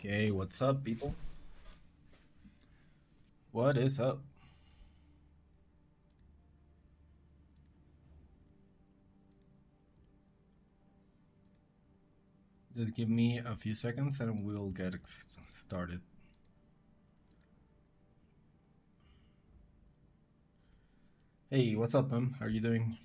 Okay, what's up, people? What is up? Just give me a few seconds and we'll get started. Hey, what's up, man? How are you doing?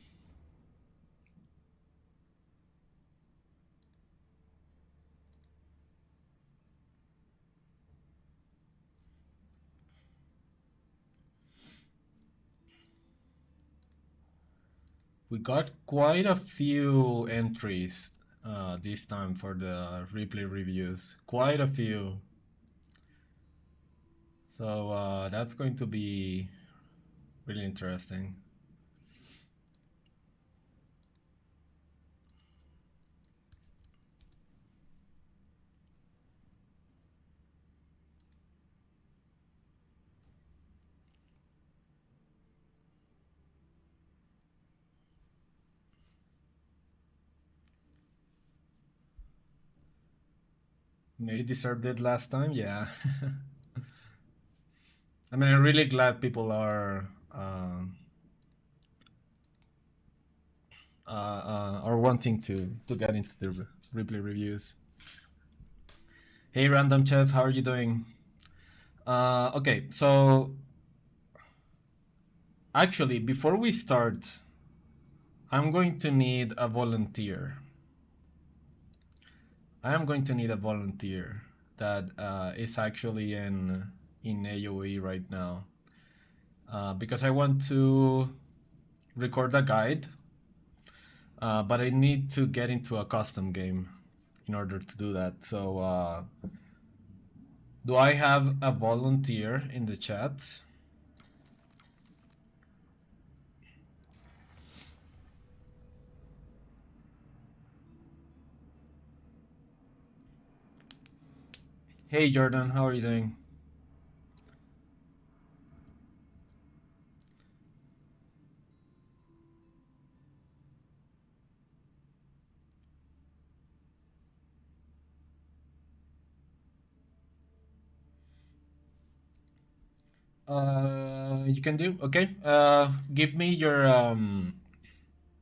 We got quite a few entries this time for the replay reviews. Quite a few. So that's going to be really interesting. Maybe deserved it last time, yeah. I mean, I'm really glad people are wanting to get into the replay reviews. Hey, Random Chef, how are you doing? Okay, so actually, before we start, I'm going to need a volunteer. I am going to need a volunteer that is actually in AOE right now because I want to record a guide, but I need to get into a custom game in order to do that. So, do I have a volunteer in the chat? Hey, Jordan, how are you doing? You can do okay. Give me your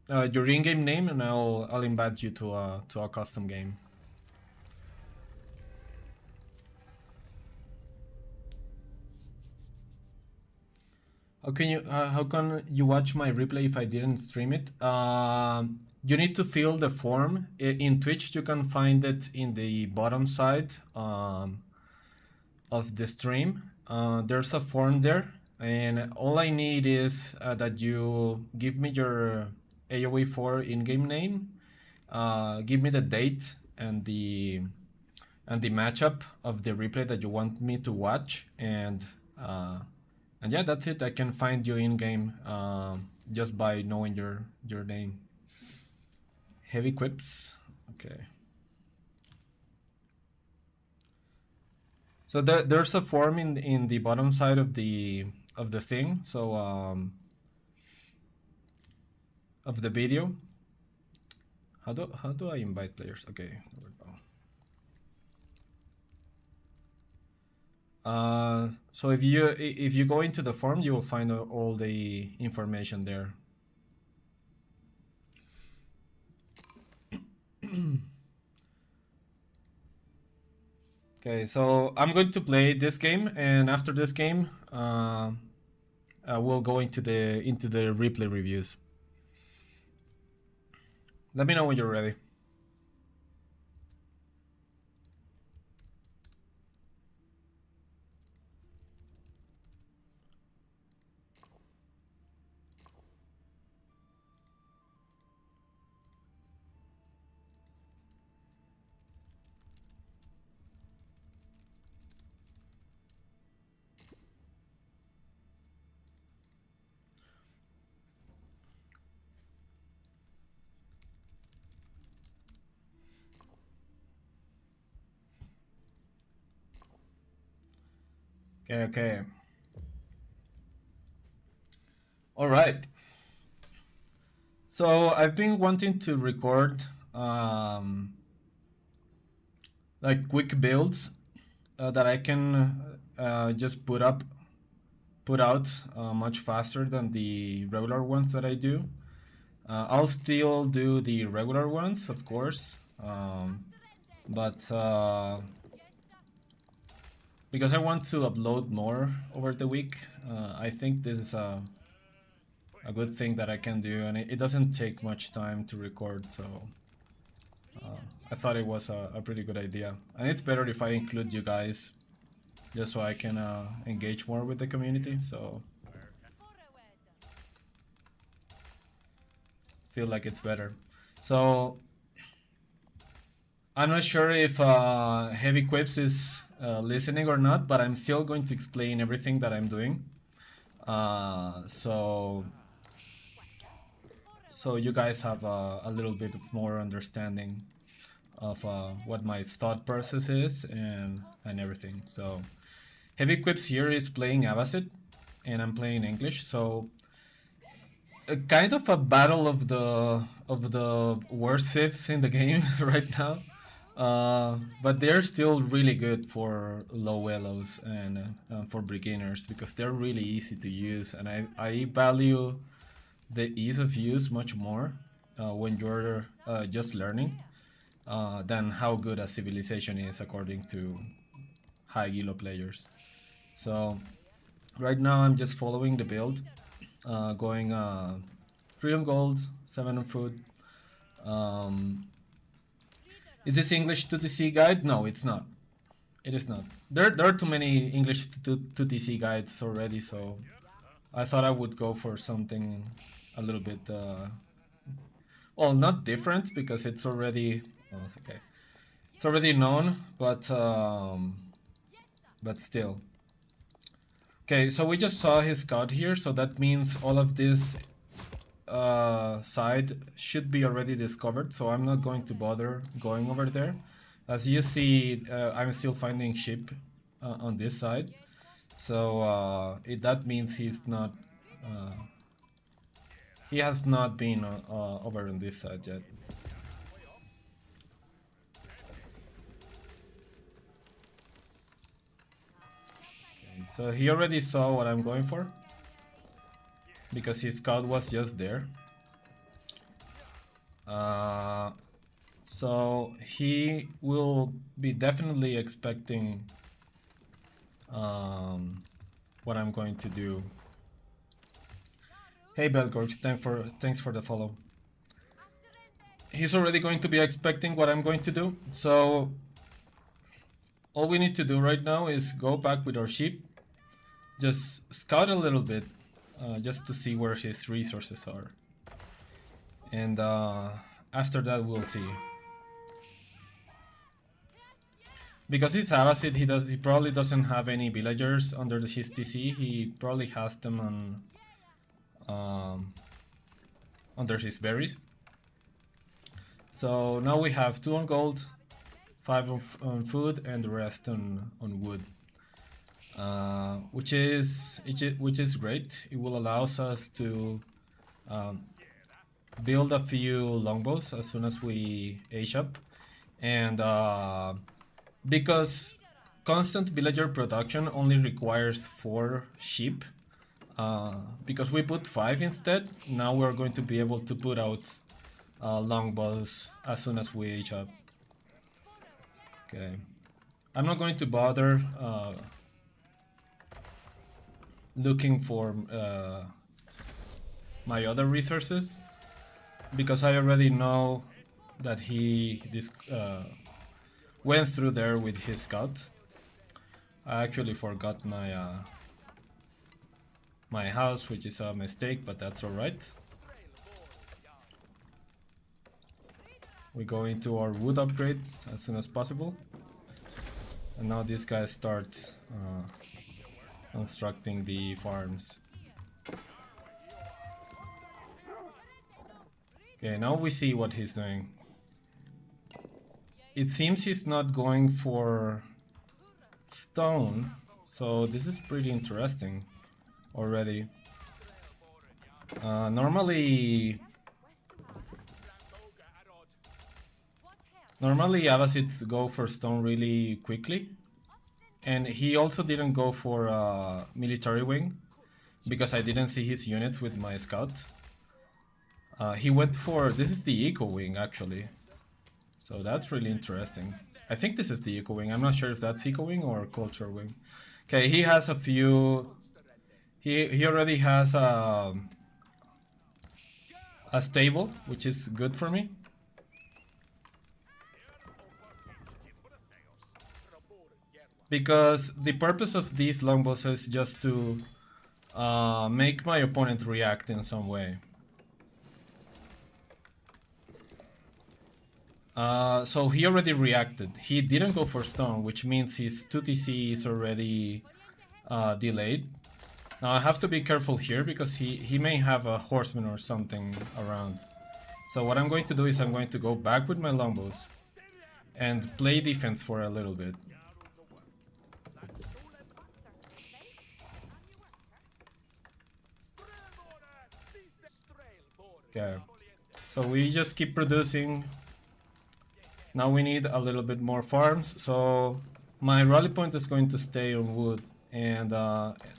in-game name, and I'll invite you to a custom game. How can you watch my replay if I didn't stream it? You need to fill the form in Twitch. You can find it in the bottom side of the stream. There's a form there, and all I need is that you give me your AoE 4 in-game name, give me the date and the matchup of the replay that you want me to watch, and yeah, that's it. I can find you in game just by knowing your name. Heavy quips. Okay. So there's a form in the bottom side of the thing. So of the video. How do I invite players? Okay, there we go. So if you go into the form, you will find all the information there. Okay, so I'm going to play this game, and after this game, we'll go into the replay reviews. Let me know when you're ready. Okay. All right. So I've been wanting to record like quick builds that I can just put out much faster than the regular ones that I do. I'll still do the regular ones, of course, but because I want to upload more over the week, I think this is a good thing that I can do, and it doesn't take much time to record, so I thought it was a pretty good idea. And it's better if I include you guys, just so I can engage more with the community, so feel like it's better. So I'm not sure if Heavy Quips is listening or not, but I'm still going to explain everything that I'm doing. So you guys have a little bit of more understanding of what my thought process is and everything. So Heavy Quips here is playing Abbasid, and I'm playing English. So kind of a battle of the worst civs in the game right now. But they're still really good for low elos and for beginners because they're really easy to use, and I value the ease of use much more when you're just learning than how good a civilization is according to high elo players. So right now I'm just following the build, going 3 on gold, 7 on food. Is this English to TC guide? No, it's not. It is not. There are too many English to TC guides already, so I thought I would go for something a little bit, well, not different because it's already, oh, it's okay. It's already known, but still. Okay, so we just saw his scout here, so that means all of this side should be already discovered, so I'm not going to bother going over there. As you see, I'm still finding sheep on this side, so that means he's not he has not been over on this side yet. Okay, so he already saw what I'm going for because his scout was just there. So he will be definitely expecting what I'm going to do. Hey Belgorgs, thanks for the follow. He's already going to be expecting what I'm going to do, so all we need to do right now is go back with our sheep, just scout a little bit, just to see where his resources are, and after that we'll see. Because he's Abbasid, he probably doesn't have any villagers under his TC. He probably has them on under his berries. So now we have 2 on gold, 5 on food, and the rest on wood, which is great. It will allow us to build a few longbows as soon as we age up, and because constant villager production only requires 4 sheep, because we put 5 instead, now we're going to be able to put out longbows as soon as we age up. Okay, I'm not going to bother looking for my other resources because I already know that he went through there with his scout. I actually forgot my house, which is a mistake, but that's alright. We go into our wood upgrade as soon as possible. And now these guys start constructing the farms. Okay, now we see what he's doing. It seems he's not going for stone, so this is pretty interesting already. Normally Abbasids go for stone really quickly, And he also didn't go for military wing because I didn't see his units with my scout. He went for, this is the eco wing actually, so that's really interesting. I think this is the eco wing. I'm not sure if that's eco wing or culture wing. Okay, he has a few. He already has a stable, which is good for me. Because the purpose of these longbows is just to make my opponent react in some way. So he already reacted. He didn't go for stone, which means his 2TC is already delayed. Now I have to be careful here because he may have a horseman or something around. So what I'm going to do is I'm going to go back with my longbows and play defense for a little bit. Okay, so we just keep producing. Now we need a little bit more farms, so my rally point is going to stay on wood, and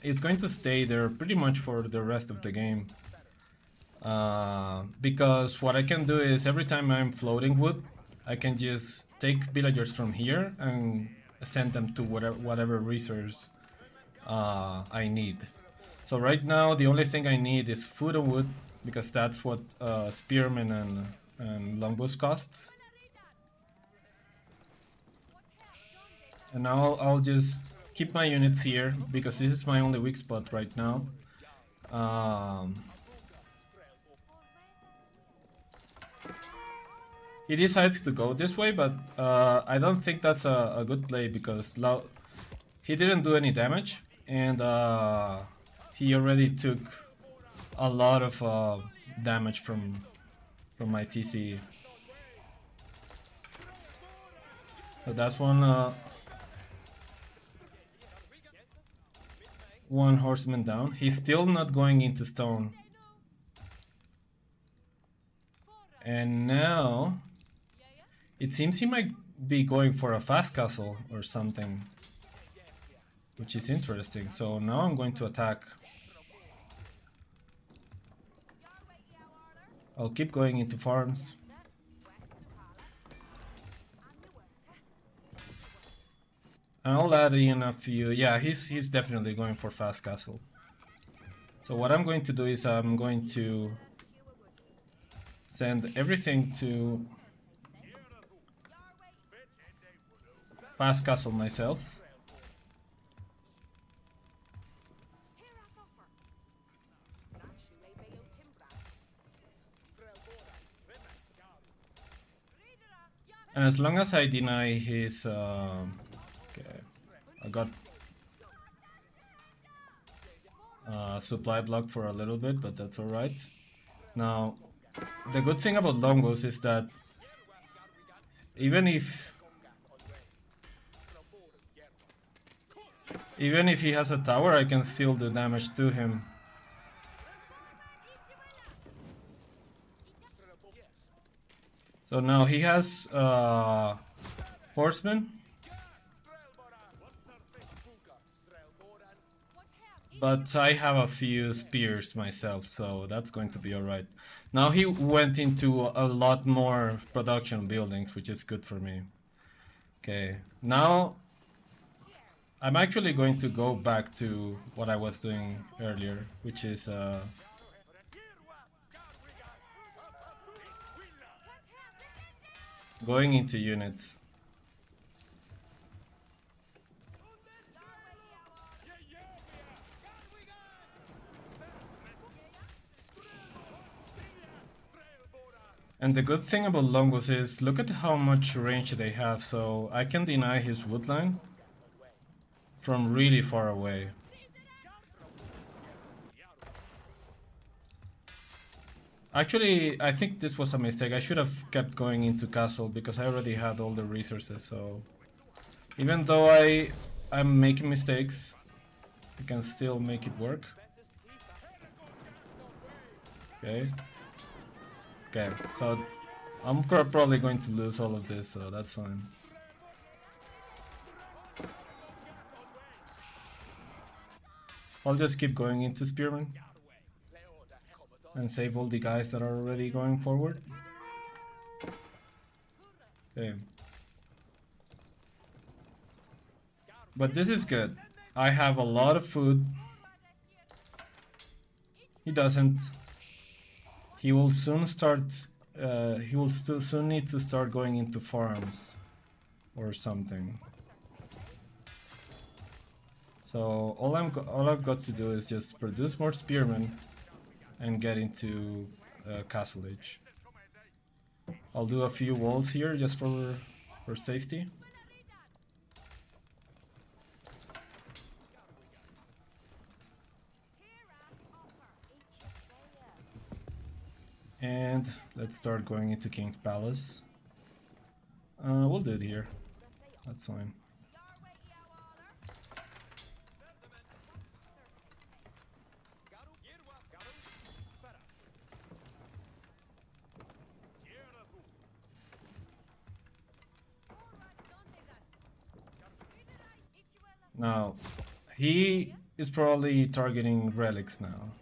it's going to stay there pretty much for the rest of the game. Because what I can do is every time I'm floating wood, I can just take villagers from here and send them to whatever resource I need. So right now the only thing I need is food and wood, because that's what spearmen and longbows costs. And now I'll just keep my units here because this is my only weak spot right now. He decides to go this way, but I don't think that's a good play because he didn't do any damage, and he already took a lot of damage from my TC. So that's one horseman down. He's still not going into stone. And now it seems he might be going for a fast castle or something, which is interesting. So now I'm going to attack. I'll keep going into farms. And I'll add in a few. Yeah, he's definitely going for fast castle. So what I'm going to do is I'm going to send everything to fast castle myself. And as long as I deny his okay, I got supply blocked for a little bit, but that's alright. Now the good thing about longbows is that even if he has a tower, I can still do damage to him. So now he has horsemen, but I have a few spears myself, so that's going to be alright. Now he went into a lot more production buildings, which is good for me. Okay, now I'm actually going to go back to what I was doing earlier, which is going into units. And the good thing about longbows is, look at how much range they have, so I can deny his woodline from really far away. Actually, I think this was a mistake. I should have kept going into castle because I already had all the resources, so even though I'm making mistakes, I can still make it work. Okay. Okay, so I'm probably going to lose all of this, so that's fine. I'll just keep going into Spearman and save all the guys that are already going forward. Okay. But this is good. I have a lot of food. He doesn't. He will soon start. He will soon need to start going into farms or something. So all I've got to do is just produce more spearmen and get into Castle Age. I'll do a few walls here just for safety. And let's start going into King's Palace. We'll do it here. That's fine. Now, he is probably targeting relics now.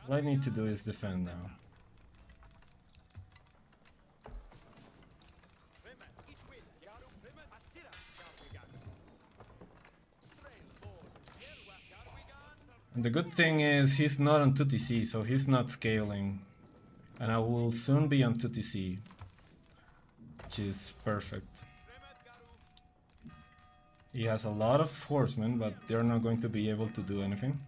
What I need to do is defend now. And the good thing is he's not on 2TC, so he's not scaling. And I will soon be on 2TC, which is perfect. He has a lot of horsemen, but they're not going to be able to do anything.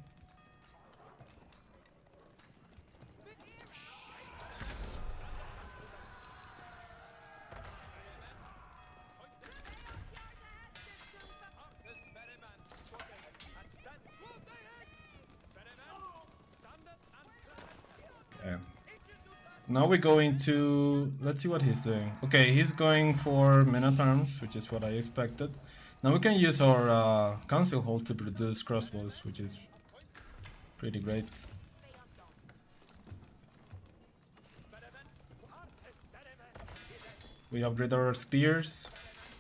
Now we go into, let's see what he's doing. Okay, he's going for men at arms, which is what I expected. Now we can use our council hall to produce crossbows, which is pretty great. We upgrade our spears.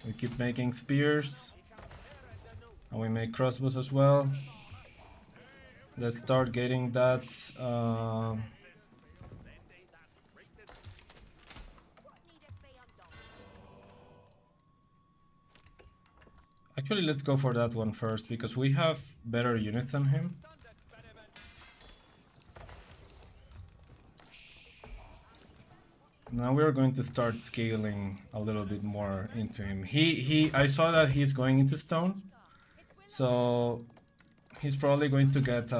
We keep making spears. And we make crossbows as well. Let's start getting that. Actually, let's go for that one first, because we have better units than him. Now we're going to start scaling a little bit more into him. I saw that he's going into stone, so he's probably going to get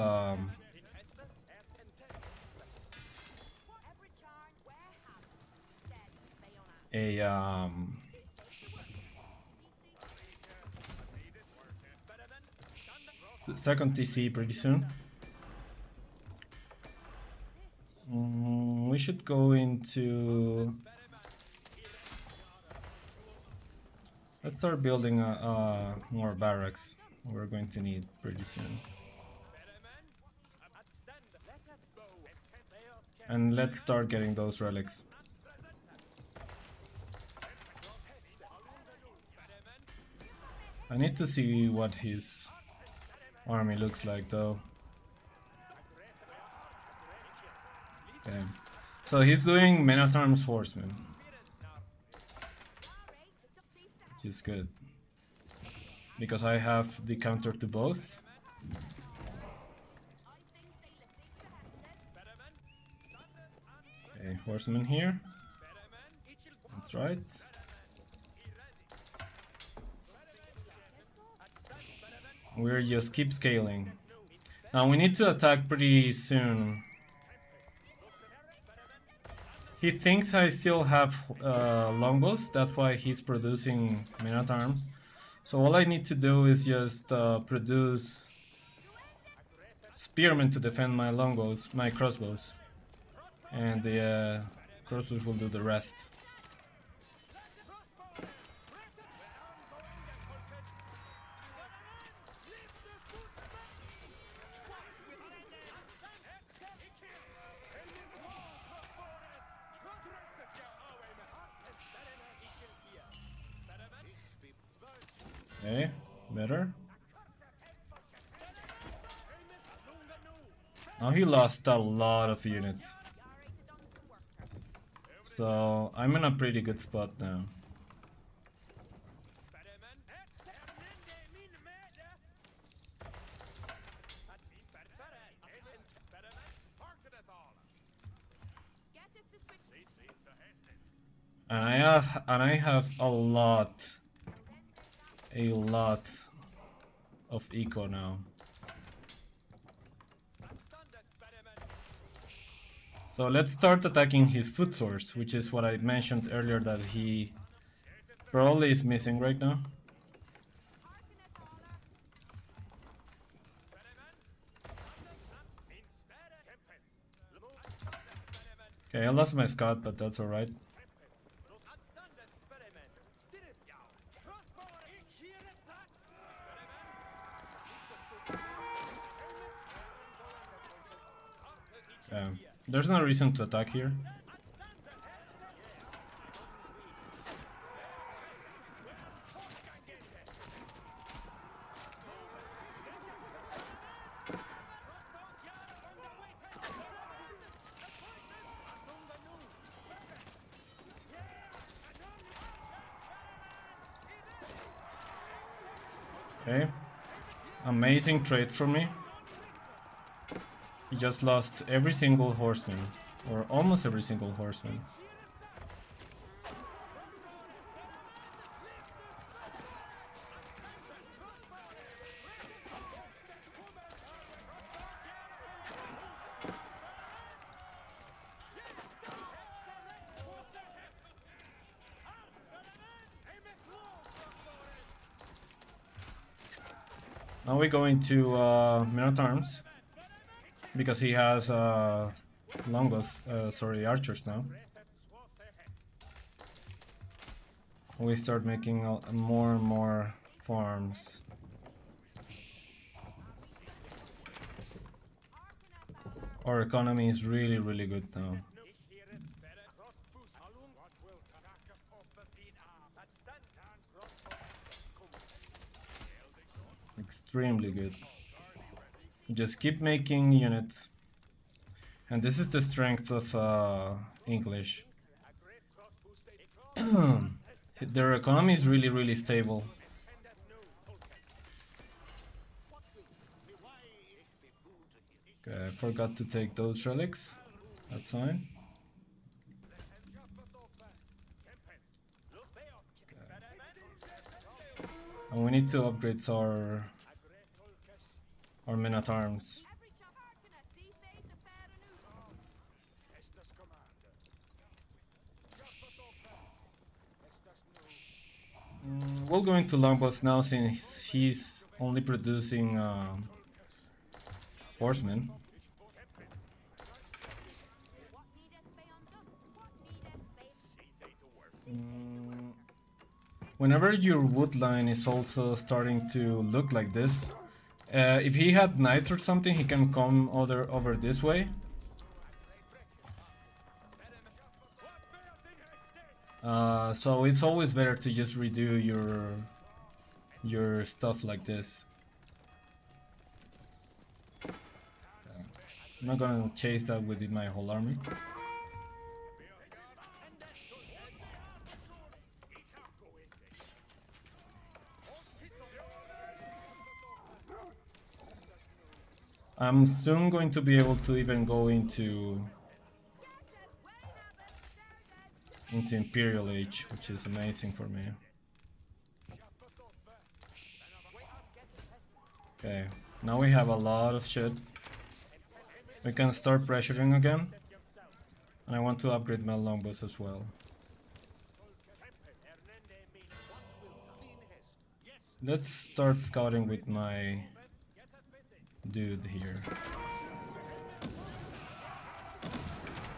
second TC pretty soon. We should go into... Let's start building more barracks. We're going to need pretty soon. And let's start getting those relics. I need to see what his army looks like though. Okay. So he's doing men-at-arms horsemen, which is good, because I have the counter to both. Okay, horsemen here. That's right. We're just keep scaling. Now we need to attack pretty soon. He thinks I still have longbows, that's why he's producing men-at-arms. So all I need to do is just produce spearmen to defend my longbows, my crossbows. And the crossbows will do the rest. Okay, better. Now he lost a lot of units. So I'm in a pretty good spot now. And I have a lot of eco now. So let's start attacking his food source, which is what I mentioned earlier that he probably is missing right now. Okay, I lost my scout, but that's alright. There's no reason to attack here. Okay, amazing trade for me. He just lost every single horseman, or almost every single horseman. Now we go into men-at-arms, because he has archers now. We start making more and more farms. Our economy is really, really good now. Extremely good. Just keep making units. And this is the strength of English. Their economy is really, really stable. Okay, I forgot to take those relics. That's fine. And we need to upgrade our men-at-arms. We'll go into longbows now since he's only producing horsemen. Whenever your wood line is also starting to look like this, if he had knights or something, he can come over this way. So it's always better to just redo your stuff like this. I'm not gonna chase that with my whole army. I'm soon going to be able to even go into Imperial Age, which is amazing for me. Okay, now we have a lot of shit. We can start pressuring again. And I want to upgrade my longbows as well. Let's start scouting with my dude here.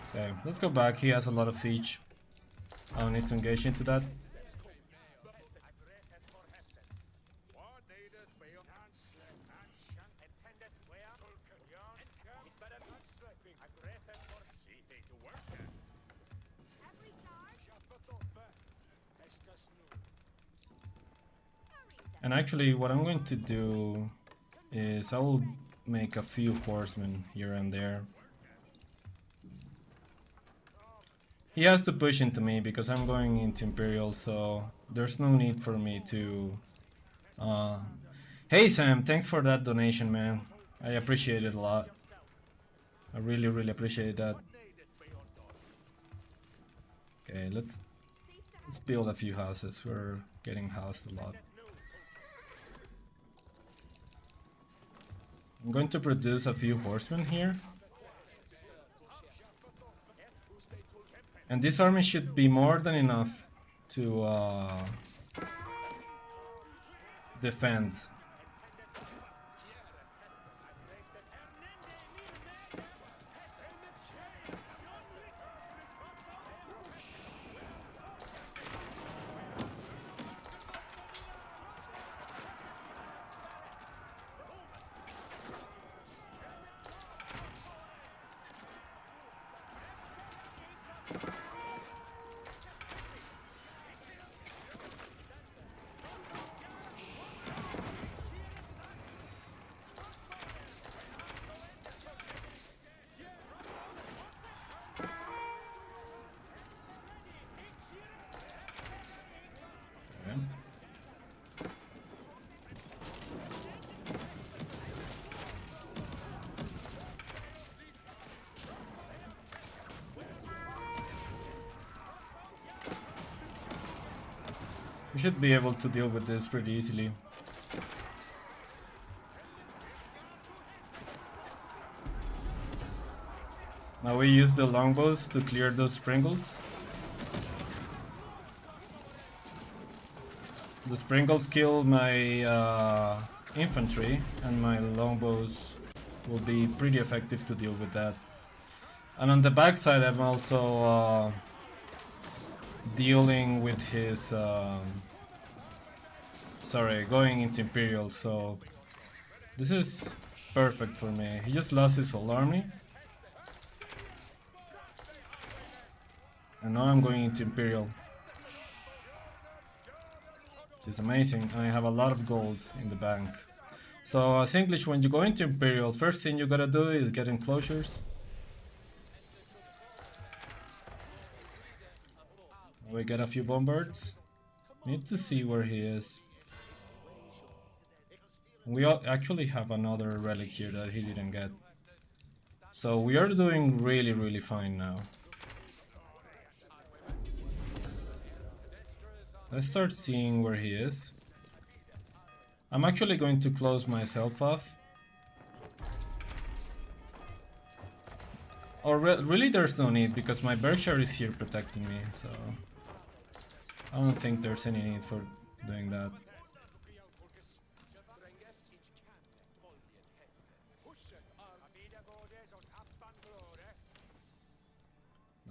Okay, let's go back. He has a lot of siege. I don't need to engage into that. And actually, what I'm going to do is I will make a few horsemen here and there. He has to push into me because I'm going into Imperial, so there's no need for me to... Hey Sam, thanks for that donation, man. I appreciate it a lot. I really, really appreciate that. Okay, let's build a few houses. We're getting housed a lot. I'm going to produce a few horsemen here. And this army should be more than enough to defend. We should be able to deal with this pretty easily. Now we use the longbows to clear those sprinkles. The sprinkles kill my infantry, and my longbows will be pretty effective to deal with that. And on the backside I'm also dealing with his... sorry, going into Imperial, so this is perfect for me. He just lost his whole army. And now I'm going into Imperial. Which is amazing. I have a lot of gold in the bank. So I think when you go into Imperial, first thing you gotta do is get enclosures. We get a few bombards. Need to see where he is. We actually have another relic here that he didn't get. So we are doing really, really fine now. Let's start seeing where he is. I'm actually going to close myself off. Or really there's no need, because my Berkshire is here protecting me, so I don't think there's any need for doing that.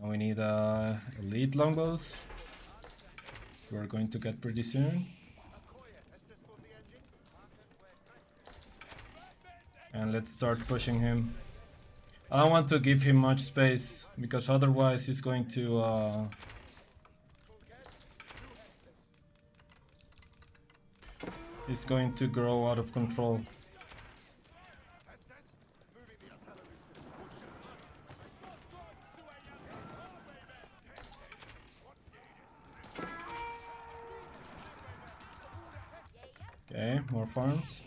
Now we need elite longbows. We're going to get pretty soon. And let's start pushing him. I don't want to give him much space, because otherwise he's going to grow out of control. Okay, more farms.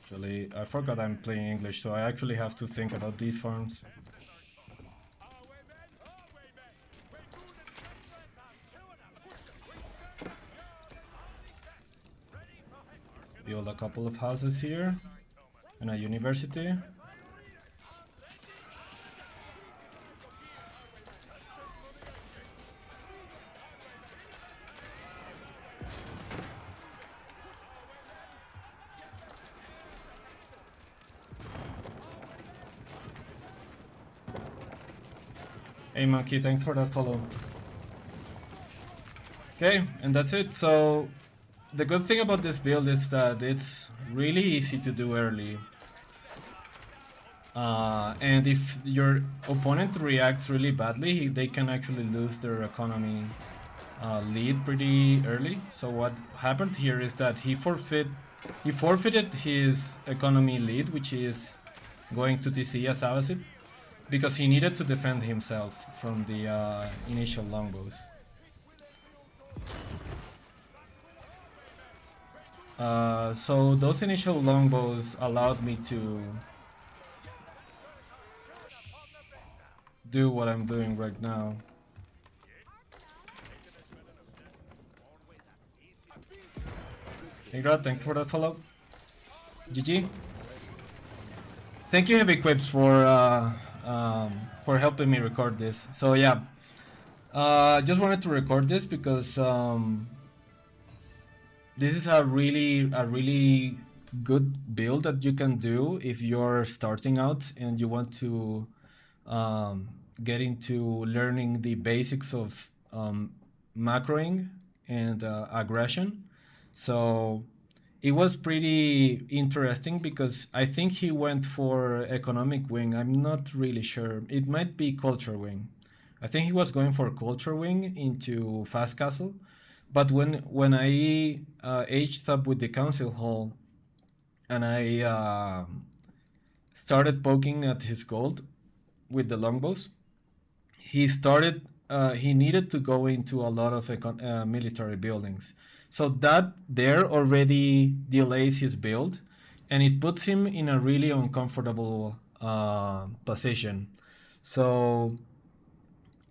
Actually, I forgot I'm playing English, so I actually have to think about these farms. Build a couple of houses here and a university. Hey Monkey, thanks for that follow. Okay, and that's it. So the good thing about this build is that it's really easy to do early. And if your opponent reacts really badly, they can actually lose their economy lead pretty early. So what happened here is that he forfeited his economy lead, which is going to TC as Abbasid, because he needed to defend himself from the initial longbows. So those initial longbows allowed me to do what I'm doing right now. Hey God, thanks for that follow. GG. Thank you, Heavy Quips, for helping me record this. So yeah, just wanted to record this because this is a really good build that you can do if you're starting out and you want to get into learning the basics of macroing and aggression. So it was pretty interesting because I think he went for economic wing. I'm not really sure. It might be culture wing. I think he was going for culture wing into fast castle. But when I aged up with the council hall and I started poking at his gold with the longbows, he started he needed to go into a lot of military buildings. So that there already delays his build, and it puts him in a really uncomfortable position. So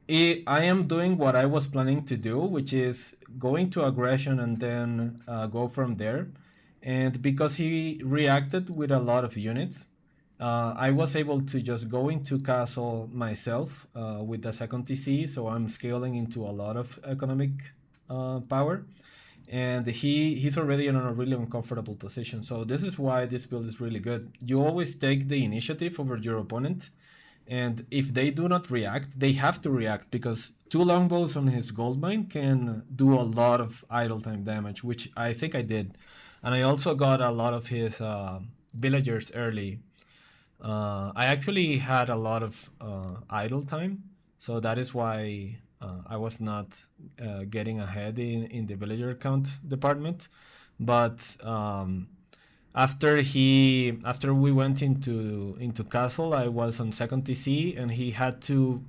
I am doing what I was planning to do, which is going to aggression and then go from there. And because he reacted with a lot of units, I was able to just go into castle myself with the second TC, so I'm scaling into a lot of economic power. And he's already in a really uncomfortable position. So this is why this build is really good. You always take the initiative over your opponent, and if they do not react, they have to react because two longbows on his gold mine can do a lot of idle time damage, which I think I did. And I also got a lot of his villagers early. I actually had a lot of idle time, so that is why I was not getting ahead in the villager count department. But after we went into castle, I was on second TC, and he had to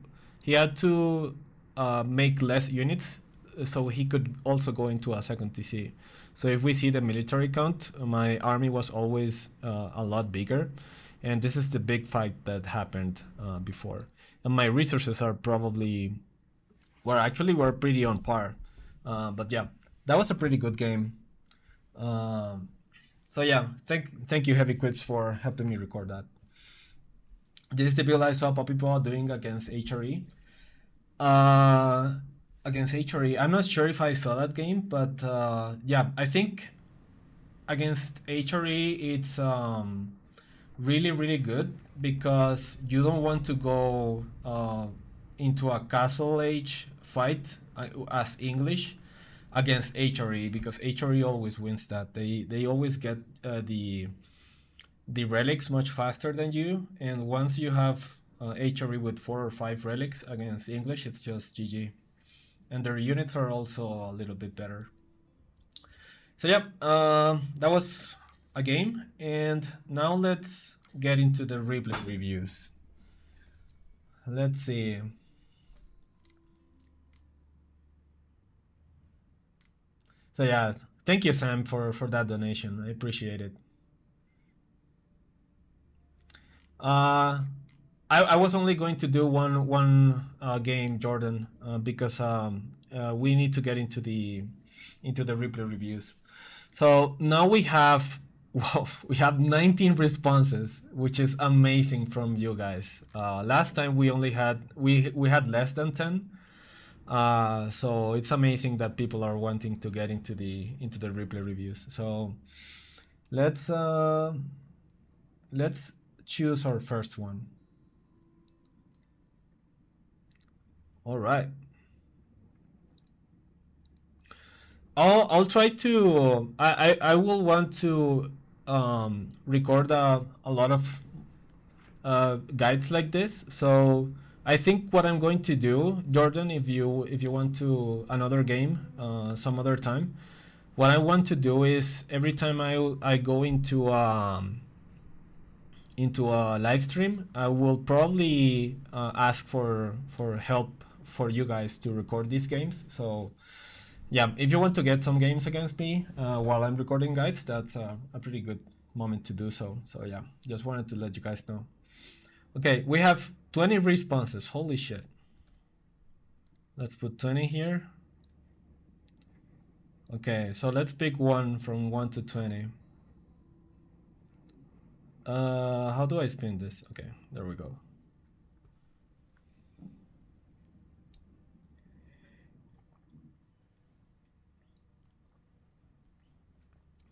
make less units so he could also go into a second TC. So if we see the military count, my army was always a lot bigger, and this is the big fight that happened before. And my resources are probably we're pretty on par. But yeah, that was a pretty good game. So yeah, thank you, Heavy Quips, for helping me record that. This is the build I saw Poppy Paw doing against HRE. Against HRE, I'm not sure if I saw that game, but yeah, I think against HRE it's really good because you don't want to go into a castle age fight as English against HRE, because HRE always wins that. They always get the relics much faster than you, and once you have HRE with 4 or 5 relics against English, it's just GG. And their units are also a little bit better. So yeah, that was a game, and now let's get into the replay reviews. Let's see. So yeah, thank you, Sam, for that donation. I appreciate it. I was only going to do one game, Jordan, because we need to get into the replay reviews. So now we have 19 responses, which is amazing from you guys. Last time we only had we had less than 10. So it's amazing that people are wanting to get into the replay reviews. So let's choose our first one. All right. I'll try to I will want to record a lot of guides like this. So I think what I'm going to do, Jordan, if you want to another game some other time, what I want to do is every time I go into a live stream, I will probably ask for help for you guys to record these games. So yeah, if you want to get some games against me while I'm recording, guys, that's a pretty good moment to do so. So yeah, just wanted to let you guys know. Okay, we have 20 responses. Holy shit. Let's put 20 here. Okay, so let's pick one from 1 to 20. How do I spin this? Okay, there we go.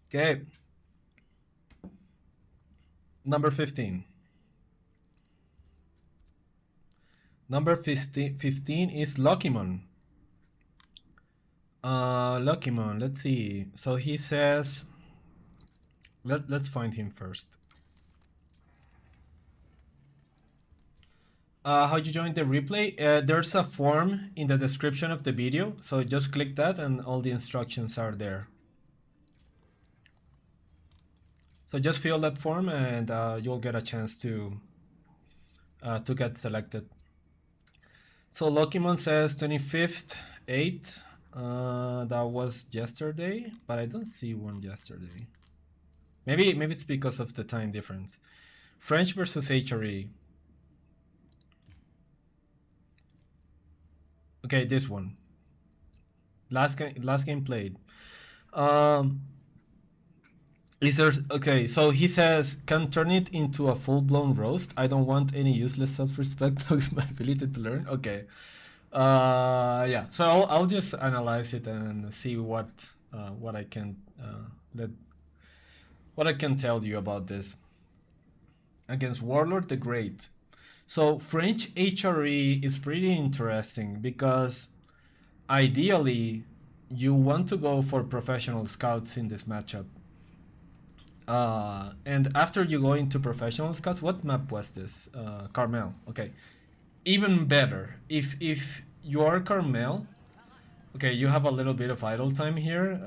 Okay. Number 15. Number 15 is Luckymon. Luckymon, let's see. So he says, let's find him first. How you join the replay? There's a form in the description of the video, so just click that and all the instructions are there. So just fill that form and you'll get a chance to get selected. So Lokimon says 25th, 8th. That was yesterday, but I don't see one yesterday. Maybe it's because of the time difference. French versus HRE. Okay, this one. Last game played. Is there okay? So he says, can turn it into a full-blown roast. I don't want any useless self-respect of my ability to learn. Okay. Yeah. So I'll just analyze it and see what I can what I can tell you about this. Against Warlord the Great. So French HRE is pretty interesting because ideally you want to go for professional scouts in this matchup. And after you go into professional scouts, what map was this? Carmel. Okay. Even better. If you are Carmel, okay, you have a little bit of idle time here.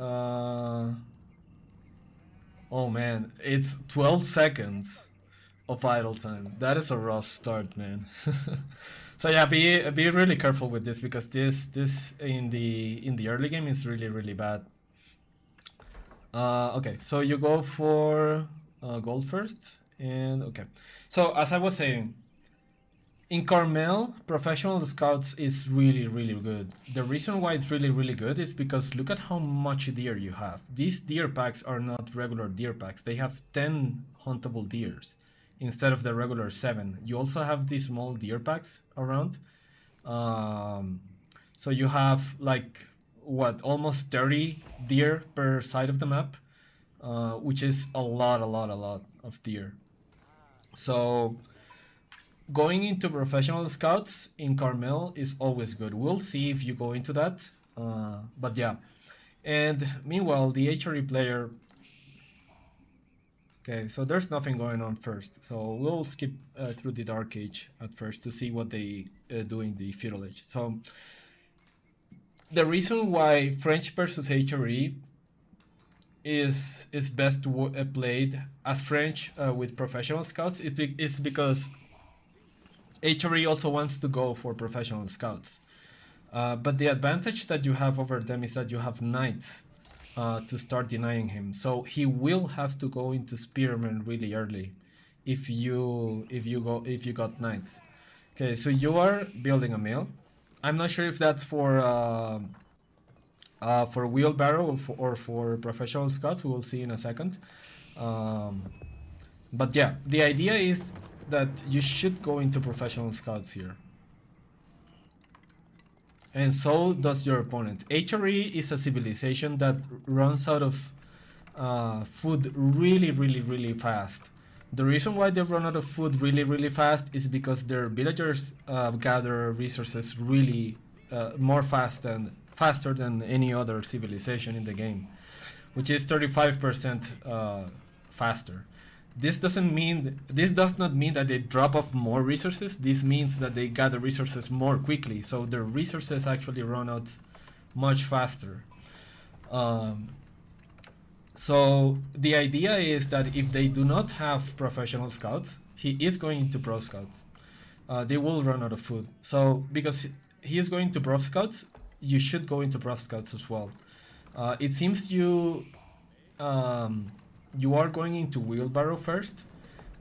Oh man, it's 12 seconds of idle time. That is a rough start, man. So yeah, be really careful with this because this in the early game is really bad. Okay, so you go for gold first, and okay. So as I was saying, in Carmel, professional scouts is really good. The reason why it's really good is because look at how much deer you have. These deer packs are not regular deer packs. They have 10 huntable deers instead of the regular 7. You also have these small deer packs around. So you have like what, almost 30 deer per side of the map, which is a lot of deer. So going into professional scouts in Carmel is always good. We'll see if you go into that, but yeah. And meanwhile, the HRE player. Okay, so there's nothing going on first. So we'll skip through the Dark Age at first to see what they do in the Feudal Age. So the reason why French versus HRE is best played as French with professional scouts is because HRE also wants to go for professional scouts. But the advantage that you have over them is that you have knights to start denying him. So he will have to go into spearmen really early if you got knights. Okay, so you are building a mill. I'm not sure if that's for wheelbarrow or for professional scouts. We will see in a second. But yeah, the idea is that you should go into professional scouts here. And so does your opponent. HRE is a civilization that runs out of food really fast. The reason why they run out of food really fast is because their villagers gather resources really faster than any other civilization in the game, which is 35% faster. This does not mean that they drop off more resources. This means that they gather resources more quickly, so their resources actually run out much faster. Um, so the idea is that if they do not have professional scouts, he is going to pro scouts. They will run out of food. So because he is going to prof scouts, you should go into prof scouts as well. It seems you are going into wheelbarrow first.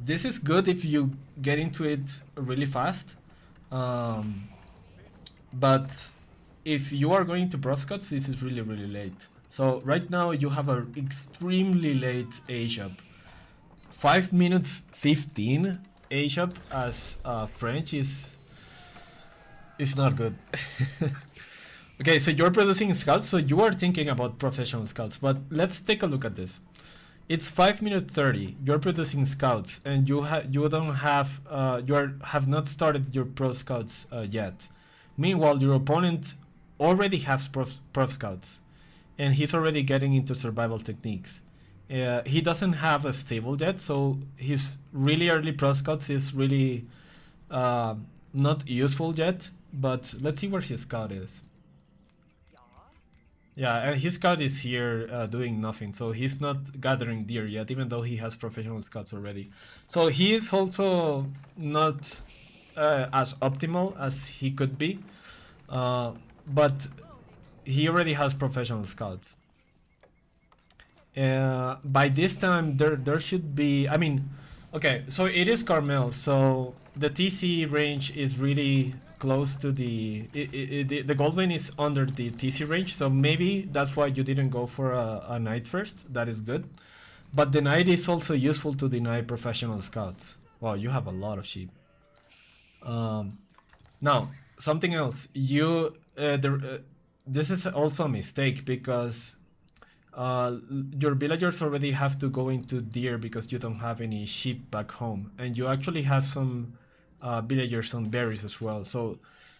This is good if you get into it really fast. But if you are going to prof scouts, this is really, really late. So right now you have an extremely late age-up. 5 minutes 15 age-up as French is not good. Okay, so you're producing scouts, so you are thinking about professional scouts. But let's take a look at this. It's 5 minutes 30. You're producing scouts, and you have not started your pro scouts yet. Meanwhile, your opponent already has prof scouts, and he's already getting into survival techniques. He doesn't have a stable yet, so his really early pro scouts is really not useful yet. But let's see where his scout is. Yeah, and his scout is here doing nothing, so he's not gathering deer yet, even though he has professional scouts already. So he is also not as optimal as he could be, but he already has professional scouts. By this time, there should be. I mean, okay, so it is Carmel, so the TC range is really close to the gold vein is under the TC range, so maybe that's why you didn't go for a knight first. That is good, but the knight is also useful to deny professional scouts. Wow, you have a lot of sheep. Now something else. This is also a mistake because your villagers already have to go into deer because you don't have any sheep back home, and you actually have some villagers on berries as well. So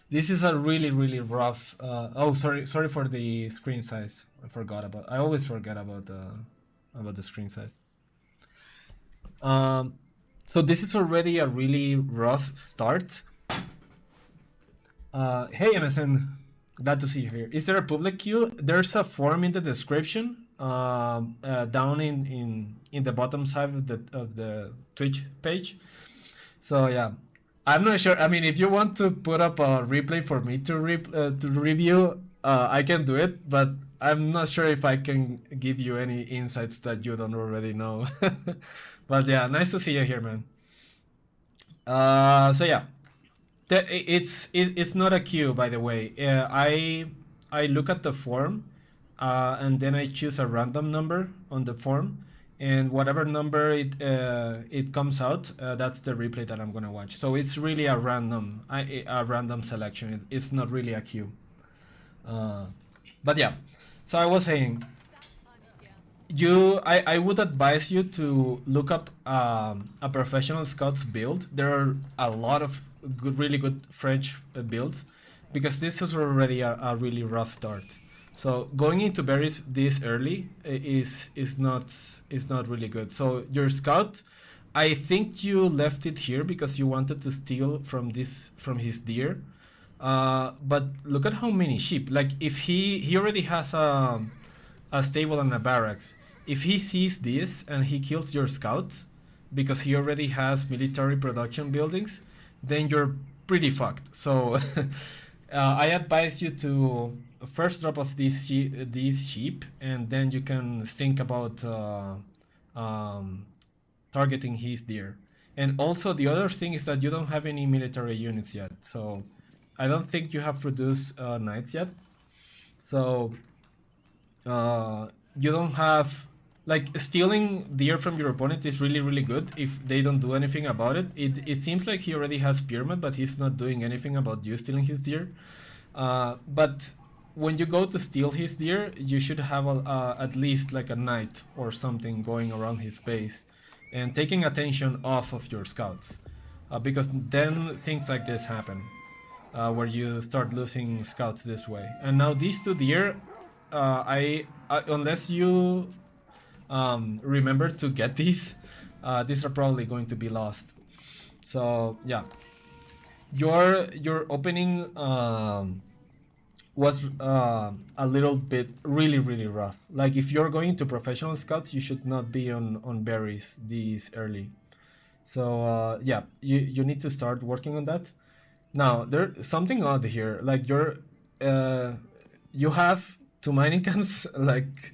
this is a really, really rough. Oh, sorry for the screen size. I always forget about the screen size. So this is already a really rough start. Hey MSN, glad to see you here. Is there a public queue? There's a form in the description, down in the bottom side of the Twitch page. So yeah, I'm not sure. I mean, if you want to put up a replay for me to review, I can do it, but I'm not sure if I can give you any insights that you don't already know. But yeah, nice to see you here, man. So yeah, it's not a queue, by the way. I look at the form, and then I choose a random number on the form, and whatever number it comes out, that's the replay that I'm gonna watch. So it's really a random selection. It's not really a queue. But yeah, so I was saying, I would advise you to look up a professional scouts build. There are a lot of really good French builds, because this is already a really rough start. So going into berries this early is not really good. So your scout, I think you left it here because you wanted to steal from his deer. But look at how many sheep. Like, if he already has a stable and a barracks. If he sees this and he kills your scout because he already has military production buildings, then you're pretty fucked. So I advise you to first drop off these sheep, and then you can think about targeting his deer. And also the other thing is that you don't have any military units yet, so I don't think you have produced knights yet. So you don't have, like, stealing deer from your opponent is really, really good if they don't do anything about it. It seems like he already has spearmen, but he's not doing anything about you stealing his deer. But when you go to steal his deer, you should have at least like a knight or something going around his base and taking attention off of your scouts, because then things like this happen, where you start losing scouts this way. And now these two deer, unless you remember to get these, these are probably going to be lost. So yeah, your opening was a little bit really rough. Like if you're going to professional scouts, you should not be on berries this early. So yeah, you need to start working on that. Now there's something odd here. Like you have two mining camps. Like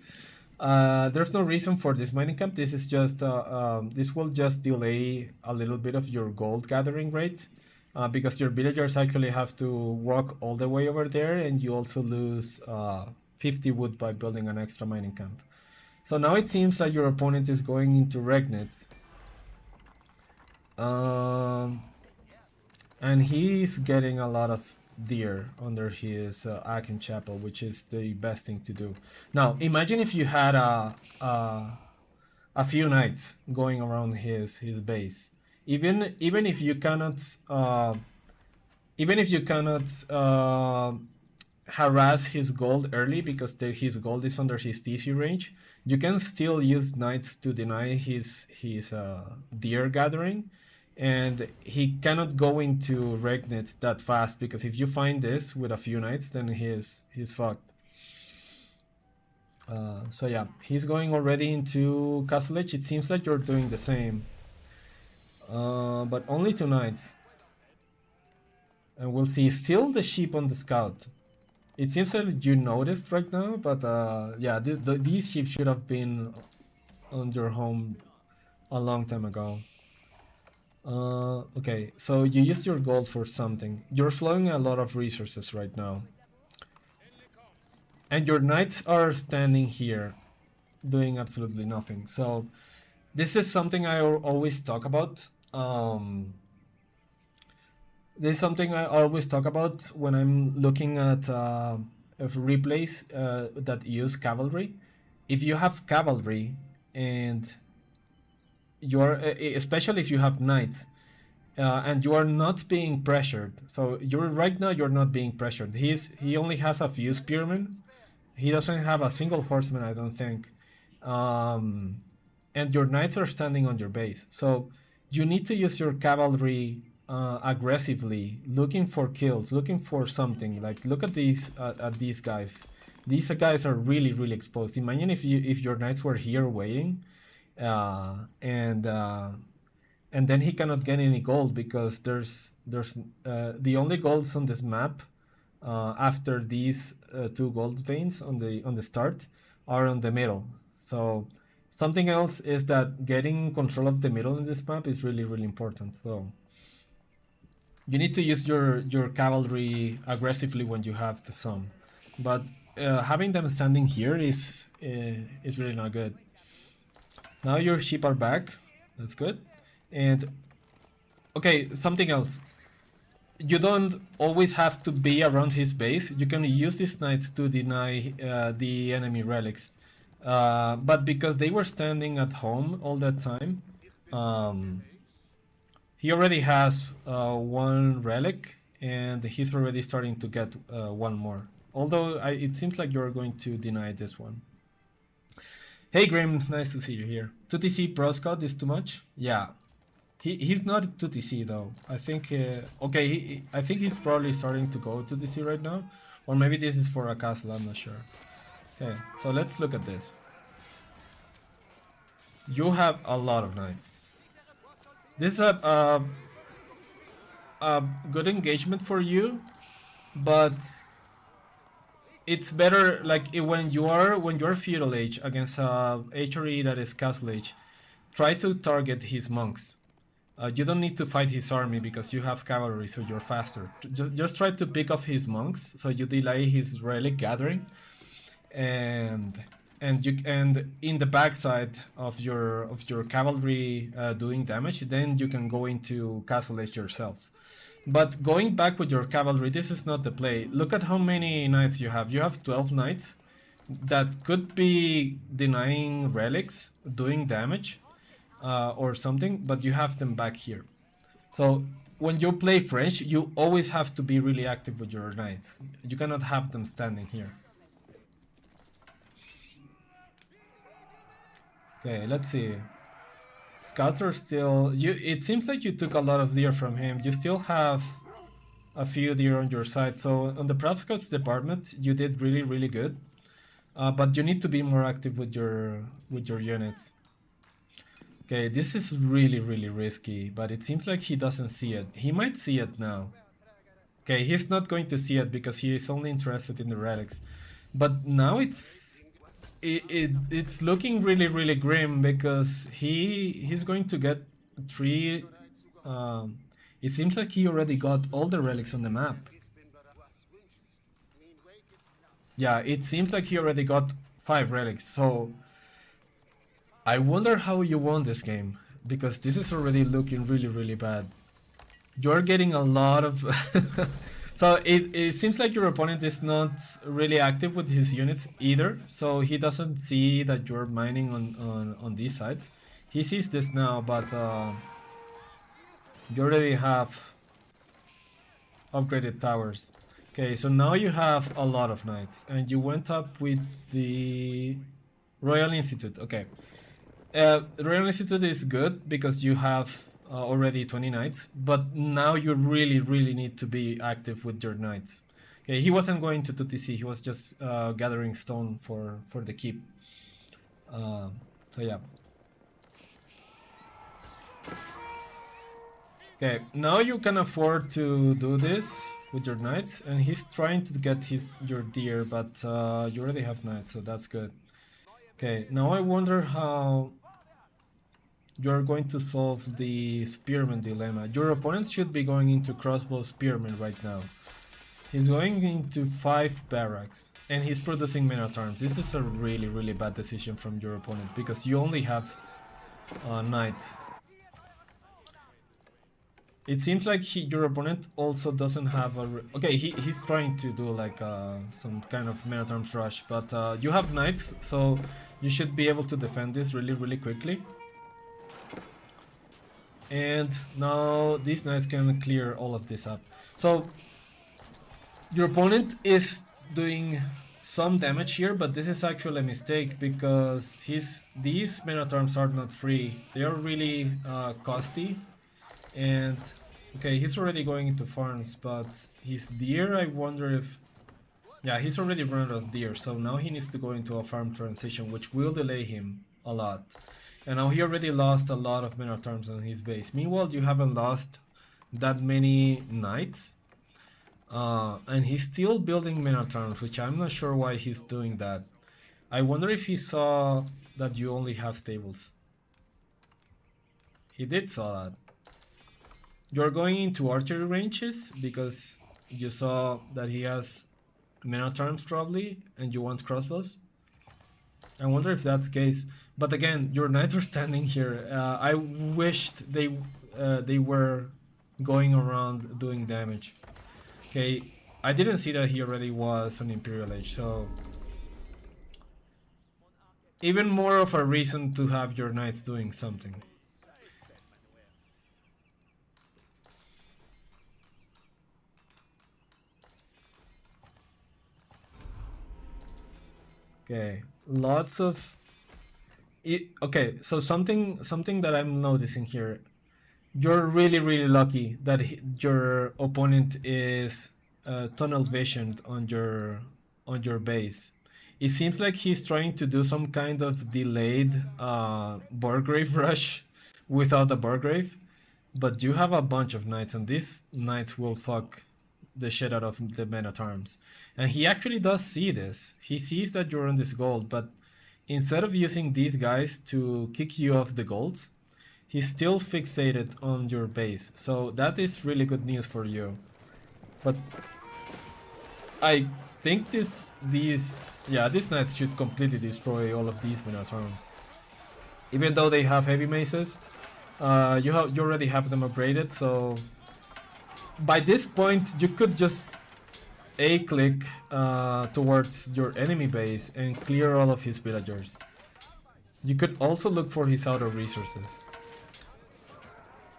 there's no reason for this mining camp. This is just this will just delay a little bit of your gold gathering rate. Because your villagers actually have to walk all the way over there, and you also lose 50 wood by building an extra mining camp. So now it seems that your opponent is going into Regnet. And he's getting a lot of deer under his Akin Chapel, which is the best thing to do. Now, imagine if you had a few knights going around his base. Even if you cannot harass his gold early because his gold is under his TC range, you can still use knights to deny his deer gathering, and he cannot go into Regnet that fast, because if you find this with a few knights, then he's fucked. So yeah, he's going already into Castle Edge. It seems like you're doing the same, but only 2 knights. And we'll see still the sheep on the scout. It seems that you noticed right now, but yeah, these sheep should have been on your home a long time ago. Okay, so you used your gold for something. You're flowing a lot of resources right now. And your knights are standing here, doing absolutely nothing. So this is something I always talk about. This is something I always talk about when I'm looking at replays that use cavalry. If you have cavalry and you're, especially if you have knights, and you are not being pressured. So right now you're not being pressured. He only has a few spearmen. He doesn't have a single horseman, I don't think. And your knights are standing on your base. So you need to use your cavalry aggressively, looking for kills, looking for something. Like look at these guys. These guys are really exposed. Imagine if your knights were here waiting, and then he cannot get any gold, because there's the only golds on this map after these 2 gold veins on the start are on the middle. So something else is that getting control of the middle in this map is really important. So you need to use your cavalry aggressively when you have some, but having them standing here is really not good. Now your sheep are back. That's good. And okay, something else. You don't always have to be around his base. You can use these knights to deny the enemy relics. But because they were standing at home all that time, he already has 1 relic, and he's already starting to get 1 more. Although it seems like you're going to deny this one. Hey Grim, nice to see you here. 2TC Pro Scout is too much? Yeah. He's not 2TC though. I think, okay, I think he's probably starting to go to TC right now. Or maybe this is for a castle, I'm not sure. Okay, so let's look at this. You have a lot of knights. This is a good engagement for you, but it's better like when you're feudal age against a HRE that is castle age. Try to target his monks. You don't need to fight his army because you have cavalry, so you're faster. Just try to pick off his monks, so you delay his relic gathering, and in the backside of your cavalry doing damage, then you can go into castle age yourself. But going back with your cavalry, this is not the play. Look at how many knights you have. You have 12 knights that could be denying relics, doing damage, or something, but you have them back here. So when you play French, you always have to be really active with your knights. You cannot have them standing here. Okay, let's see. Scouts are still you. It seems like you took a lot of deer from him. You still have a few deer on your side. So on the Prav Scouts department, you did really good. But you need to be more active with your units. Okay, this is really risky, but it seems like he doesn't see it. He might see it now. Okay, he's not going to see it because he is only interested in the relics. But now it's looking really grim because he's going to get three. Um, it seems like he already got all the relics on the map. Yeah, it seems like he already got 5 relics. So I wonder how you won this game because this is already looking really bad. You're getting a lot of. So it seems like your opponent is not really active with his units either, so he doesn't see that you're mining on these sides. He sees this now, but you already have upgraded towers. Okay, so now you have a lot of knights, and you went up with the Royal Institute. Okay, Royal Institute is good because you have already 20 knights, but now you really need to be active with your knights. Okay, he wasn't going to 2TC, he was just gathering stone for the keep. So yeah. Okay, now you can afford to do this with your knights, and he's trying to get your deer, but you already have knights, so that's good. Okay, now I wonder how you're going to solve the spearman dilemma. Your opponent should be going into crossbow spearman right now. He's going into 5 barracks, and he's producing men at arms. This is a really bad decision from your opponent because you only have knights. It seems like your opponent also doesn't have a... Okay, he's trying to do like some kind of men at arms rush, but you have knights, so you should be able to defend this really quickly. And now these knights can clear all of this up. So your opponent is doing some damage here, but this is actually a mistake because these men at arms are not free. They are really costly. And okay, he's already going into farms, but his deer, I wonder if... Yeah, he's already run out of deer, so now he needs to go into a farm transition, which will delay him a lot. And now he already lost a lot of men at arms on his base. Meanwhile, you haven't lost that many knights. And he's still building men at arms, which I'm not sure why he's doing that. I wonder if he saw that you only have stables. He did saw that. You're going into archery ranges because you saw that he has men at arms probably, and you want crossbows. I wonder if that's the case. But again, your knights are standing here. I wished they were going around doing damage. Okay, I didn't see that he already was on Imperial Age, so even more of a reason to have your knights doing something. Okay, lots of... Okay, so something that I'm noticing here. You're really lucky that your opponent is tunnel visioned on your base. It seems like he's trying to do some kind of delayed Burgrave rush without a Burgrave, but you have a bunch of knights, and these knights will fuck the shit out of the men at arms. And he actually does see this. He sees that you're on this gold, but instead of using these guys to kick you off the golds, he's still fixated on your base. So that is really good news for you. But I think these knights should completely destroy all of these men at arms. Even though they have heavy maces, you already have them upgraded, so by this point you could just A-click towards your enemy base and clear all of his villagers. You could also look for his outer resources.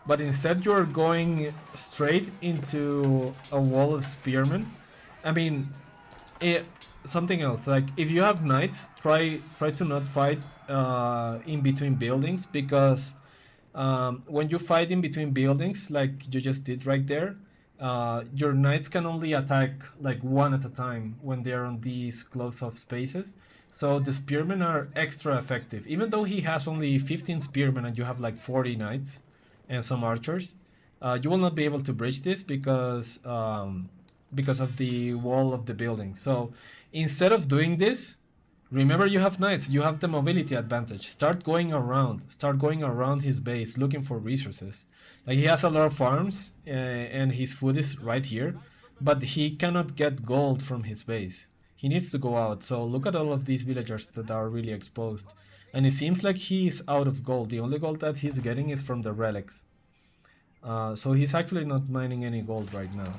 But instead you're going straight into a wall of spearmen. I mean, something else, like if you have knights, try to not fight in between buildings, because When you fight in between buildings, like you just did right there, your knights can only attack like one at a time when they're on these close-off spaces. So the spearmen are extra effective. Even though he has only 15 spearmen and you have like 40 knights and some archers, you will not be able to breach this because of the wall of the building. So instead of doing this, remember you have knights, you have the mobility advantage. Start going around his base looking for resources. Like he has a lot of farms and his food is right here, but he cannot get gold from his base. He needs to go out. So look at all of these villagers that are really exposed. And it seems like he is out of gold. The only gold that he's getting is from the relics. So he's actually not mining any gold right now.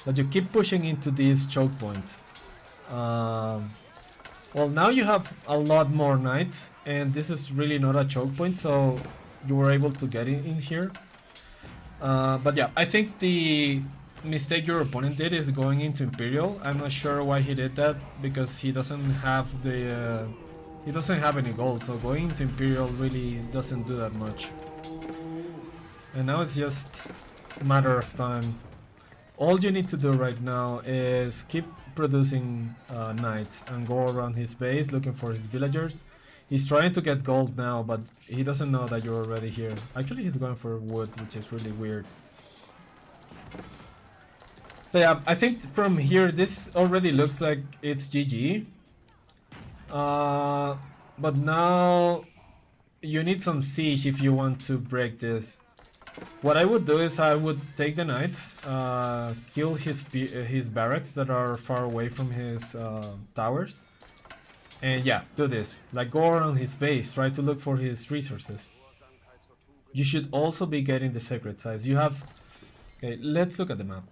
But you keep pushing into this choke point. Well, now you have a lot more knights, and this is really not a choke point, so you were able to get in here. But yeah, I think the mistake your opponent did is going into Imperial. I'm not sure why he did that, because he doesn't have the he doesn't have any gold, so going into Imperial really doesn't do that much. And now it's just a matter of time. All you need to do right now is keep producing knights and go around his base looking for his villagers. He's trying to get gold now, but he doesn't know that you're already here. Actually, he's going for wood, which is really weird. So yeah, I think from here this already looks like it's GG. But now you need some siege if you want to break this. What I would do is I would take the knights, kill his barracks that are far away from his towers, and yeah, do this. Like go around his base, try to look for his resources. You should also be getting the sacred sites. You have, okay, let's look at the map.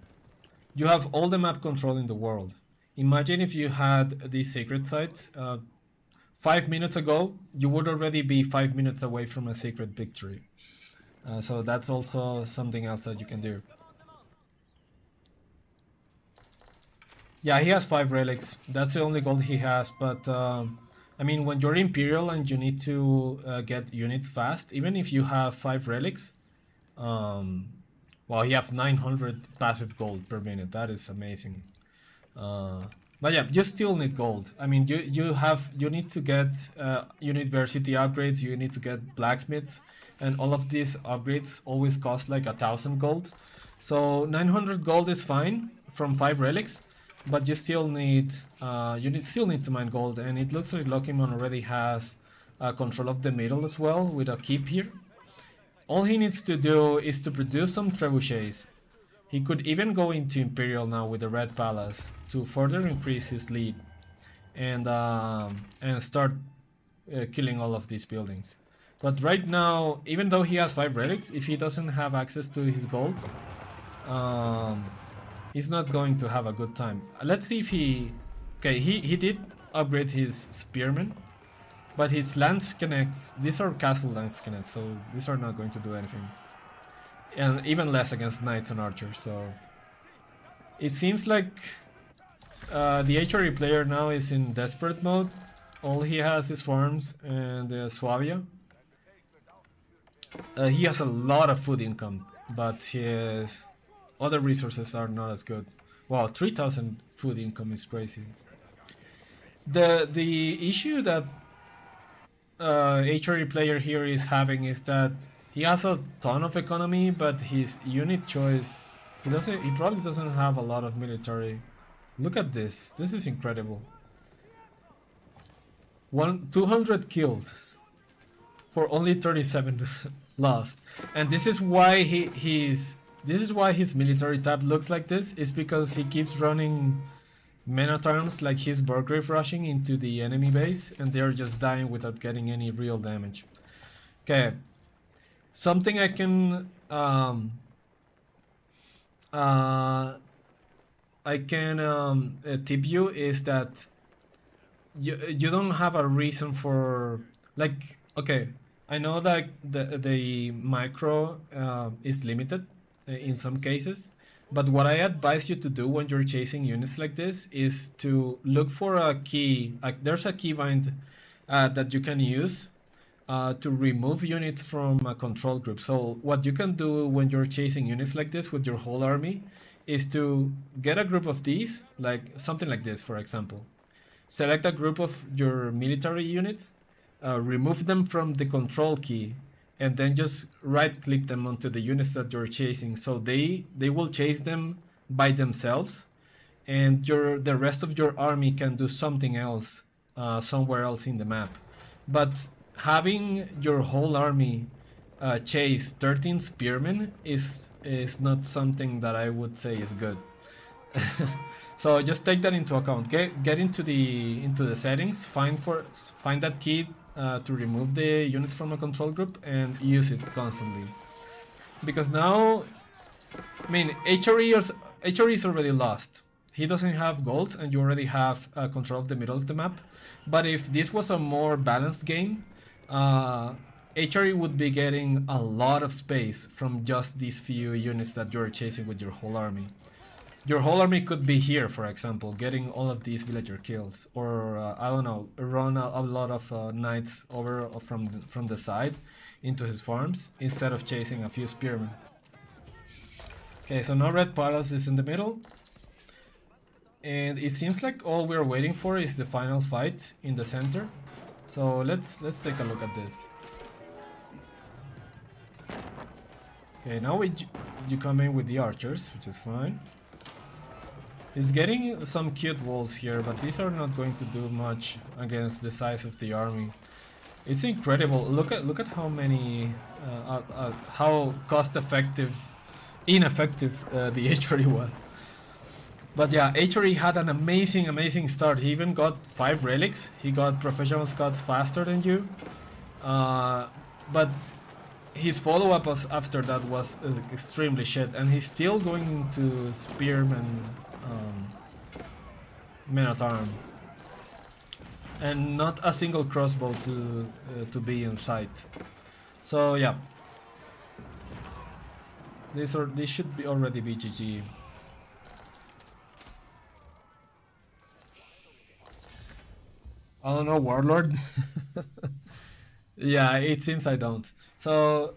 You have all the map control in the world. Imagine if you had these sacred sites. 5 minutes ago, you would already be 5 minutes away from a sacred victory. So that's also something else that you can do. Yeah, he has 5 relics. That's the only gold he has. But I mean, when you're Imperial and you need to get units fast, even if you have 5 relics, well, you have 900 passive gold per minute. That is amazing. But yeah, you still need gold. I mean, you need to get university upgrades. You need to get blacksmiths. And all of these upgrades always cost like 1,000 gold. So 900 gold is fine from 5 relics, but you still need still need to mine gold. And it looks like Lokimon already has control of the middle as well with a keep here. All he needs to do is to produce some trebuchets. He could even go into Imperial now with the Red Palace to further increase his lead and start killing all of these buildings. But right now, even though he has 5 relics, if he doesn't have access to his gold, he's not going to have a good time. Let's see if he... Okay, he did upgrade his spearmen, but his lance connects... These are castle lance connects, so these are not going to do anything. And even less against knights and archers, so... It seems like the HRE player now is in desperate mode. All he has is farms and Swabia. He has a lot of food income, but his other resources are not as good. Wow, 3,000 food income is crazy. The issue that HRE player here is having is that he has a ton of economy, but his unit choice, he probably doesn't have a lot of military. Look at this. This is incredible. 200 killed for only 37 lost. And this is why his military tab looks like this, is because he keeps running men-at-arms like he's Burgrave rushing into the enemy base, and they're just dying without getting any real damage. Okay, something I can tip you is that you don't have a reason for, like, okay, I know that the micro is limited in some cases, but what I advise you to do when you're chasing units like this is to look for a key. There's a keybind that you can use to remove units from a control group. So what you can do when you're chasing units like this with your whole army is to get a group of these, like something like this, for example. Select a group of your military units, remove them from the control key, and then just right click them onto the units that you're chasing. So they will chase them by themselves, and the rest of your army can do something else somewhere else in the map. But having your whole army chase 13 spearmen is not something that I would say is good. So just take that into account. Get into the settings. Find that key to remove the unit from a control group and use it constantly. Because now, I mean, HRE is already lost. He doesn't have gold, and you already have control of the middle of the map. But if this was a more balanced game, HRE would be getting a lot of space from just these few units that you're chasing with your whole army. Your whole army could be here, for example, getting all of these villager kills, or I don't know, run a lot of knights over from the side into his farms instead of chasing a few spearmen. Okay, so now Red Palace is in the middle, and it seems like all we're waiting for is the final fight in the center. So let's take a look at this. Okay, now you come in with the archers, which is fine. He's getting some cute walls here, but these are not going to do much against the size of the army. It's incredible. Look at how many, how ineffective the HRE was. But yeah, HRE had an amazing start. He even got 5 relics. He got professional scouts faster than you. But his follow-up after that was extremely shit, and he's still going into spearmen. Men at arm, and not a single crossbow to be in sight. So yeah, this should be already be GG. I don't know, Warlord. Yeah, it seems I don't. So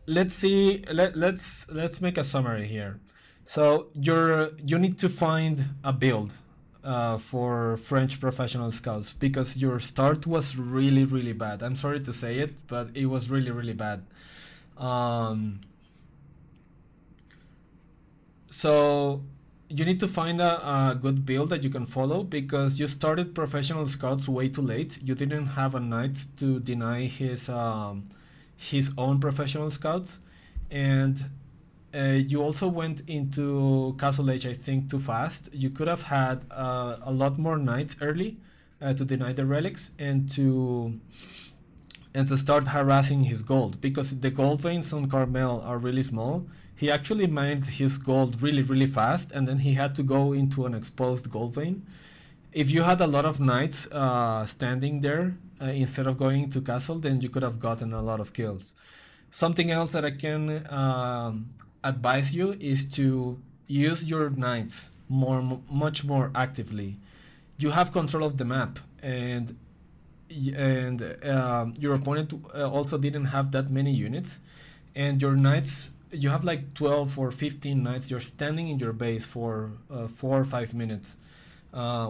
let's see. Let's make a summary here. So you need to find a build for French professional scouts, because your start was really bad. I'm sorry to say it, but it was really bad. So you need to find a good build that you can follow, because you started professional scouts way too late. You didn't have a knight to deny his own professional scouts, and you also went into Castle Age, I think, too fast. You could have had a lot more knights early to deny the relics, and to start harassing his gold, because the gold veins on Carmel are really small. He actually mined his gold really fast, and then he had to go into an exposed gold vein. If you had a lot of knights standing there instead of going to castle, then you could have gotten a lot of kills. Something else that I can advise you is to use your knights much more actively. You have control of the map, and your opponent also didn't have that many units, and your knights, you have like 12 or 15 knights. You're standing in your base for 4 or 5 minutes,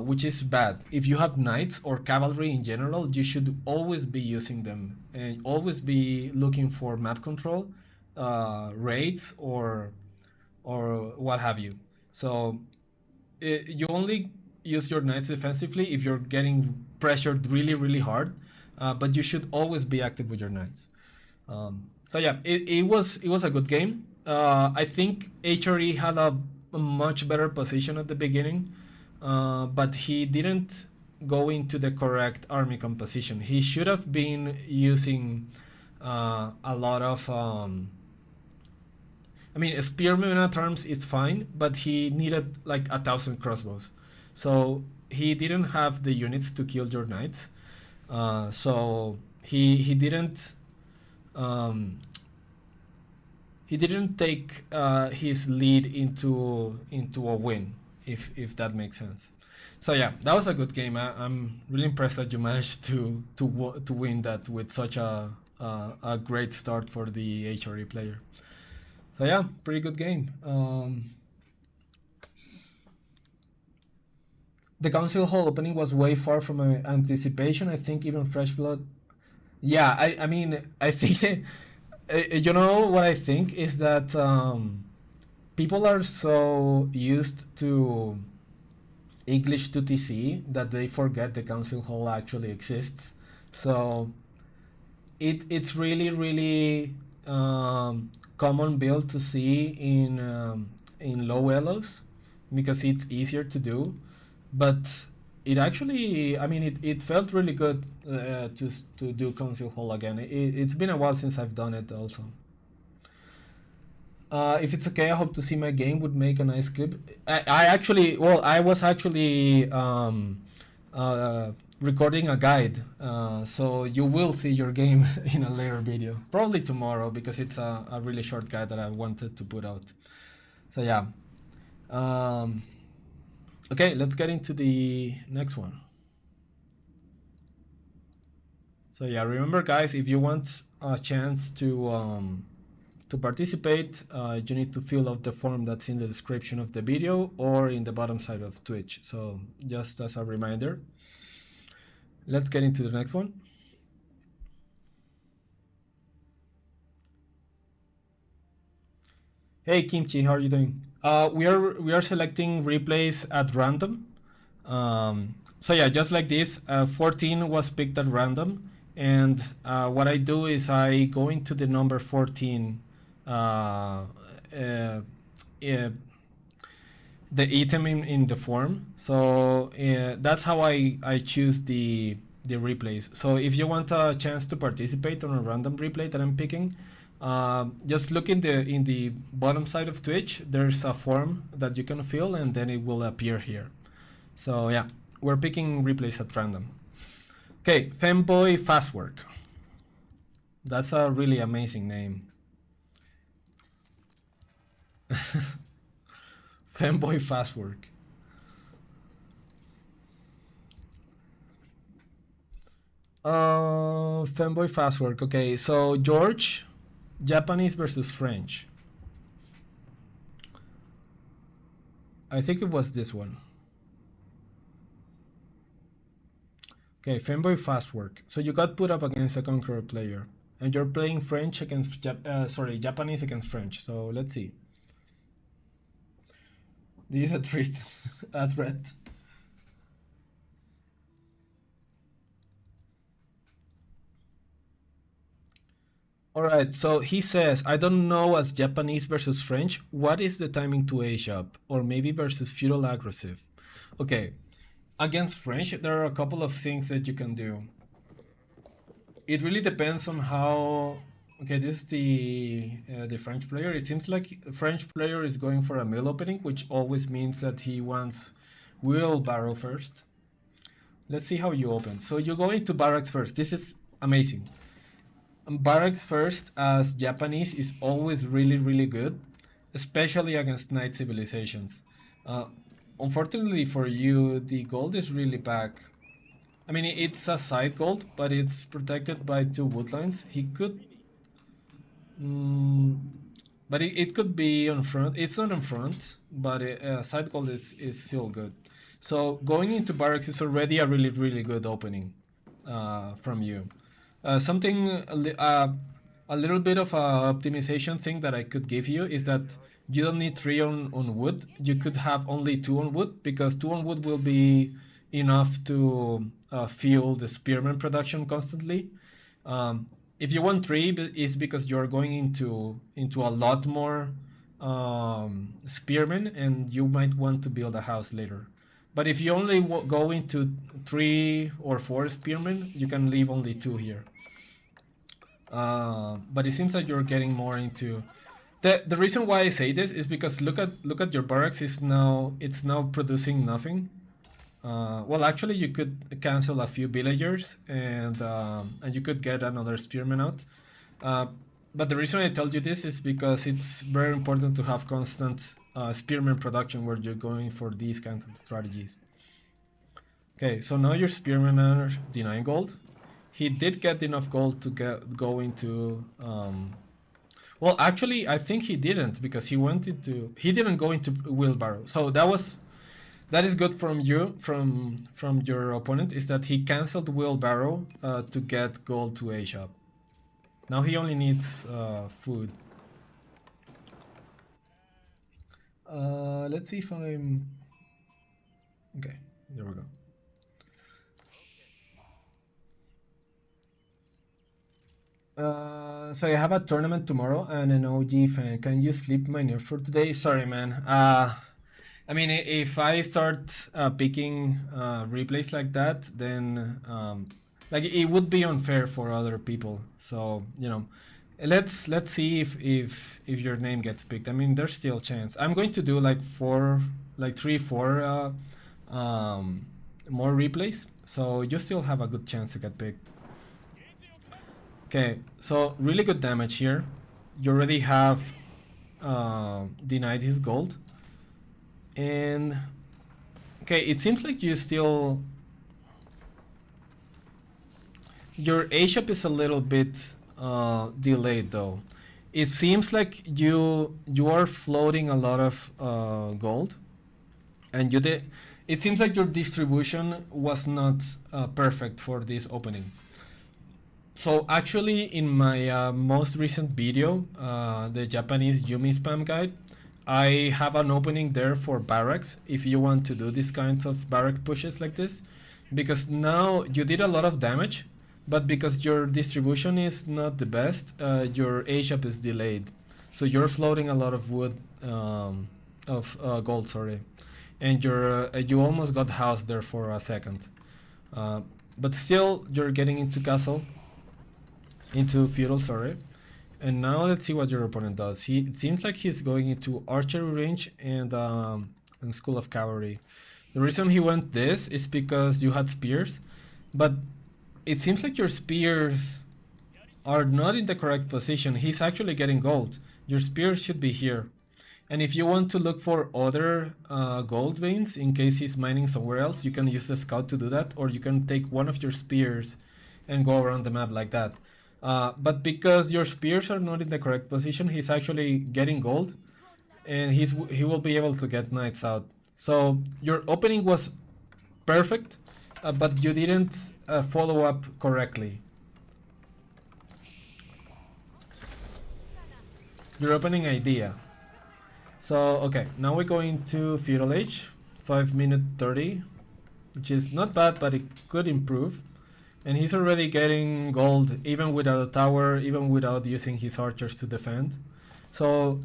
which is bad. If you have knights or cavalry in general, you should always be using them and always be looking for map control, raids, or what have you. So you only use your knights defensively if you're getting pressured really hard, but you should always be active with your knights. So yeah, it was a good game. I think HRE had a much better position at the beginning, but he didn't go into the correct army composition. He should have been using a lot of I mean, spearmen at arms is fine, but he needed like 1,000 crossbows. So he didn't have the units to kill your knights. So he didn't take his lead into a win, if that makes sense. So yeah, that was a good game. I'm really impressed that you managed to win that with such a great start for the HRE player. So yeah, pretty good game. The council hall opening was way far from my anticipation. I think even Fresh Blood. Yeah, I mean I think you know what I think is that people are so used to English 2TC that they forget the council hall actually exists. So it's really common build to see in low elos because it's easier to do, but it actually, I mean, it felt really good to do council hall again. It's been a while since I've done it also. If it's okay, I hope to see my game would make a nice clip. I actually, well, I was actually recording a guide, so you will see your game in a later video, probably tomorrow, because it's a really short guide that I wanted to put out. So yeah. Okay, let's get into the next one. So yeah, remember guys, if you want a chance to participate, you need to fill out the form that's in the description of the video or in the bottom side of Twitch. So just as a reminder, let's get into the next one. Hey Kimchi, how are you doing? We are selecting replays at random. So yeah, just like this, 14 was picked at random, and what I do is I go into the number 14, the item in the form. So that's how I choose the replays. So if you want a chance to participate on a random replay that I'm picking, just look in the bottom side of Twitch. There's a form that you can fill, and then it will appear here. So yeah, we're picking replays at random. Okay, Femboy Fastwork. That's a really amazing name. Femboy Fastwork. Femboy Fastwork. Okay, so George, Japanese versus French. I think it was this one. Okay, Femboy Fastwork. So you got put up against a Conqueror player, and you're playing French against Japanese against French. So let's see. This is a threat. A threat. Alright, so he says, I don't know as Japanese versus French, what is the timing to age up? Or maybe versus feudal aggressive. Okay, against French, there are a couple of things that you can do. It really depends on how... Okay, this is the French player. It seems like the French player is going for a mill opening, which always means that he wants wheelbarrow first. Let's see how you open. So you go into barracks first. This is amazing. Barracks first as Japanese is always really good, especially against knight civilizations. Unfortunately for you, the gold is really back. I mean, it's a side gold, but it's protected by 2 woodlines. He could... but it could be on front. It's not on front, but side gold is still good. So going into barracks is already a really good opening from you. Something a little bit of a optimization thing that I could give you is that you don't need 3 on wood. You could have only 2 on wood, because 2 on wood will be enough to fuel the spearman production constantly. If you want 3, it's because you're going into a lot more spearmen, and you might want to build a house later. But if you only go into 3 or 4 spearmen, you can leave only 2 here. But it seems like you're getting more into... The reason why I say this is because look at your barracks. It's now producing nothing. Well, actually, you could cancel a few villagers, and you could get another spearman out. But the reason I told you this is because it's very important to have constant spearman production where you're going for these kinds of strategies. Okay, so now your spearmen are denying gold. He did get enough gold to go into. Well, actually, I think he didn't because he didn't go into wheelbarrow. So that is good from you from your opponent is that he canceled wheelbarrow to get gold to a shop. Now he only needs food. Let's see if I'm okay. There we go. So I have a tournament tomorrow and an OG fan. Can you sleep my nerf for today? Sorry, man. I mean, if I start picking replays like that, then like it would be unfair for other people. So you know, let's see if your name gets picked. I mean, there's still a chance. I'm going to do like three, four more replays. So you still have a good chance to get picked. Okay, so really good damage here. You already have denied his gold. And okay, it seems like you still your A shop is a little bit delayed though. It seems like you are floating a lot of gold, and you did. It seems like your distribution was not perfect for this opening. So actually, in my most recent video, the Japanese Yumi spam guide, I have an opening there for barracks if you want to do these kinds of barrack pushes like this. Because now you did a lot of damage, but because your distribution is not the best, your A shop is delayed. So you're floating a lot of wood, of gold, sorry. And you almost got housed there for a second. But still, you're getting into castle. Into feudal, sorry. And now let's see what your opponent does. It seems like he's going into archery range and school of cavalry. The reason he went this is because you had spears, but it seems like your spears are not in the correct position. He's actually getting gold. Your spears should be here. And if you want to look for other gold veins in case he's mining somewhere else, you can use the scout to do that, or you can take one of your spears and go around the map like that. But because your spears are not in the correct position, he's actually getting gold, and he will be able to get knights out. So your opening was perfect, but you didn't follow up correctly. Your opening idea. So okay, now we're going to feudal age, 5 minute 30, which is not bad, but it could improve. And he's already getting gold even without a tower, even without using his archers to defend. So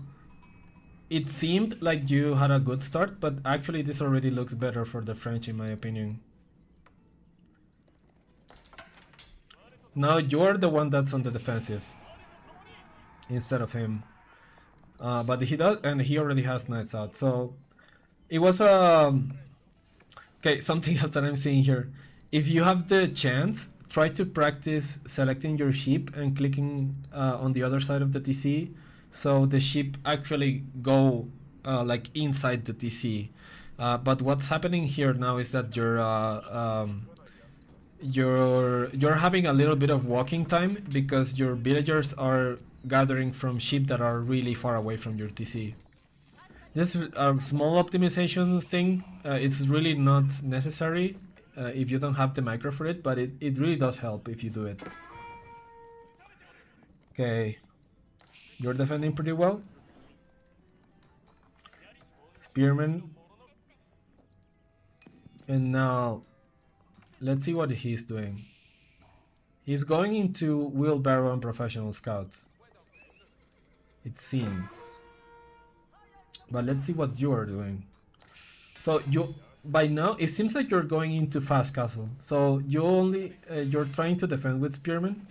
it seemed like you had a good start, but actually this already looks better for the French in my opinion. Now you're the one that's on the defensive instead of him. But he does, and he already has knights out. So it was okay, something else that I'm seeing here. If you have the chance, try to practice selecting your sheep and clicking on the other side of the TC, so the sheep actually go like inside the TC. But what's happening here now is that you're having a little bit of walking time because your villagers are gathering from sheep that are really far away from your TC. This is a small optimization thing. It's really not necessary if you don't have the micro for it, but it really does help if you do it. Okay, you're defending pretty well. Spearman. And now, let's see what he's doing. He's going into wheelbarrow and professional scouts, it seems. But let's see what you are doing. So by now it seems like you're going into fast castle. So you're trying to defend with spearmen,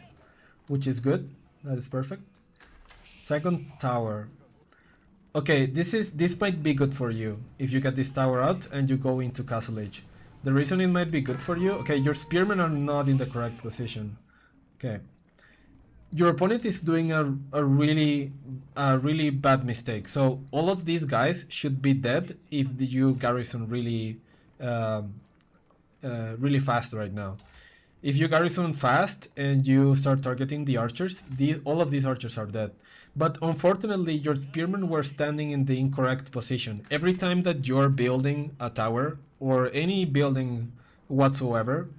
which is good. That is perfect. Second tower. Okay, this might be good for you if you get this tower out and you go into castle age. The reason it might be good for you, okay, your spearmen are not in the correct position. Okay. Your opponent is doing a really bad mistake. So all of these guys should be dead if you garrison really really fast right now. If you garrison fast and you start targeting the archers, all of these archers are dead. But unfortunately, your spearmen were standing in the incorrect position. Every time that you're building a tower or any building whatsoever,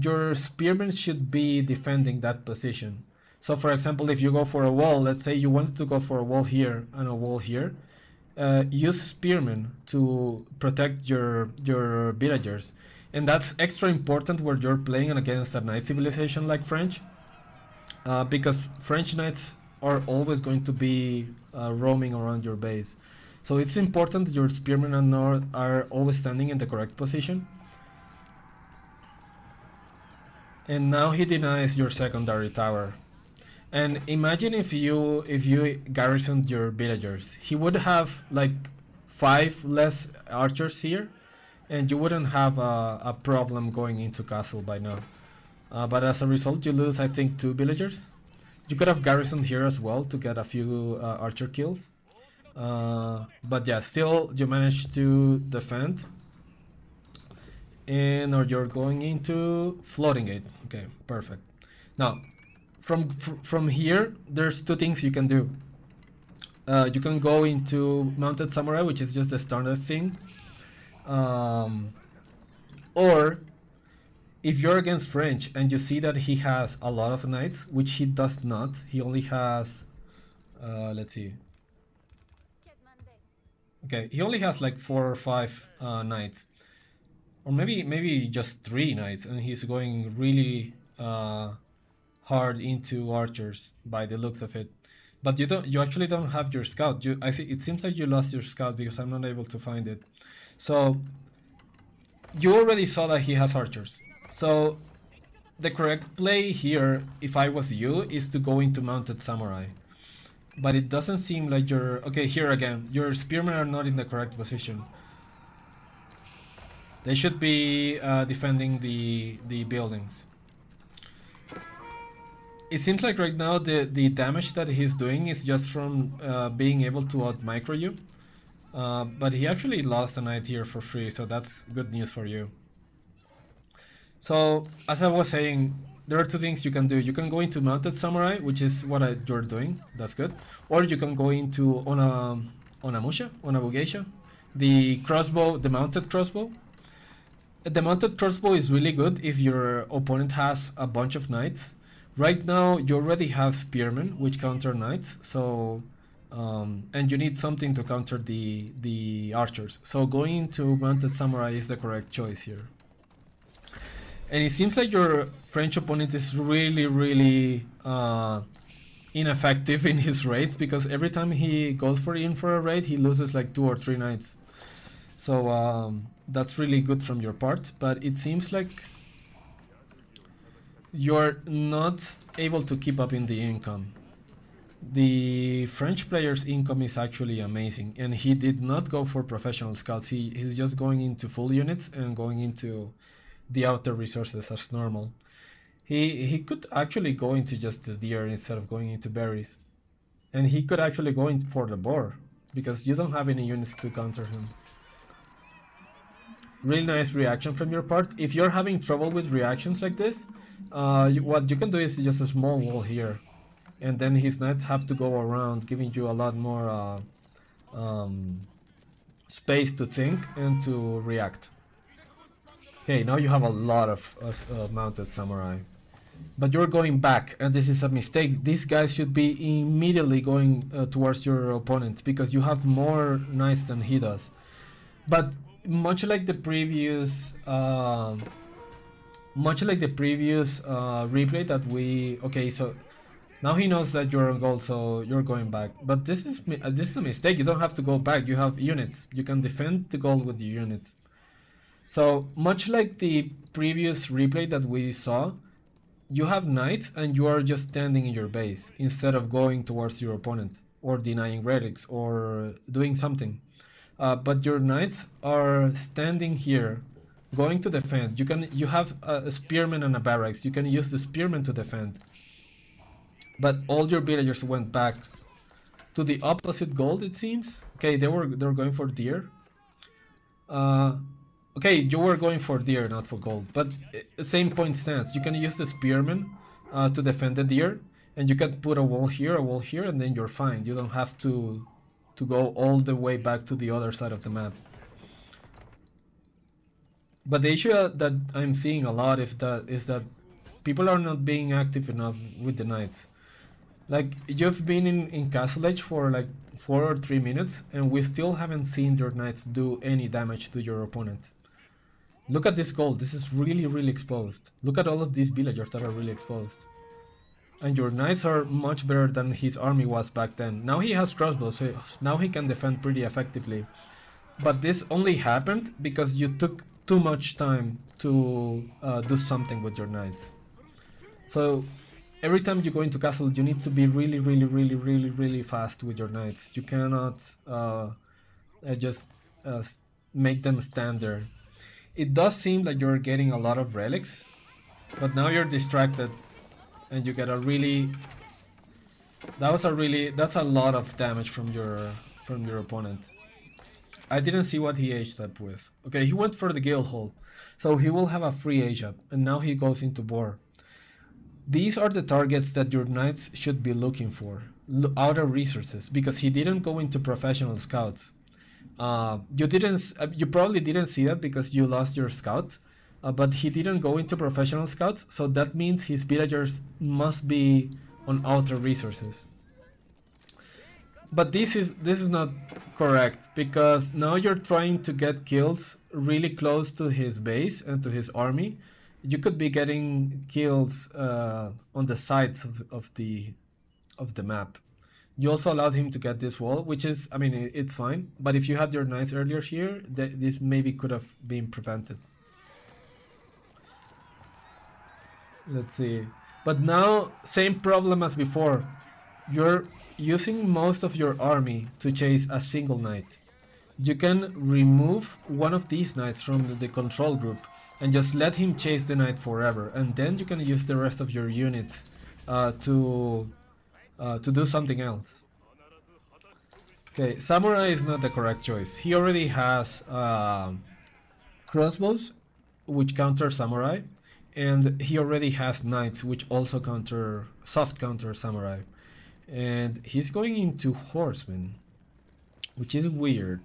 your spearmen should be defending that position. So for example, if you go for a wall, let's say you want to go for a wall here and a wall here, use spearmen to protect your villagers. And that's extra important where you're playing against a knight civilization like French, because French knights are always going to be roaming around your base. So it's important that your spearmen are always standing in the correct position. And now he denies your secondary tower. And imagine if you garrisoned your villagers, he would have like 5 less archers here, and you wouldn't have a problem going into castle by now. But as a result, you lose, I think, 2 villagers. You could have garrisoned here as well to get a few archer kills. But yeah, still you managed to defend. And or you're going into floating gate. Okay, perfect. Now, from here, there's 2 things you can do. You can go into mounted samurai, which is just a standard thing. Or if you're against French and you see that he has a lot of knights, which he does not, he only has, let's see. Okay, he only has like 4 or 5 knights, or maybe just 3 knights, and he's going really hard into archers by the looks of it. But you actually don't have your scout. I think it seems like you lost your scout because I'm not able to find it. So you already saw that he has archers. So the correct play here, if I was you, is to go into mounted samurai. But it doesn't seem like okay, here again, your spearmen are not in the correct position. They should be defending the buildings. It seems like right now the damage that he's doing is just from being able to out-micro you. But he actually lost a knight here for free, so that's good news for you. So, as I was saying, there are 2 things you can do. You can go into mounted samurai, which is what you're doing. That's good. Or you can go into onabugeisha, the crossbow, the mounted crossbow. The mounted crossbow is really good if your opponent has a bunch of knights. Right now, you already have spearmen, which counter knights. So, and you need something to counter the archers. So going into mounted samurai is the correct choice here. And it seems like your French opponent is really ineffective in his raids, because every time he goes for a raid, he loses like 2 or 3 knights. So that's really good from your part, but it seems like you're not able to keep up in the income. The French player's income is actually amazing, and he did not go for professional scouts. He's just going into full units and going into the outer resources as normal. He could actually go into just the deer instead of going into berries. And he could actually go in for the boar, because you don't have any units to counter him. Really nice reaction from your part. If you're having trouble with reactions like this, what you can do is just a small wall here. And then his knights have to go around, giving you a lot more space to think and to react. Okay, now you have a lot of mounted samurai. But you're going back, and this is a mistake. These guys should be immediately going towards your opponent, because you have more knights than he does. But much like the previous replay that we... Okay, so now he knows that you're on gold, so you're going back. But this is a mistake. You don't have to go back. You have units. You can defend the gold with your units. So much like the previous replay that we saw, you have knights and you are just standing in your base instead of going towards your opponent or denying relics or doing something. But your knights are standing here, going to defend. You have a spearman and a barracks. You can use the spearman to defend. But all your villagers went back to the opposite gold, it seems. Okay, they were going for deer. Okay, you were going for deer, not for gold, but same point stands. You can use the spearman to defend the deer, and you can put a wall here, and then you're fine. You don't have to go all the way back to the other side of the map. But the issue that I'm seeing a lot is that people are not being active enough with the knights. Like, you've been in Castle Edge for like 4 or 3 minutes, and we still haven't seen your knights do any damage to your opponent. Look at this gold. This is really, really exposed. Look at all of these villagers that are really exposed. And your knights are much better than his army was back then. Now he has crossbows, so now he can defend pretty effectively. But this only happened because you took too much time to do something with your knights. So every time you go into castle, you need to be really, really, really, really, really fast with your knights. You cannot just make them stand there. It does seem like you're getting a lot of relics, but now you're distracted, and you get a really. That's a lot of damage from your opponent. I didn't see what he aged up with. Okay, he went for the guild hall, so he will have a free age up, and now he goes into boar. These are the targets that your knights should be looking for, outer resources, because he didn't go into professional scouts. You probably didn't see that because you lost your scout, but he didn't go into professional scouts, so that means his villagers must be on outer resources. But this is not correct, because now you're trying to get kills really close to his base and to his army. You could be getting kills on the sides of the map. You also allowed him to get this wall, which is, I mean, it's fine. But if you had your knights earlier here, this maybe could have been prevented. Let's see. But now, same problem as before. You're using most of your army to chase a single knight. You can remove one of these knights from the control group and just let him chase the knight forever, and then you can use the rest of your units to do something else. Okay, samurai is not the correct choice. He already has crossbows, which counter samurai, and he already has knights, which also soft counter samurai. And he's going into horsemen, which is weird.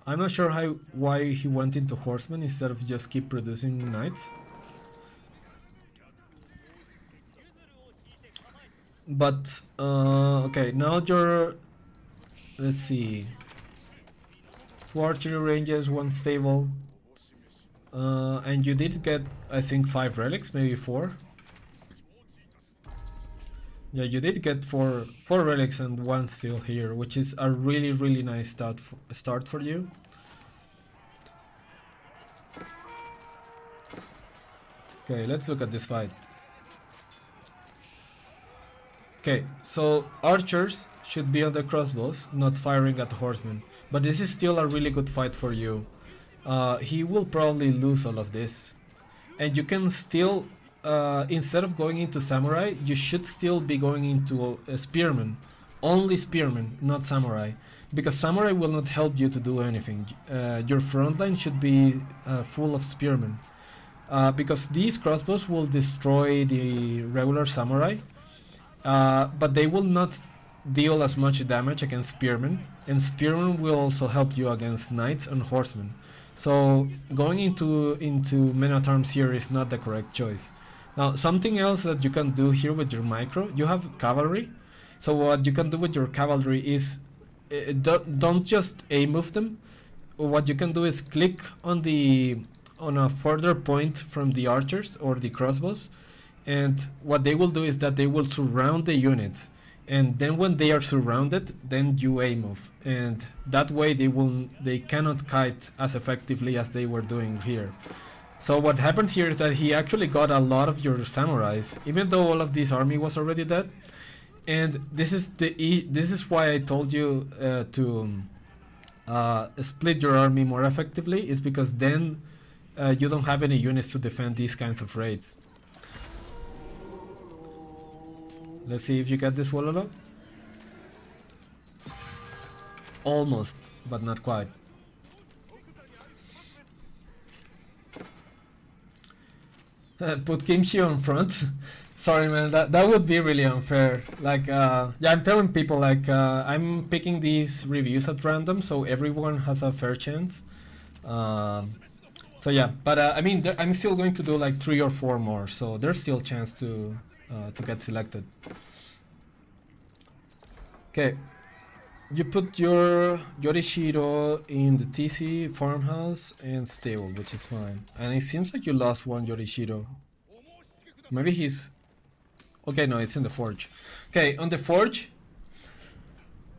I'm not sure why he went into horsemen instead of just keep producing knights. But okay, now let's see, 2 archery ranges, 1 stable, and you did get, I think, 5 relics, maybe 4. Yeah, you did get four relics and 1 still here, which is a really, really nice start for you. Okay, let's look at this fight. Okay, so archers should be on the crossbows, not firing at horsemen. But this is still a really good fight for you. He will probably lose all of this. And you can still, instead of going into samurai, you should still be going into spearmen. Only spearmen, not samurai. Because samurai will not help you to do anything. Your front line should be full of spearmen. Because these crossbows will destroy the regular samurai. But they will not deal as much damage against spearmen, and spearmen will also help you against knights and horsemen. So going into men at arms here is not the correct choice. Now, something else that you can do here with your micro, you have cavalry. So what you can do with your cavalry is don't just A-move them. What you can do is click on a further point from the archers or the crossbows, and what they will do is that they will surround the units, and then when they are surrounded, then you A-move, and that way they cannot kite as effectively as they were doing here. So what happened here is that he actually got a lot of your samurais, even though all of this army was already dead. And this is why I told you to split your army more effectively, is because then you don't have any units to defend these kinds of raids. Let's see if you get this Wololo. Almost, but not quite. Put kimchi on front. Sorry, man. That would be really unfair. Like, yeah, I'm telling people like I'm picking these reviews at random, so everyone has a fair chance. Um, so yeah, but I mean, I'm still going to do like 3 or 4 more, so there's still chance to get selected. Okay, you put your Yorishiro in the TC farmhouse and stable, which is fine. And it seems like you lost one Yorishiro. Maybe he's okay. No, it's in the forge. Okay, on the forge,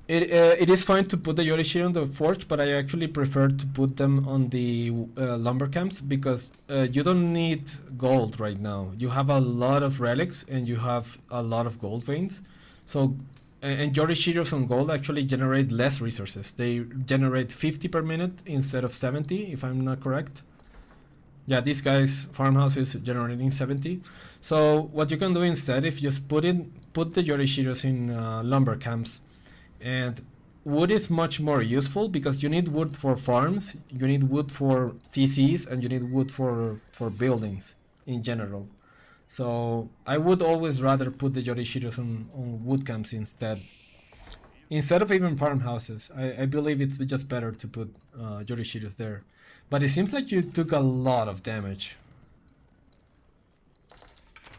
it is fine to put the Yorishiro on the forge, but I actually prefer to put them on the lumber camps because you don't need gold right now. You have a lot of relics and you have a lot of gold veins. So, and Yorishiros on gold actually generate less resources. They generate 50 per minute instead of 70, if I'm not correct. Yeah, this guy's farmhouse is generating 70. So what you can do instead, if you just put the Yorishiros in lumber camps. And wood is much more useful because you need wood for farms, you need wood for TCs, and you need wood for buildings in general. So I would always rather put the Yorishiros on wood camps instead of even farmhouses. I believe it's just better to put Yorishiros there. But it seems like you took a lot of damage.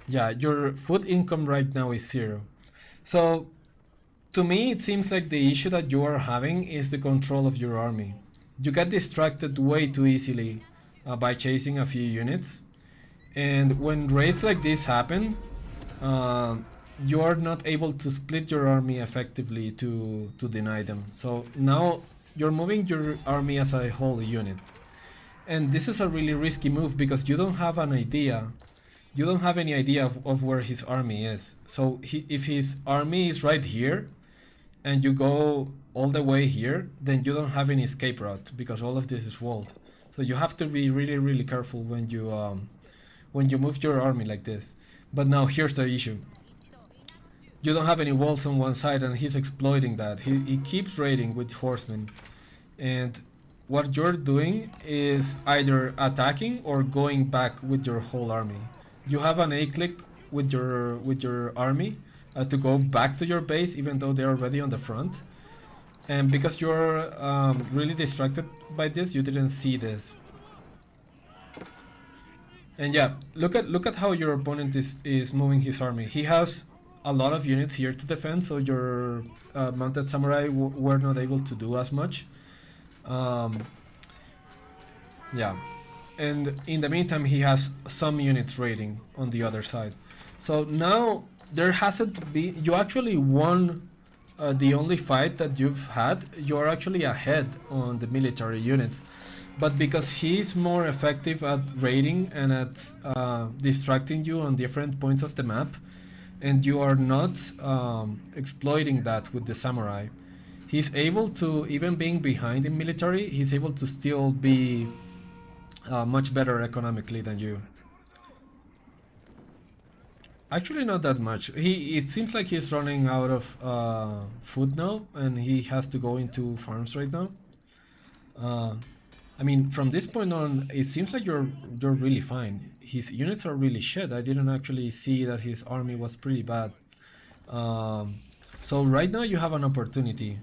Yeah, your food income right now is 0. So to me, it seems like the issue that you are having is the control of your army. You get distracted way too easily by chasing a few units, and when raids like this happen, you are not able to split your army effectively to deny them. So now you're moving your army as a whole unit, and this is a really risky move because you don't have an idea. You don't have any idea of where his army is. So if his army is right here, and you go all the way here, then you don't have any escape route because all of this is walled. So you have to be really, really careful when you move your army like this. But now here's the issue: you don't have any walls on one side, and he's exploiting that. He keeps raiding with horsemen, and what you're doing is either attacking or going back with your whole army. You have an A click with your army to go back to your base even though they're already on the front, and because you're really distracted by this, you didn't see this. And yeah, look at how your opponent is moving his army. He has a lot of units here to defend, so your mounted samurai were not able to do as much. Yeah, and in the meantime he has some units raiding on the other side. So now there hasn't been, you actually won the only fight that you've had. You're actually ahead on the military units, but because he's more effective at raiding and at distracting you on different points of the map, and you are not exploiting that with the samurai, he's able to, even being behind in military, he's able to still be much better economically than you. Actually, not that much. It seems like he's running out of food now, and he has to go into farms right now. I mean, from this point on, it seems like you're really fine. His units are really shit. I didn't actually see that his army was pretty bad. So right now you have an opportunity.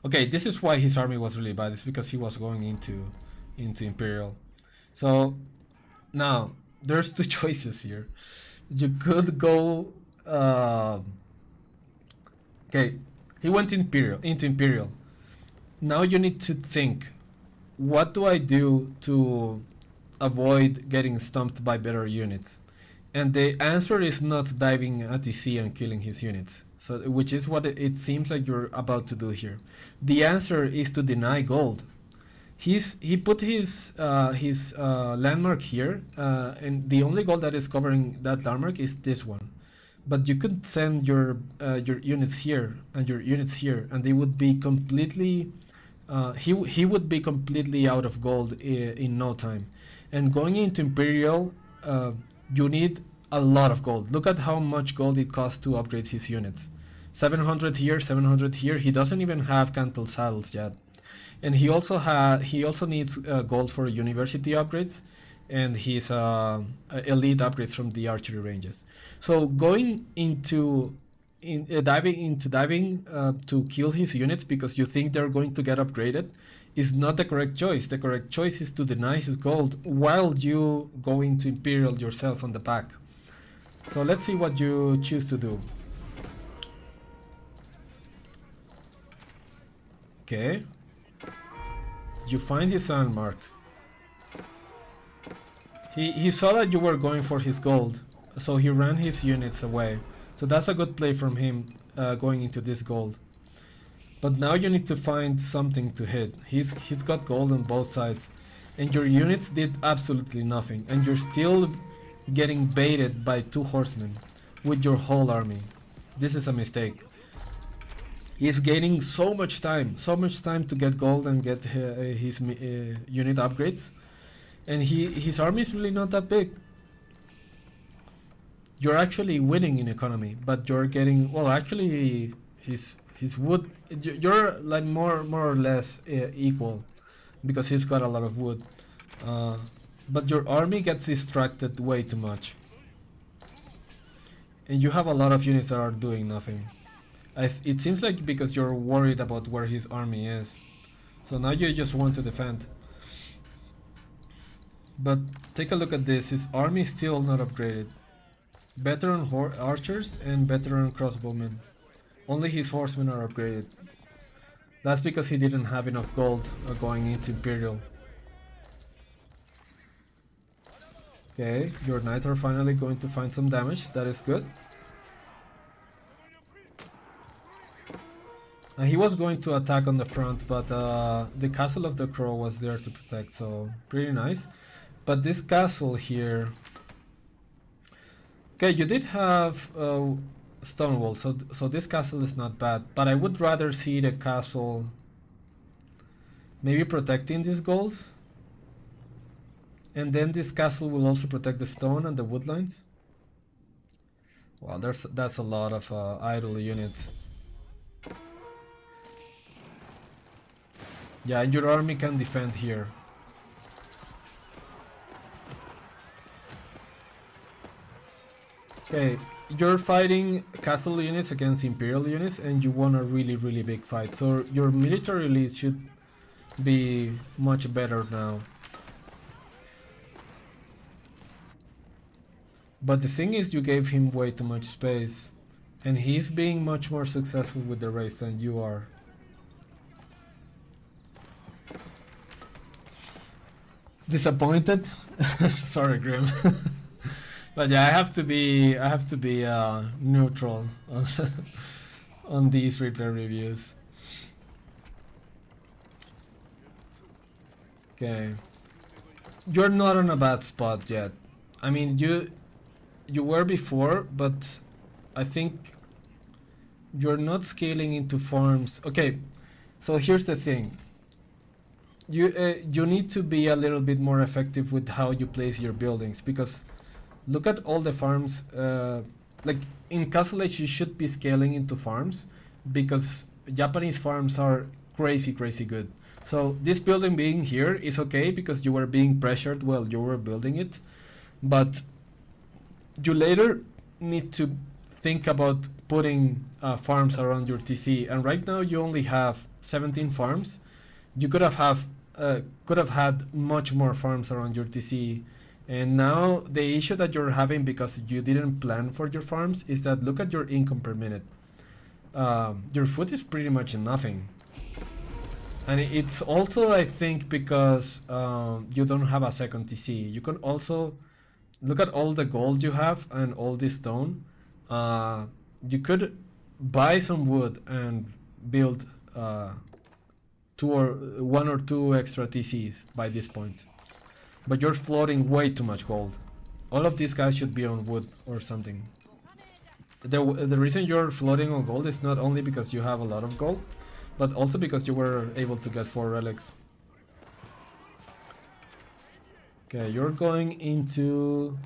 Okay, this is why his army was really bad. It's because he was going into Imperial. So now there's two choices here. You could go. Okay, he went into Imperial. Now you need to think, what do I do to avoid getting stumped by better units? And the answer is not diving at the sea and killing his units. So, which is what it seems like you're about to do here. The answer is to deny gold. He put his landmark here, and the only gold that is covering that landmark is this one. But you could send your units here and your units here, and they would be completely. He would be completely out of gold in no time. And going into Imperial, you need a lot of gold. Look at how much gold it costs to upgrade his units. 700 here, 700 here. He doesn't even have Cantle saddles yet. And he also needs gold for university upgrades. and his elite upgrades from the archery ranges. So going into diving to kill his units because you think they're going to get upgraded is not the correct choice. The correct choice is to deny his gold while you go into Imperial yourself on the back. So let's see what you choose to do. Okay. You find his landmark. He saw that you were going for his gold, so he ran his units away. So that's a good play from him going into this gold. But now you need to find something to hit. He's got gold on both sides, and your units did absolutely nothing, and you're still getting baited by 2 horsemen with your whole army. This is a mistake. He's gaining so much time to get gold and get his unit upgrades, and his army is really not that big. You're actually winning in economy, but you're getting, well, actually his wood, you're like more or less equal because he's got a lot of wood, but your army gets distracted way too much, and you have a lot of units that are doing nothing. It seems like because you're worried about where his army is, so now you just want to defend. But take a look at this, his army is still not upgraded. Better on archers and better on crossbowmen. Only his horsemen are upgraded. That's because he didn't have enough gold going into Imperial. Okay, your knights are finally going to find some damage, that is good. And he was going to attack on the front, but the Castle of the Crow was there to protect, so pretty nice. But this castle here... Okay, you did have stone wall, so this castle is not bad, but I would rather see the castle maybe protecting this gold, and then this castle will also protect the stone and the woodlines. Well, that's a lot of idle units. Yeah, and your army can defend here. Okay, you're fighting castle units against imperial units, and you want a really big fight. So your military elite should be much better now. But the thing is, you gave him way too much space, and he's being much more successful with the race than you are. Disappointed? Sorry, Grim. But yeah, I have to be neutral on these replay reviews. Okay, you're not on a bad spot yet. I mean, you were before, but I think you're not scaling into farms. Okay, so here's the thing. You need to be a little bit more effective with how you place your buildings, because look at all the farms. Like in Castle Age, you should be scaling into farms because Japanese farms are crazy good. So this building being here is okay because you were being pressured while you were building it, but you later need to think about putting farms around your TC, and right now you only have 17 farms. You could have had much more farms around your TC, and now the issue that you're having because you didn't plan for your farms is that look at your income per minute. Your food is pretty much nothing, and it's also, I think, because you don't have a second TC. You can also look at all the gold you have and all this stone. You could buy some wood and build one or two extra TCs by this point, but you're floating way too much gold. All of these guys should be on wood or something. The reason you're floating on gold is not only because you have a lot of gold, but also because you were able to get 4 relics. Okay, you're going into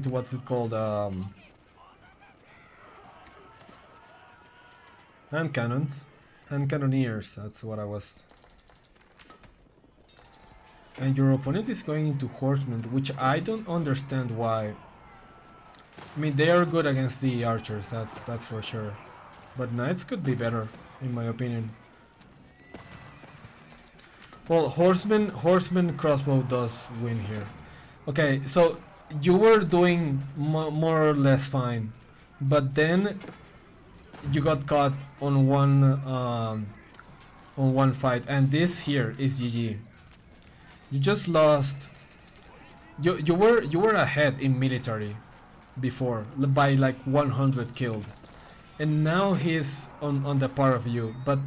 what's it called? Hand cannons. Hand cannoneers, that's what I was. And your opponent is going into horsemen, which I don't understand why. I mean, they are good against the archers, that's for sure. But knights could be better, in my opinion. Well, horseman crossbow does win here. Okay, so you were doing more or less fine, but then you got caught on one fight, and this here is GG. You just lost. You were ahead in military before by like 100 killed, and now he's on the par of you. But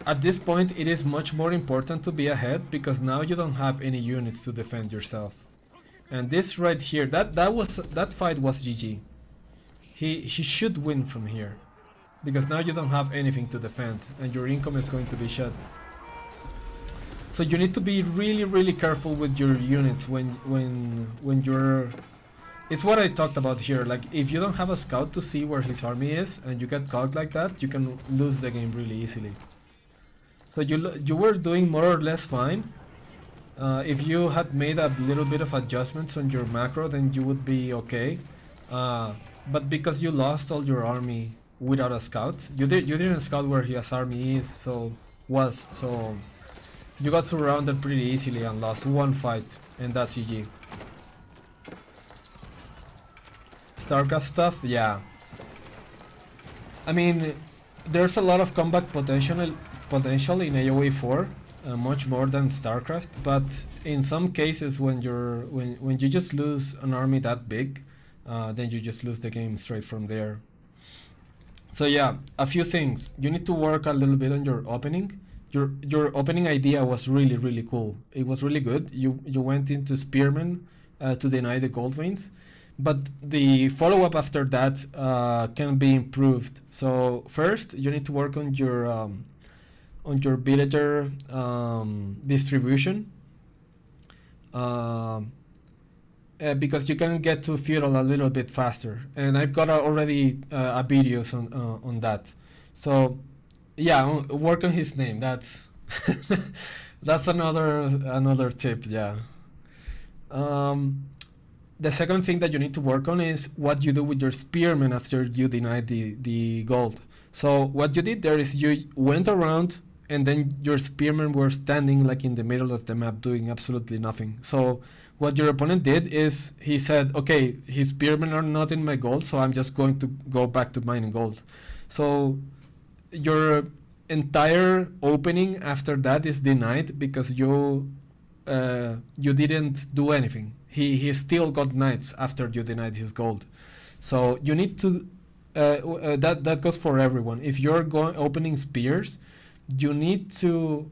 at this point, it is much more important to be ahead because now you don't have any units to defend yourself. And this right here, that fight was GG. He should win from here because now you don't have anything to defend and your income is going to be shut. So you need to be really careful with your units when you're. It's what I talked about here. Like if you don't have a scout to see where his army is and you get caught like that, you can lose the game really easily. So you were doing more or less fine. If you had made a little bit of adjustments on your macro, then you would be okay. But because you lost all your army without a scout, you didn't scout where his army is, so you got surrounded pretty easily and lost one fight, and that's GG. StarCraft stuff, yeah. I mean, there's a lot of combat potential in AoE 4, much more than StarCraft. But in some cases, when you just lose an army that big, then you just lose the game straight from there. So yeah, a few things. You need to work a little bit on your opening. Your opening idea was really cool. It was really good. You went into Spearman to deny the gold veins. But the follow-up after that can be improved. So first, you need to work on your villager distribution, because you can get to feudal a little bit faster. And I've got already a videos on that. So yeah, work on his name. That's that's another tip. Yeah. The second thing that you need to work on is what you do with your spearmen after you deny the gold. So what you did there is you went around and then your spearmen were standing like in the middle of the map doing absolutely nothing. So what your opponent did is he said, okay, his spearmen are not in my gold, so I'm just going to go back to mining gold. So your entire opening after that is denied because you didn't do anything. He still got knights after you denied his gold. So you need to that goes for everyone. If you're opening spears, you need to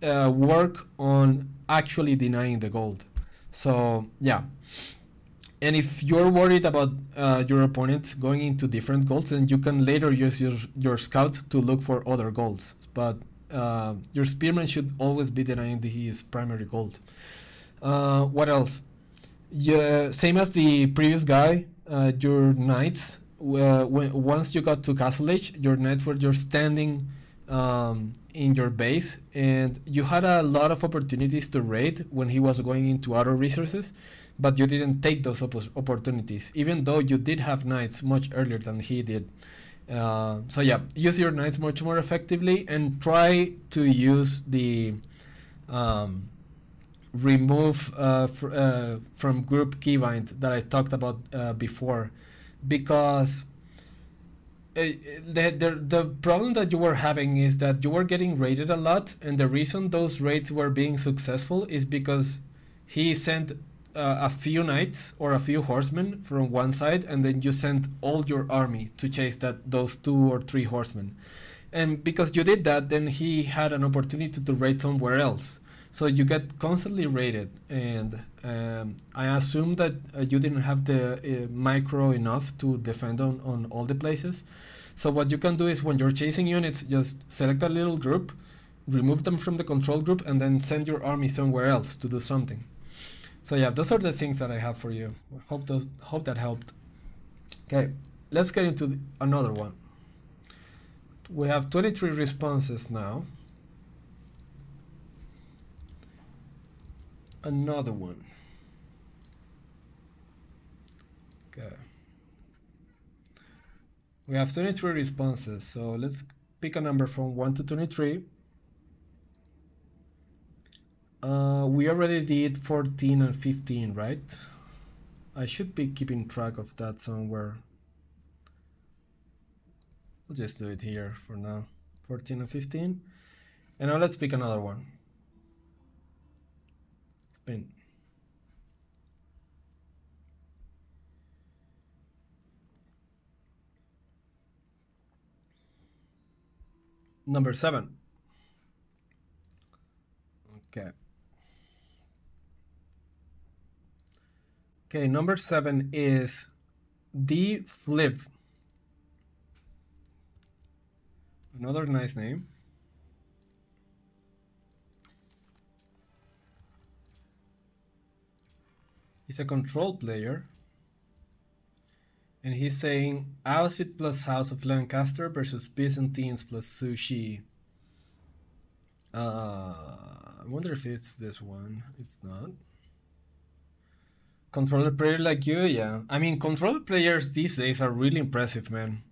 work on actually denying the gold. So yeah. And if you're worried about your opponent going into different golds, then you can later use your scout to look for other golds. But your spearman should always be denying his primary gold. What else? Yeah, same as the previous guy, your knights. Once you got to Castle Age, your knights were just standing in your base, and you had a lot of opportunities to raid when he was going into auto resources, but you didn't take those opportunities, even though you did have knights much earlier than he did. So yeah, use your knights much more effectively and try to use the remove from group keybind that I talked about before, because the problem that you were having is that you were getting raided a lot, and the reason those raids were being successful is because he sent a few knights or a few horsemen from one side, and then you sent all your army to chase those 2 or 3 horsemen. And because you did that, then he had an opportunity to raid somewhere else. So you get constantly raided, and I assume that you didn't have the micro enough to defend on all the places. So what you can do is when you're chasing units, just select a little group, remove them from the control group, and then send your army somewhere else to do something. So yeah, those are the things that I have for you. Hope that helped. Okay, let's get into another one. We have 23 responses now. Another one. Okay. We have 23 responses, so let's pick a number from 1 to 23. We already did 14 and 15, right? I should be keeping track of that somewhere. We'll just do it here for now. 14 and 15. And now let's pick another one. Spin. Number 7. Okay. Okay, number 7 is the Flip. Another nice name. He's a control player. And he's saying Abbasid plus House of Lancaster versus Byzantines plus Sushi. I wonder if it's this one. It's not. Controller player like you, yeah. I mean, controller players these days are really impressive, man.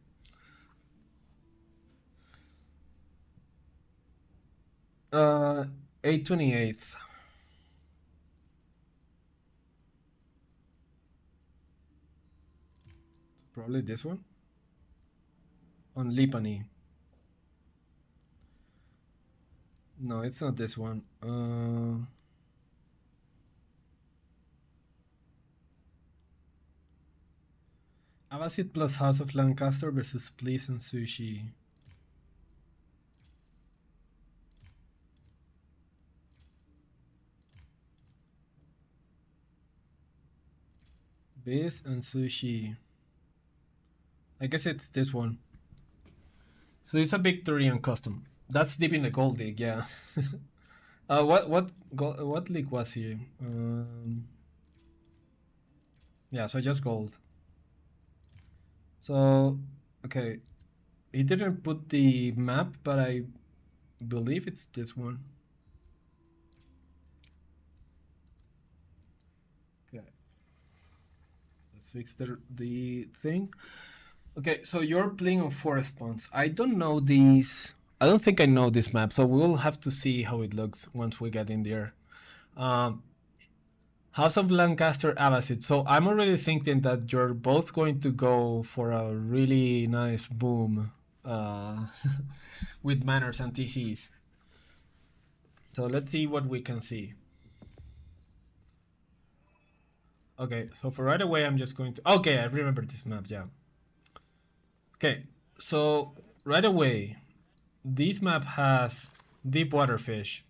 8/28. Probably this one. On Lipani. No, it's not this one. Abbasid plus House of Lancaster versus Please and Sushi. Biz and Sushi. I guess it's this one. So it's a victory on custom. That's deep in the gold league, yeah. What league was he? Yeah, so just gold. So okay, he didn't put the map, but I believe it's this one. Okay, let's fix the thing. Okay, so you're playing on 4 spawns. I don't know these. I don't think I know this map, so we'll have to see how it looks once we get in there. House of Lancaster, Abbasid. So I'm already thinking that you're both going to go for a really nice boom with manners and TCs. So let's see what we can see. Okay, so for right away, I'm just going to... Okay, I remember this map, yeah. Okay, so right away, this map has deep water fish.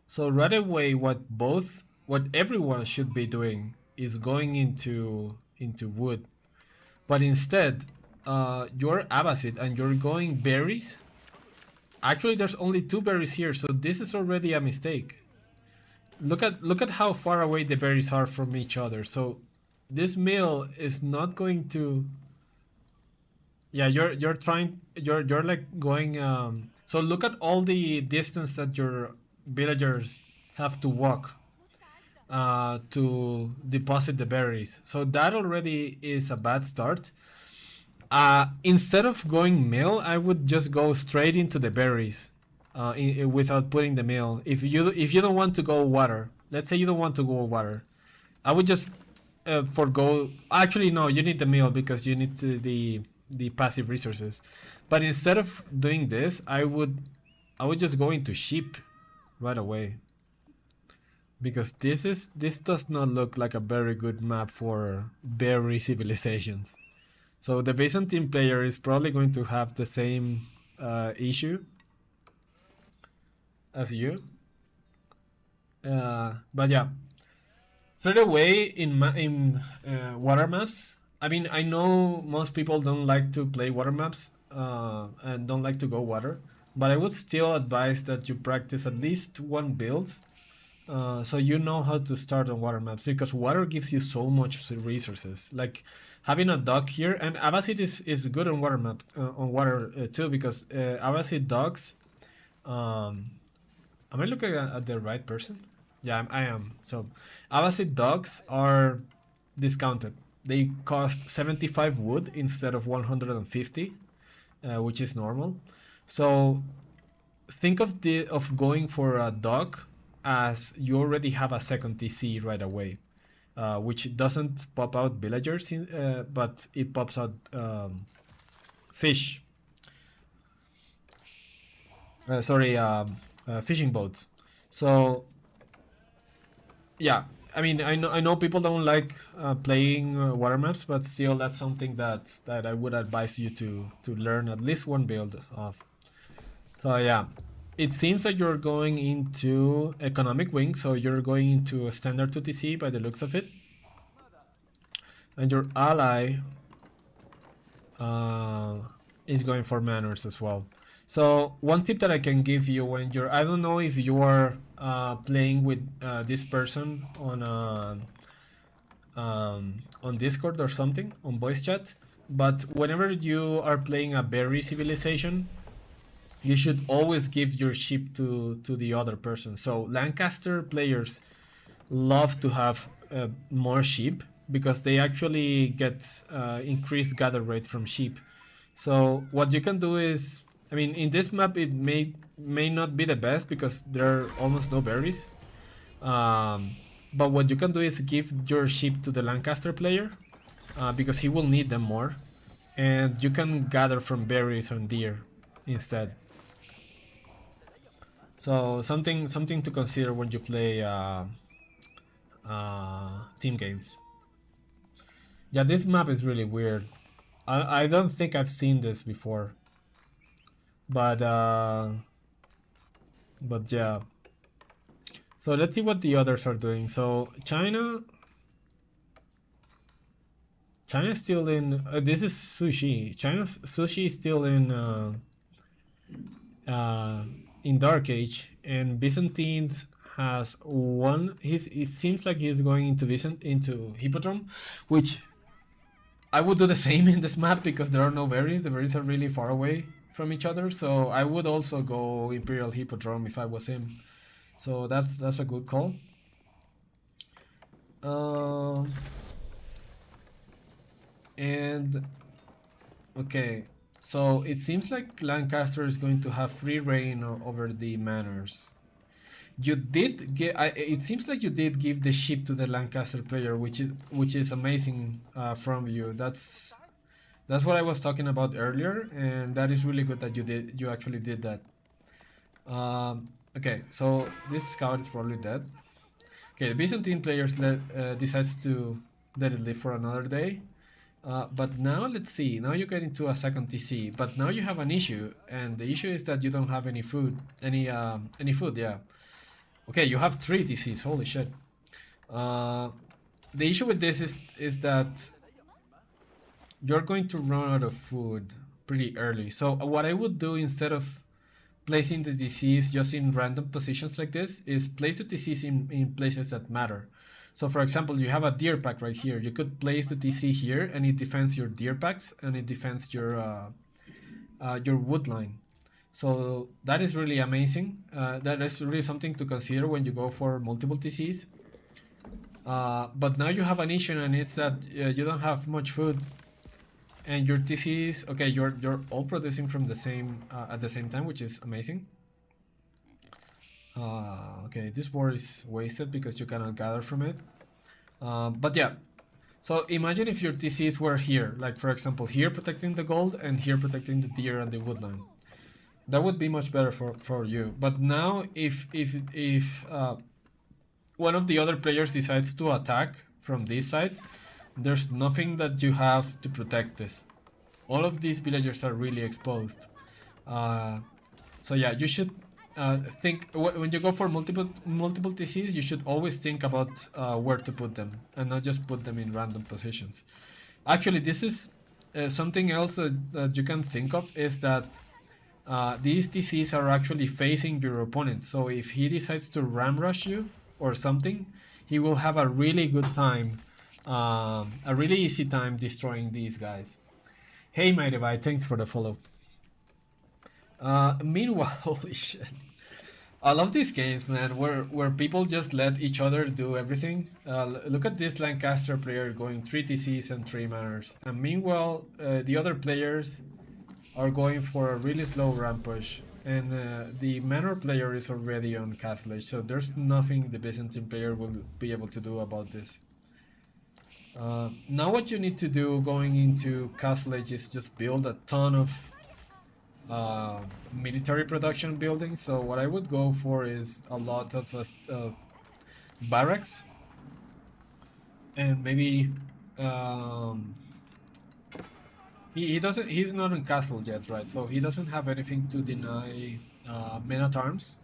So right away, what everyone should be doing is going into wood. But instead, you're Abbasid and you're going berries. Actually, there's only 2 berries here, so this is already a mistake. Look at how far away the berries are from each other. So this mill is not going to... Yeah, you're like going so look at all the distance that your villagers have to walk to deposit the berries. So that already is a bad start. Instead of going mill, I would just go straight into the berries without putting the mill. If you don't want to go water, let's say you don't want to go water, I would just forgo. Actually, no, you need the mill because you need the passive resources. But instead of doing this, I would just go into sheep right away, because this does not look like a very good map for berry civilizations. So the Byzantine player is probably going to have the same issue as you. But yeah, straight away in water maps. I mean, I know most people don't like to play water maps and don't like to go water, but I would still advise that you practice at least one build so you know how to start on water maps, because water gives you so much resources. Like having a dog here, and Abbasid is good on water map, on water too, because Abbasid dogs. Um, am I looking at the right person? Yeah, I am. So Abbasid dogs are discounted. They cost 75 wood instead of 150, which is normal. So think of going for a dog as you already have a second TC right away, which doesn't pop out villagers, but it pops out fish. Sorry, fishing boats. So yeah, I mean, I know people don't like playing water maps, but still, that's something that I would advise you to learn at least one build of. So yeah, it seems like you're going into economic wing, so you're going into a standard 2TC by the looks of it, and your ally is going for manors as well. So one tip that I can give you when you're, I don't know if you are playing with this person on Discord or something, on voice chat, but whenever you are playing a berry civilization, you should always give your ship to the other person. So Lancaster players love to have more sheep because they actually get increased gather rate from sheep. So what you can do is, I mean, in this map it may not be the best because there are almost no berries. But what you can do is give your sheep to the Lancaster player because he will need them more, and you can gather from berries and deer instead. So something to consider when you play team games. Yeah, this map is really weird. I don't think I've seen this before, but yeah. So let's see what the others are doing. So China's still in. This is sushi. China's sushi is still in Dark Age, and Byzantines has one. It seems like he's going into Hippodrome, which I would do the same in this map because there are no berries. The berries are really far away from each other, so I would also go Imperial Hippodrome if I was him. So that's a good call. And okay, so it seems like Lancaster is going to have free reign over the manors. You did get. It seems like you did give the ship to the Lancaster player, which is amazing from you. That's what I was talking about earlier, and that is really good that you actually did that. Okay, so this scout is probably dead. Okay, the Byzantine players decides to let it live for another day. But now let's see. Now you get into a second TC, but now you have an issue, and the issue is that you don't have any food. Any food? Yeah. Okay, you have 3 TCs. Holy shit. The issue with this is that you're going to run out of food pretty early. So what I would do instead of placing the TCs just in random positions like this is place the TCs in places that matter. So for example, you have a deer pack right here. You could place the TC here and it defends your deer packs and it defends your wood line. So that is really amazing. That is really something to consider when you go for multiple TCs. But now you have an issue, and it's that you don't have much food, and your TCs. Okay, you're all producing from the same at the same time, which is amazing. Okay, this war is wasted because you cannot gather from it. But yeah. So imagine if your TCs were here, like for example here protecting the gold and here protecting the deer and the woodline. That would be much better for you. But now if one of the other players decides to attack from this side, there's nothing that you have to protect this. All of these villagers are really exposed. So yeah, you should think when you go for multiple TCs, you should always think about where to put them and not just put them in random positions. Actually, this is something else that you can think of is that these TCs are actually facing your opponent. So if he decides to ram rush you or something, he will have a really good time A really easy time destroying these guys. Hey, Mighty Bite, thanks for the follow. Meanwhile, holy shit. I love these games, man, where people just let each other do everything. Look at this Lancaster player going 3 TCs and 3 manners. And meanwhile, the other players are going for a really slow ramp push. And the manor player is already on Castle Age, so there's nothing the Byzantine player will be able to do about this. Now what you need to do going into Castle Age is just build a ton of military production buildings. So what I would go for is a lot of barracks, and maybe he doesn't. He's not in castle yet, right? So he doesn't have anything to deny men at arms.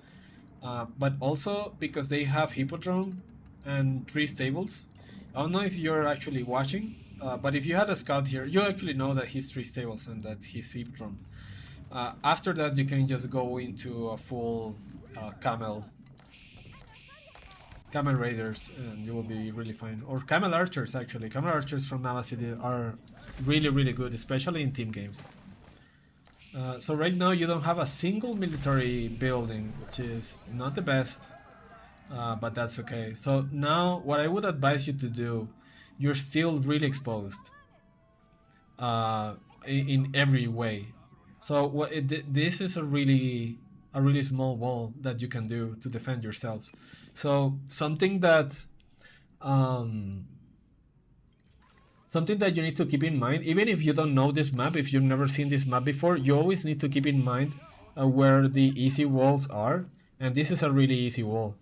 But also because they have hippodrome and 3 stables. I don't know if you're actually watching, but if you had a scout here, you actually know that he's 3 stables and that he's hippodrome. After that, you can just go into a full camel raiders, and you will be really fine. Or camel archers, actually. Camel archers from Abbasid are really good, especially in team games. So right now you don't have a single military building, which is not the best, but that's okay. So now what I would advise you to do, you're still really exposed in every way. So this is a really small wall that you can do to defend yourself. So something that you need to keep in mind, even if you don't know this map, if you've never seen this map before, you always need to keep in mind where the easy walls are, and this is a really easy wall.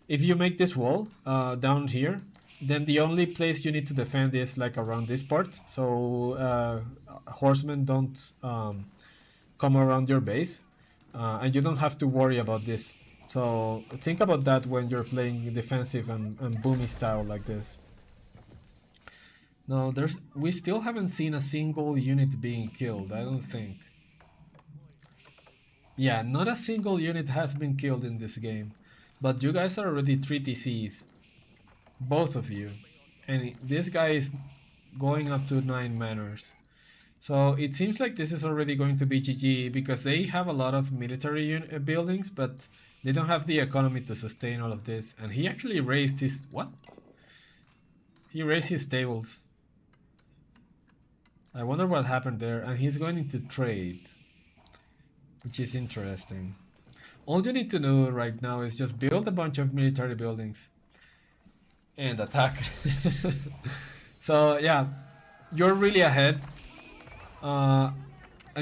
If you make this wall down here, then the only place you need to defend is like around this part, so horsemen don't come around your base, and you don't have to worry about this. So think about that when you're playing defensive and boomy style like this. No, we still haven't seen a single unit being killed, I don't think. Yeah, not a single unit has been killed in this game. But you guys are already 3 TCs. Both of you. And this guy is going up to 9 manners. So it seems like this is already going to be GG because they have a lot of military buildings, but they don't have the economy to sustain all of this. And he actually raised his... What? He raised his stables. I wonder what happened there. And he's going into trade, which is interesting. All you need to do right now is just build a bunch of military buildings and attack. So yeah, you're really ahead. And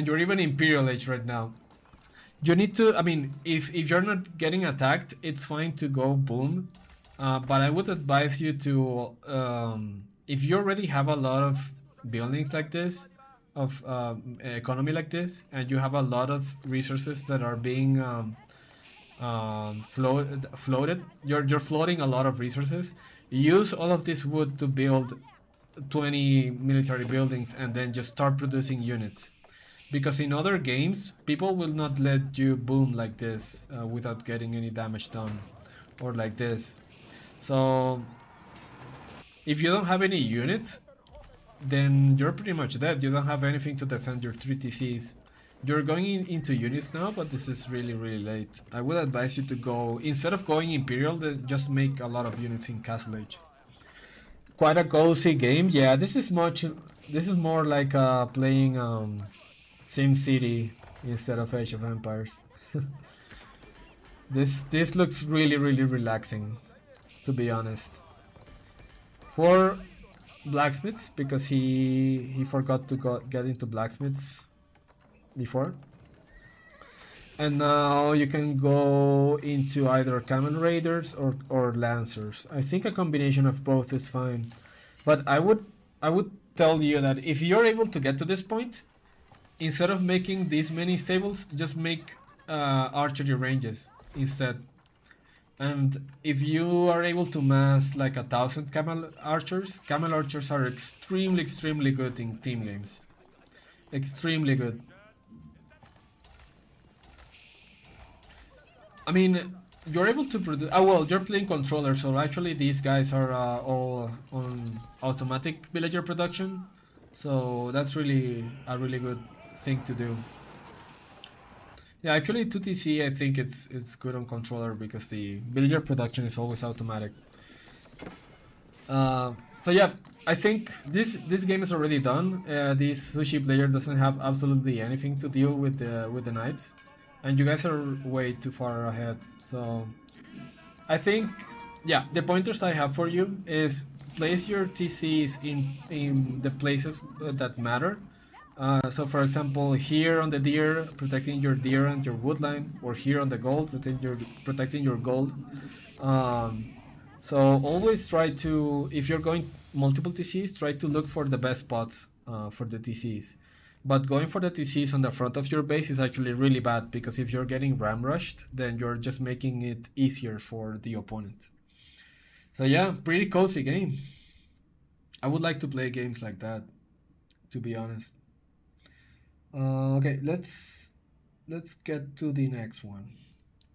you're even Imperial Age right now. You need to, I mean, if you're not getting attacked, it's fine to go boom. But I would advise you to, if you already have a lot of buildings like this, of economy like this, and you have a lot of resources that are being floated, you're floating a lot of resources. Use all of this wood to build 20 military buildings and then just start producing units. Because in other games, people will not let you boom like this without getting any damage done, or like this. So if you don't have any units, then you're pretty much dead. You don't have anything to defend your 3 TCs. You're going into units now, but this is really late. I would advise you to go, instead of going Imperial, just make a lot of units in Castle Age. Quite a cozy game. Yeah, this is more like playing SimCity instead of Age of Empires. This looks really relaxing, to be honest. For blacksmiths, because he forgot to get into blacksmiths before. And now you can go into either Kamen Raiders or Lancers. I think a combination of both is fine. But I would tell you that if you're able to get to this point, instead of making these many stables, just make archery ranges instead. And if you are able to mass like 1,000 camel archers are extremely good in team games. Extremely good. I mean, you're able to produce. Oh well, you're playing controller, so actually these guys are all on automatic villager production, so that's really a really good thing to do. Yeah, actually 2TC I think it's good on controller because the villager production is always automatic. Uh, so yeah, I think this game is already done. This sushi player doesn't have absolutely anything to deal with the knights, and you guys are way too far ahead. So I think, yeah, the pointers I have for you is place your TCs in the places that matter. So, for example, here on the deer, protecting your deer and your woodline, or here on the gold, protecting your gold. Um, so always try to, if you're going multiple TCs, try to look for the best spots for the TCs. But going for the TCs on the front of your base is actually really bad because if you're getting ram rushed, then you're just making it easier for the opponent. So yeah, pretty cozy game. I would like to play games like that, to be honest. Okay, let's get to the next one.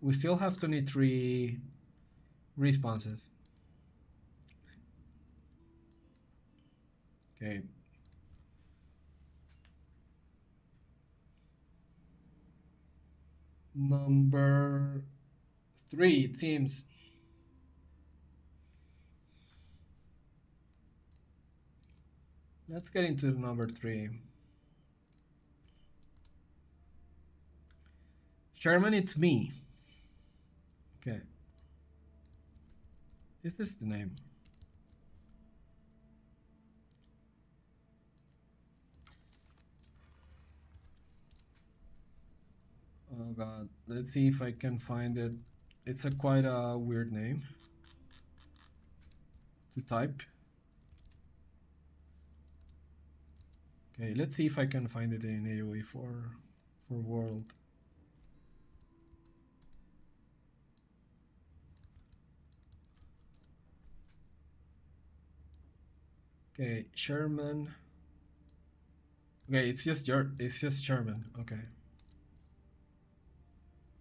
We still have 23 responses. Okay, number 3 it seems. Let's get into number 3. Sherman, it's me. Okay, is this the name? Oh god, let's see if I can find it. It's a quite a weird name to type. Okay, let's see if I can find it in AoE for world. Okay, Sherman. Okay, it's just Sherman. Okay.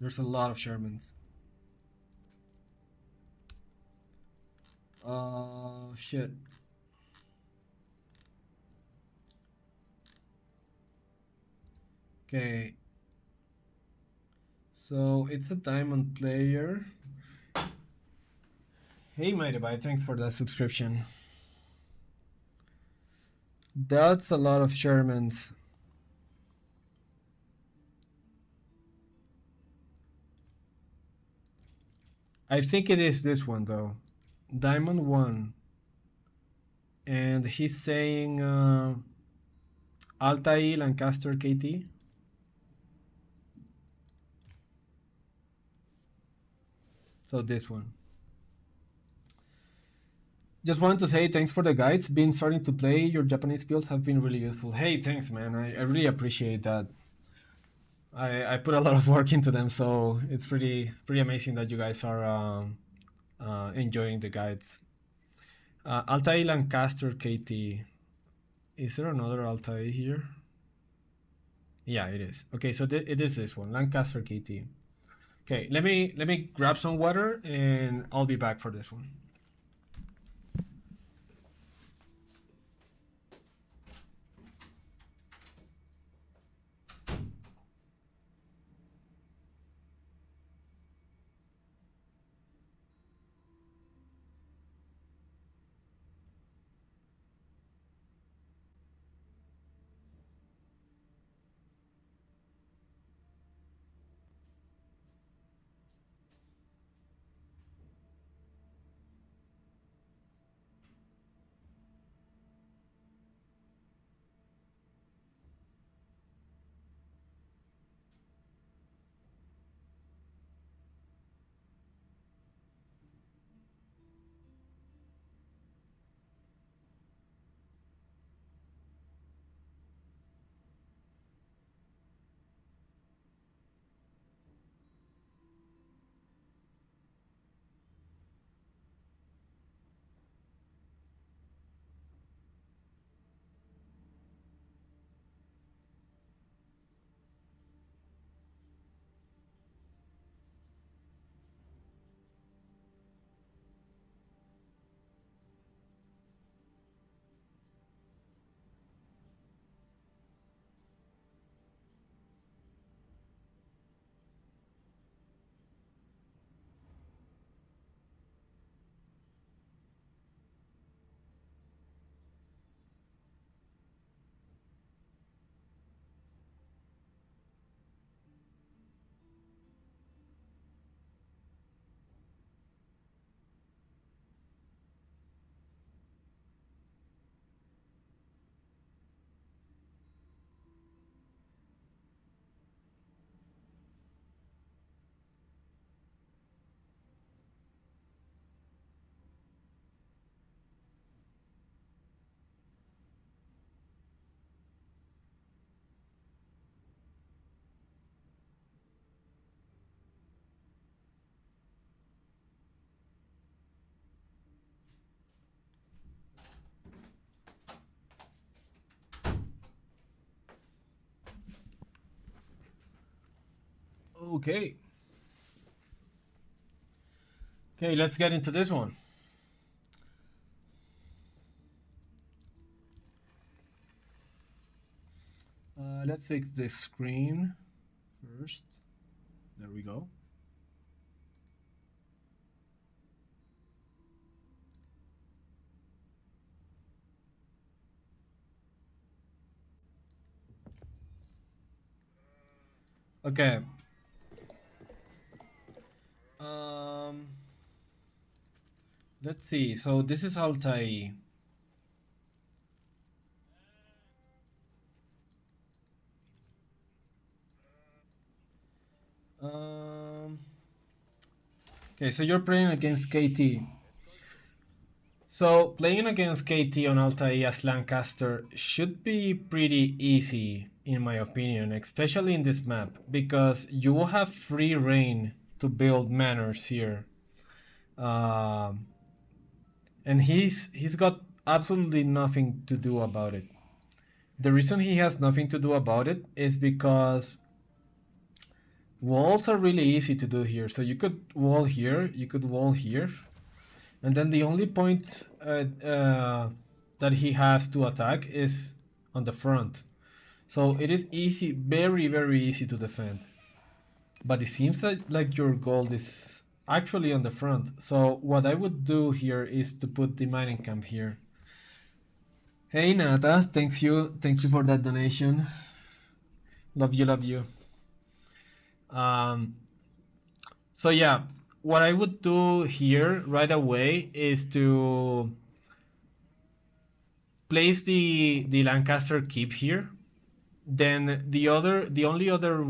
There's a lot of Shermans. Shit. Okay. So it's a diamond player. Hey, Mighty Bite, thanks for the subscription. That's a lot of Shermans. I think it is this one though. Diamond 1. And he's saying Altai Lancaster KT. So this one. Just wanted to say thanks for the guides. Been starting to play. Your Japanese builds have been really useful. Hey, thanks, man. I really appreciate that. I put a lot of work into them, so it's pretty amazing that you guys are enjoying the guides. Altai Lancaster KT. Is there another Altai here? Yeah, it is. Okay, so it is this one, Lancaster KT. Okay, let me grab some water and I'll be back for this one. Okay. Okay, let's get into this one. Let's fix this screen first. There we go. Okay. Let's see. So this is Altai. Okay, so you're playing against KT. So playing against KT on Altai as Lancaster should be pretty easy in my opinion, especially in this map, because you will have free reign to build manors here. And he's got absolutely nothing to do about it. The reason he has nothing to do about it is because walls are really easy to do here. So you could wall here, you could wall here, and then the only point that he has to attack is on the front. So it is easy, very, very easy to defend. But it seems like your gold is actually on the front. So what I would do here is to put the mining camp here. Hey Nata, thank you for that donation. Love you, love you. So yeah, what I would do here right away is to place the Lancaster keep here. Then the only other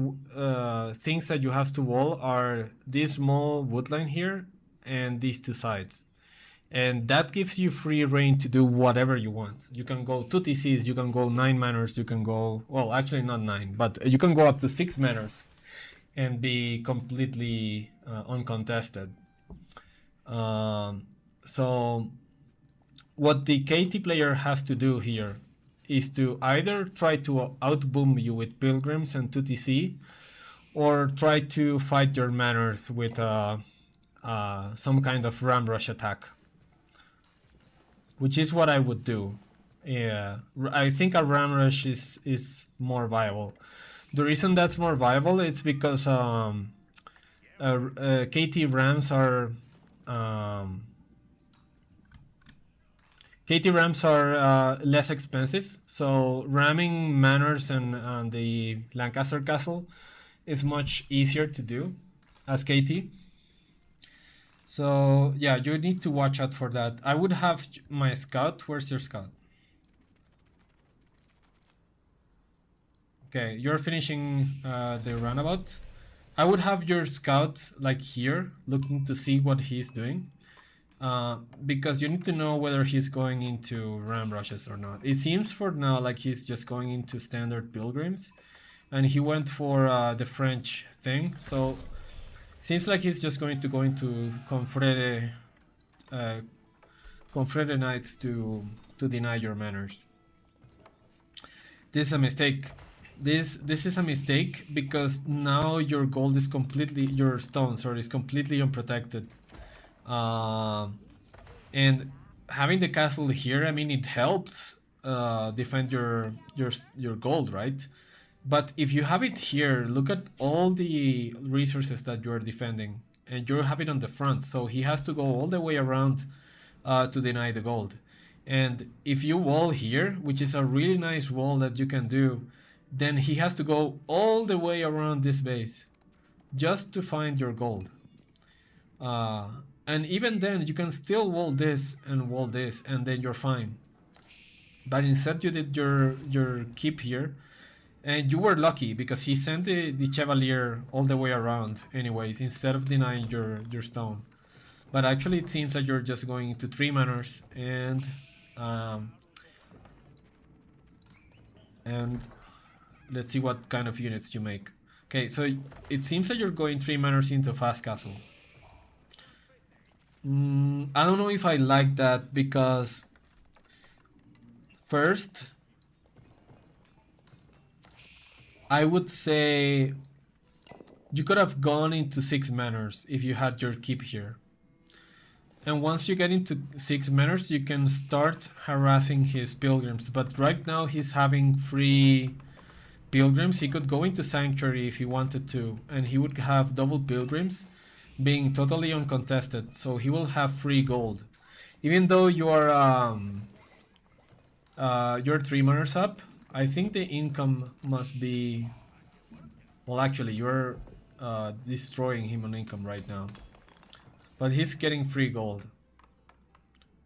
things that you have to wall are this small woodline here and these two sides. And that gives you free reign to do whatever you want. You can go 2 TCs, you can go 9 manors, you can go, well, actually not 9, but you can go up to 6 manors and be completely uncontested. So what the KT player has to do here is to either try to outboom you with pilgrims and 2 TC, or try to fight your manors with some kind of ram rush attack, which is what I would do. Yeah, I think a ram rush is more viable. The reason that's more viable is because KT rams are less expensive, so ramming manors and the Lancaster castle is much easier to do as KT. So yeah, you need to watch out for that. I would have my scout. Where's your scout? Okay, you're finishing the runabout. I would have your scout like here, looking to see what he's doing. Because you need to know whether he's going into ram rushes or not. It seems for now like he's just going into standard pilgrims, and he went for the French thing. So seems like he's just going to go into Confrere Knights to deny your manners. This is a mistake. This is a mistake because now your gold is completely, your stone, sorry, is completely unprotected. And having the castle here, I mean, it helps defend your gold, right? But if you have it here, look at all the resources that you're defending, and you have it on the front, so he has to go all the way around to deny the gold. And if you wall here, which is a really nice wall that you can do, then he has to go all the way around this base just to find your gold. And even then, you can still wall this, and then you're fine. But instead, you did your keep here, and you were lucky because he sent the Chevalier all the way around anyways, instead of denying your stone. But actually, it seems that you're just going into 3 manors, and let's see what kind of units you make. Okay, so it seems that you're going 3 manors into fast castle. I don't know if I like that, because first, I would say You could have gone into 6 manors if you had your keep here. And once you get into 6 manors, you can start harassing his pilgrims. But right now he's having free pilgrims. He could go into sanctuary if he wanted to, and he would have double pilgrims, being totally uncontested. So he will have free gold, even though you're 3 manors up. I think the income must be, well, actually you're destroying him on income right now. But he's getting free gold,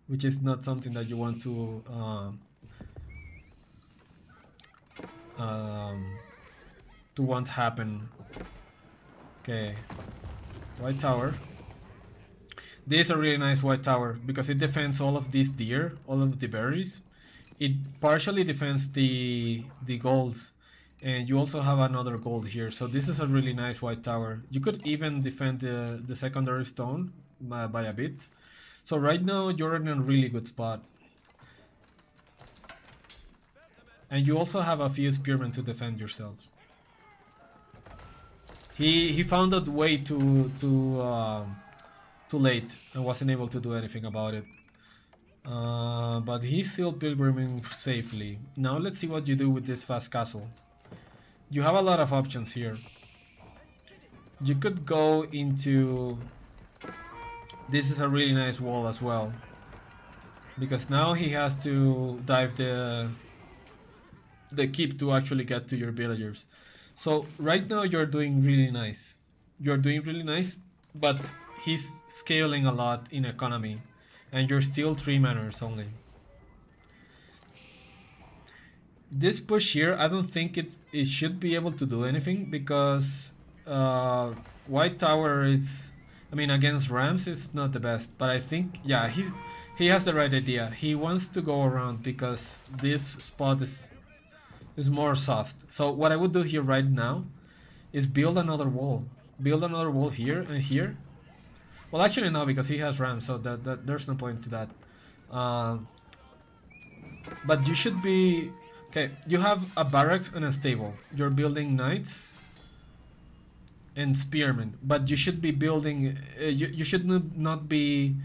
which is not something that you want to want happen. Okay, white tower. This is a really nice white tower because it defends all of these deer, all of the berries. It partially defends the golds, and you also have another gold here. So this is a really nice white tower. You could even defend the secondary stone by a bit. So right now you're in a really good spot. And you also have a few spearmen to defend yourselves. He found it way too late and wasn't able to do anything about it. But he's still pilgriming safely. Now let's see what you do with this fast castle. You have a lot of options here. You could go into... This is a really nice wall as well, because now he has to dive the keep to actually get to your villagers. So right now you're doing really nice. You're doing really nice, but he's scaling a lot in economy, and you're still 3 manors only. This push here, I don't think it should be able to do anything, because white tower is, I mean, against rams it's not the best, but I think, yeah, he has the right idea. He wants to go around because this spot is more soft. So what I would do here right now is build another wall. Build another wall here and here. Well, actually no, because he has rams, so that there's no point to that. But you should be... Okay, you have a barracks and a stable. You're building knights and spearmen, but you should be building... you should not be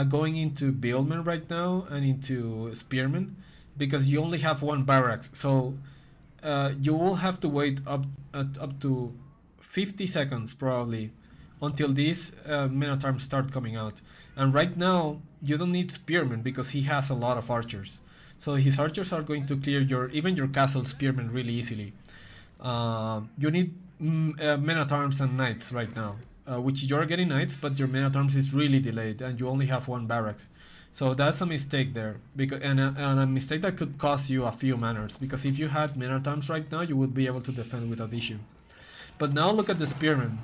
going into buildmen right now and into spearmen, because you only have 1 barracks. So you will have to wait up to 50 seconds probably until these men at arms start coming out. And right now you don't need spearmen because he has a lot of archers. So his archers are going to clear even your castle spearmen really easily. You need men at arms and knights right now, which you're getting knights, but your men at arms is really delayed and you only have 1 barracks. So that's a mistake there, because and a mistake that could cost you a few manors, because if you had men at arms right now, you would be able to defend without issue. But now look at the spearmen.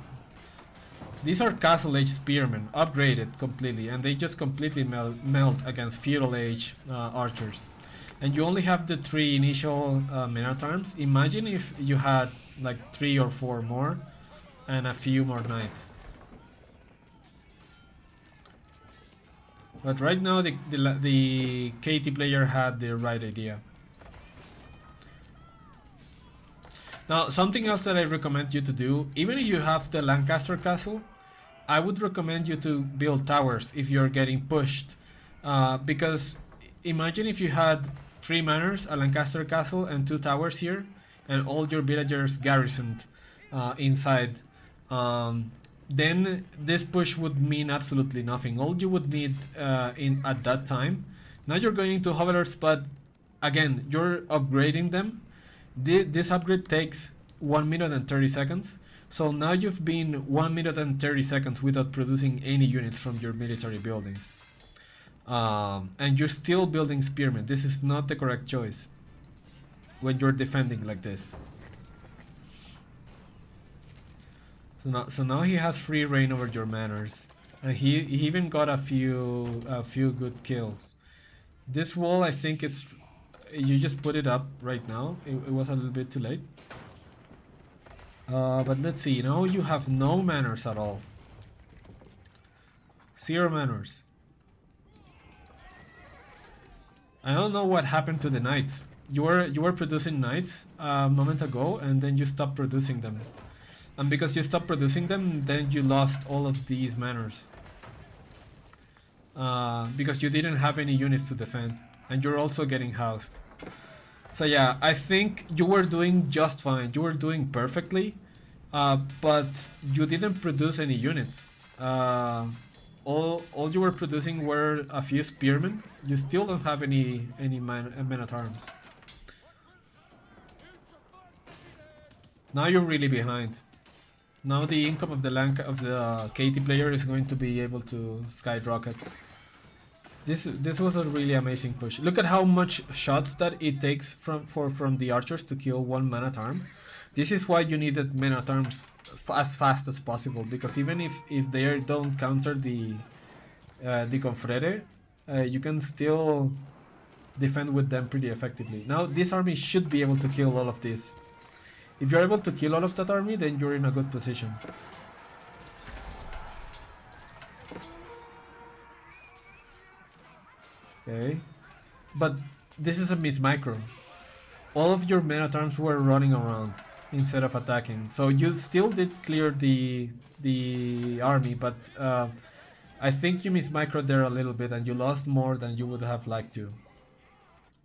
These are castle age spearmen, upgraded completely, and they just completely melt against feudal age archers. And you only have the 3 initial men at arms. Imagine if you had like 3 or 4 more and a few more knights. But right now the KT player had the right idea. Now something else that I recommend you to do, even if you have the Lancaster castle, I would recommend you to build towers if you're getting pushed. Because imagine if you had 3 manors, a Lancaster castle and 2 towers here, and all your villagers garrisoned inside. Then this push would mean absolutely nothing. All you would need at that time, now you're going into hovelers, but again, you're upgrading them. This upgrade takes 1 minute and 30 seconds. So now you've been 1 minute and 30 seconds without producing any units from your military buildings. And you're still building spearmen. This is not the correct choice when you're defending like this. So now he has free reign over your manors, and he even got a few good kills. This wall, I think, is, you just put it up right now. It was a little bit too late. But let's see. Now you have no manors at all. 0 manors. I don't know what happened to the knights. You were producing knights a moment ago, and then you stopped producing them. And because you stopped producing them, then you lost all of these manors. Because you didn't have any units to defend. And you're also getting housed. So yeah, I think you were doing just fine. You were doing perfectly. But you didn't produce any units. All you were producing were a few spearmen. You still don't have any men at arms. Now you're really behind. Now the income of the KT player is going to be able to skyrocket. This was a really amazing push. Look at how much shots that it takes from the archers to kill one man at arm. This is why you needed men at arms as fast as possible, because even if they don't counter the confrere, you can still defend with them pretty effectively. Now this army should be able to kill all of this. If you're able to kill all of that army, then you're in a good position. Okay, but this is a miss micro. All of your men at arms were running around instead of attacking, so you still did clear the army, but I think you miss micro there a little bit, and you lost more than you would have liked to.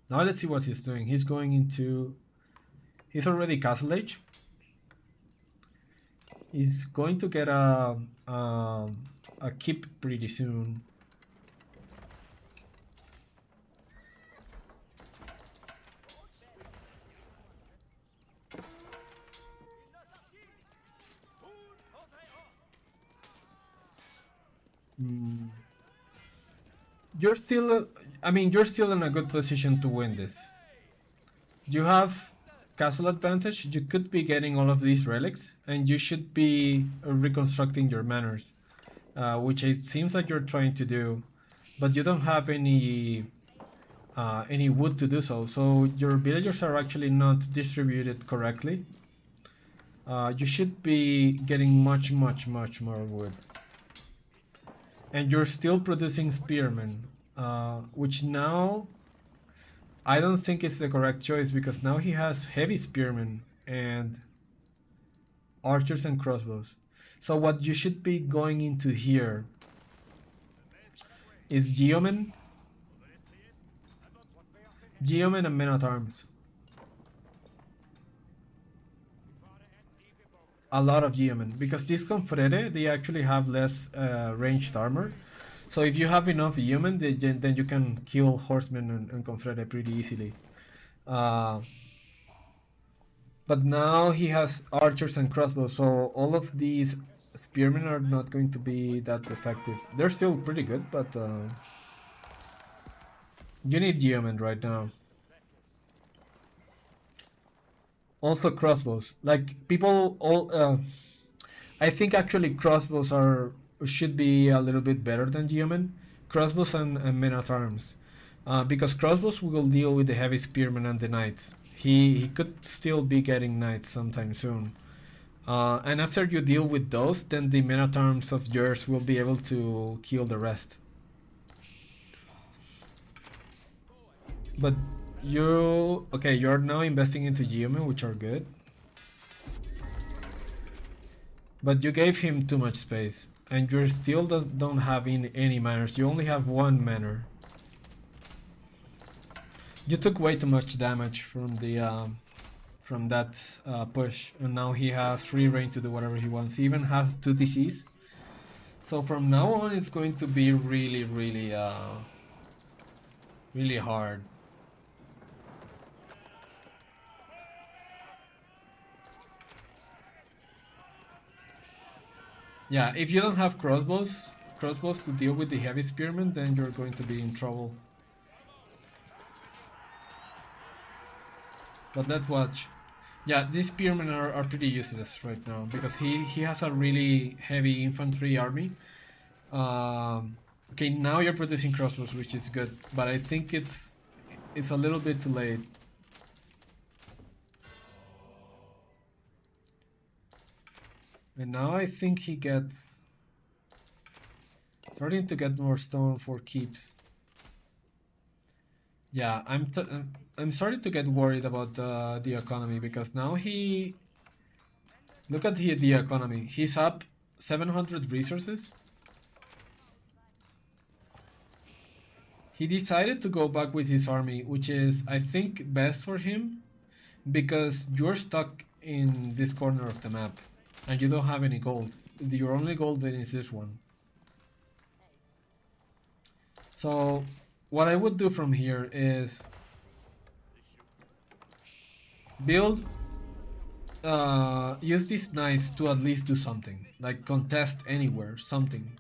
Now let's see what he's doing. He's going into. He's already Castle Age. He's going to get a keep pretty soon. You're still, I mean, you're still in a good position to win this. You have castle advantage. You could be getting all of these relics, and you should be reconstructing your manors, which it seems like you're trying to do, but you don't have any wood to do so. So your villagers are actually not distributed correctly. You should be getting much more wood. And you're still producing spearmen, which now I don't think it's the correct choice, because now he has heavy spearmen and archers and crossbows. So what you should be going into here is geomen and men at arms. A lot of geomen, because these confrere, they actually have less ranged armor. So if you have enough geomen, then you can kill horsemen and confrere pretty easily. But now he has archers and crossbows, so all of these spearmen are not going to be that effective. They're still pretty good, but you need geomen right now. Also crossbows, like people all I think actually crossbows should be a little bit better than geomen. Crossbows and men at arms, because crossbows will deal with the heavy spearmen and the knights. He could still be getting knights sometime soon, and after you deal with those, then the men at arms of yours will be able to kill the rest. But you're now investing into geomen, which are good. But you gave him too much space, and you still don't have any manors. You only have one manor. You took way too much damage from that push, and now he has free reign to do whatever he wants. He even has 2 DCs. So from now on, it's going to be really hard. Yeah, if you don't have crossbows to deal with the heavy spearmen, then you're going to be in trouble. But let's watch. Yeah, these spearmen are pretty useless right now, because he has a really heavy infantry army. Okay, now you're producing crossbows, which is good, but I think it's a little bit too late. And now I think he gets starting to get more stone for keeps. Yeah, I'm starting to get worried about the economy, because now he Look at the economy. He's up 700 resources. He decided to go back with his army, which is, I think, best for him because you're stuck in this corner of the map and you don't have any gold. Your only gold bin is this one. So what I would do from here is build, use these knights to at least do something, like contest anywhere, something.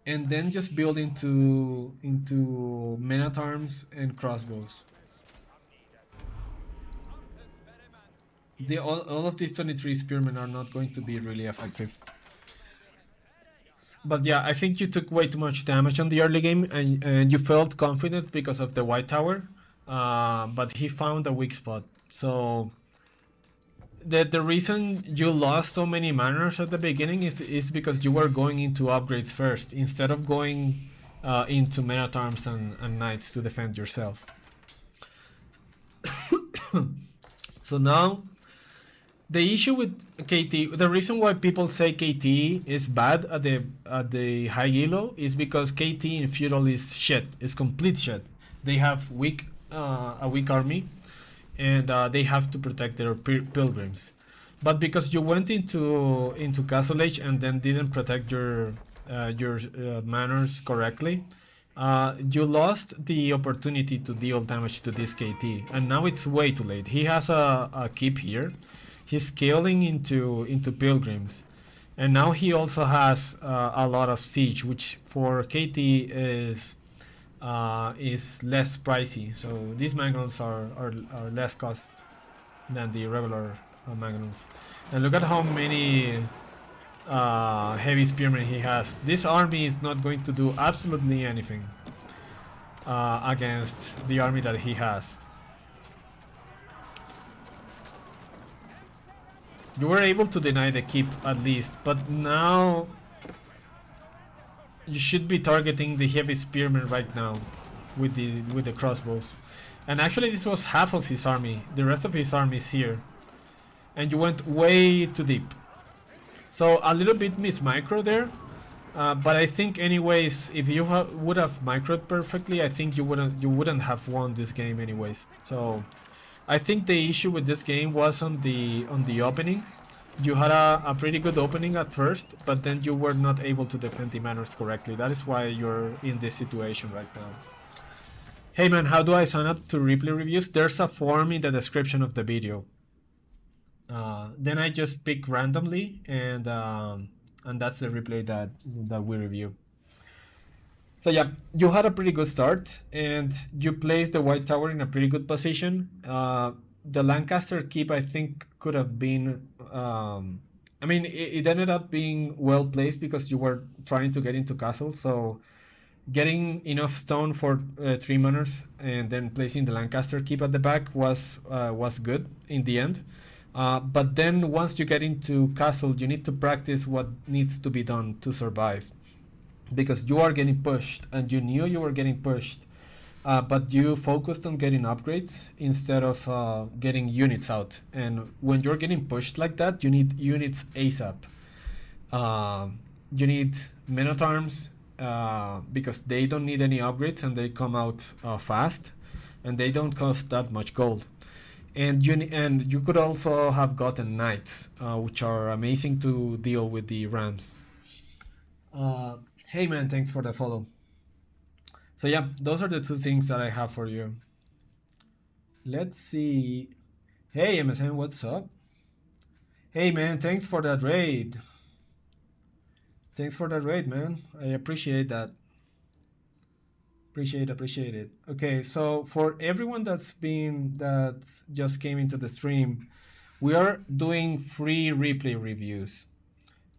And then just build into men at arms and crossbows. All of these 23 spearmen are not going to be really effective. But yeah, I think you took way too much damage on the early game, and you felt confident because of the white tower. But he found a weak spot. So the reason you lost so many manners at the beginning is because you were going into upgrades first instead of going into men at arms and knights to defend yourself. So now the issue with KT, the reason why people say KT is bad at the high elo is because KT in feudal is shit, is complete shit. They have a weak army, and they have to protect their pilgrims. But because you went into Castle Age and then didn't protect your manors correctly, you lost the opportunity to deal damage to this KT, and now it's way too late. He has a keep here. He's scaling into pilgrims, and now he also has a lot of siege, which for KT is less pricey. So these mangonels are less cost than the regular mangonels. And look at how many heavy spearmen he has. This army is not going to do absolutely anything against the army that he has. You were able to deny the keep at least, but now you should be targeting the heavy spearmen right now with the crossbows. And actually this was half of his army. The rest of his army is here. And you went way too deep. So a little bit miss micro there. But I think anyways, if you would have microed perfectly, I think you wouldn't have won this game anyways. So I think the issue with this game was on the opening. You had a pretty good opening at first, but then you were not able to defend the manors correctly. That is why you're in this situation right now. Hey man, how do I sign up to replay reviews? There's a form in the description of the video. Then I just pick randomly, and that's the replay that we review. So yeah, you had a pretty good start, and you placed the white tower in a pretty good position. The Lancaster keep, I think, could have been... I mean, it ended up being well placed because you were trying to get into castle, so getting enough stone for 3 manors and then placing the Lancaster keep at the back was good in the end. But then once you get into castle, you need to practice what needs to be done to survive, because you are getting pushed, and you knew you were getting pushed, but you focused on getting upgrades instead of getting units out. And when you're getting pushed like that, you need units ASAP. You need men at arms, because they don't need any upgrades and they come out fast, and they don't cost that much gold. And you could also have gotten knights, which are amazing to deal with the rams. Hey man, thanks for the follow. So yeah, those are the 2 things that I have for you. Let's see. Hey MSN, what's up? Hey man, thanks for that raid. Thanks for that raid, man. I appreciate that. Appreciate it. Okay, so for everyone that just came into the stream, we are doing free replay reviews.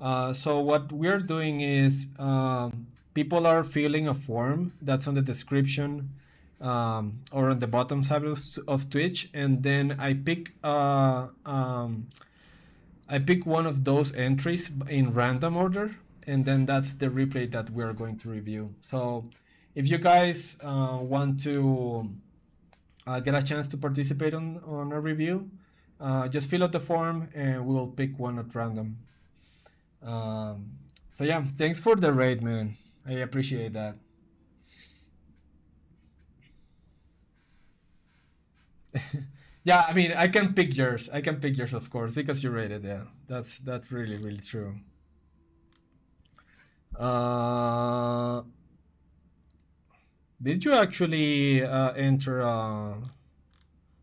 So what we're doing is people are filling a form that's on the description or on the bottom side of Twitch, and then I pick one of those entries in random order, and then that's the replay that we're going to review. So if you guys want to get a chance to participate on a review, Just fill out the form and we will pick one at random. Um, so yeah, thanks for the raid, man. I appreciate that. Yeah, I mean, I can pick yours. I can pick yours, of course, because you rated. Yeah, that's really really true. Uh, did you actually enter?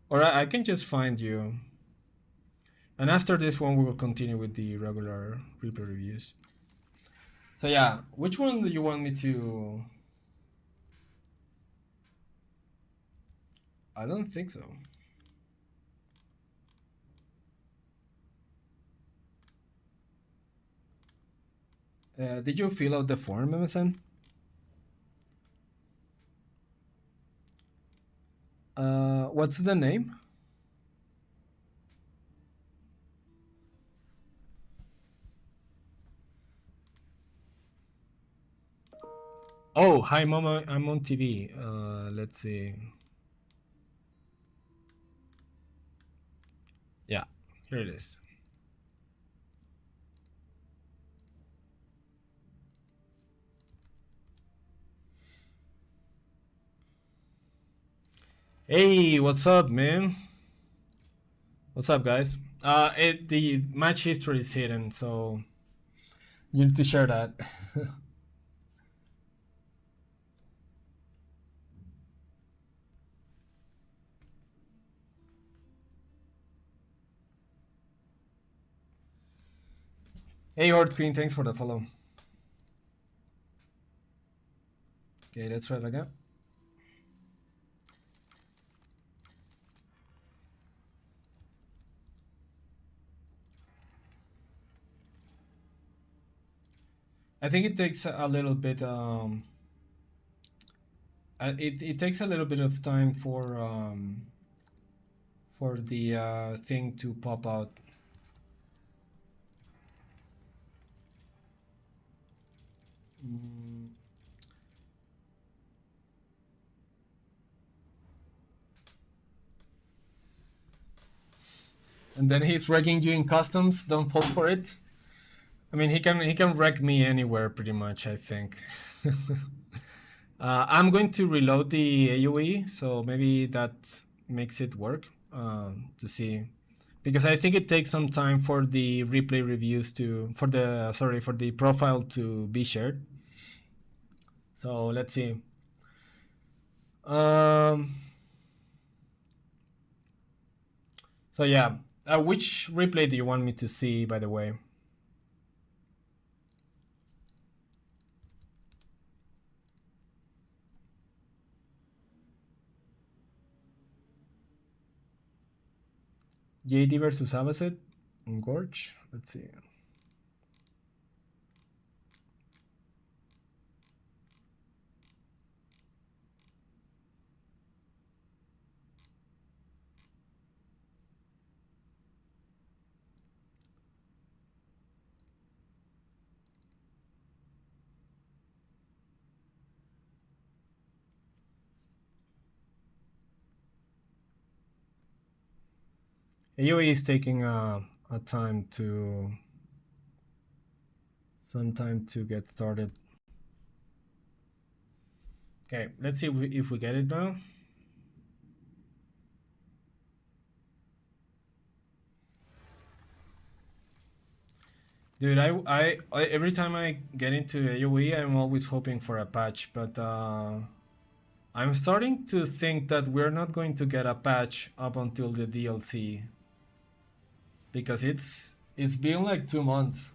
Or I can just find you. And after this one, we will continue with the regular replay reviews. So yeah, which one do you want me to? I don't think so. Did you fill out the form, MSN? What's the name? Oh, hi, Mama. I'm on TV. Let's see. Yeah, here it is. Hey, what's up, man? What's up, guys? The match history is hidden, so you need to share that. Hey, Horde Queen, thanks for the follow. Okay, let's try it again. I think it takes a little bit. It takes a little bit of time for the thing to pop out. Mm. And then he's wrecking you in customs. Don't fall for it. I mean, he can wreck me anywhere pretty much. I think. I'm going to reload the AOE, so maybe that makes it work. To see, because I think it takes some time for the replay reviews to for the profile to be shared. So let's see. So yeah, which replay do you want me to see? By the way. JD versus Abbasid in Gorge. Let's see. AOE is taking a time to some time to get started. Okay, let's see if we get it now. Dude, I every time I get into AOE, I'm always hoping for a patch, but I'm starting to think that we're not going to get a patch up until the DLC, because it's been like 2 months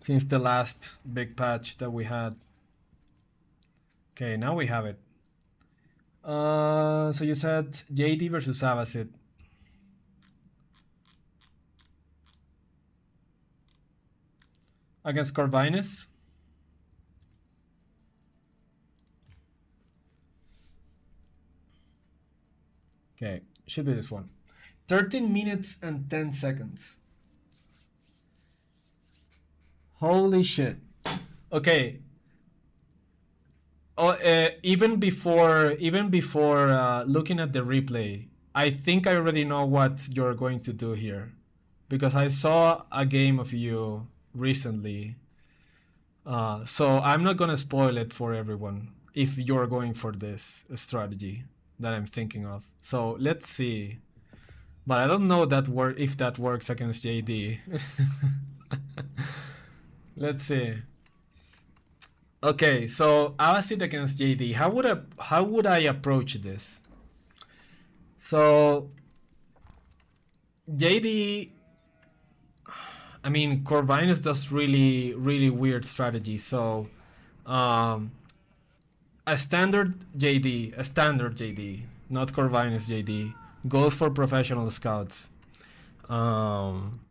since the last big patch that we had. Okay, now we have it. So you said JD versus Abbasid. Against Corvinus. Okay, should be this one. 13 minutes and 10 seconds. Holy shit. Okay. Oh, even before looking at the replay, I think I already know what you're going to do here, because I saw a game of you recently. So I'm not gonna spoil it for everyone if you're going for this strategy that I'm thinking of. So let's see. But I don't know that if that works against JD. Let's see. Okay, so Abbasid against JD. How would I approach this? So JD, I mean, Corvinus does really weird strategy. So um, a standard JD, not Corvinus JD, goes for professional scouts. Um,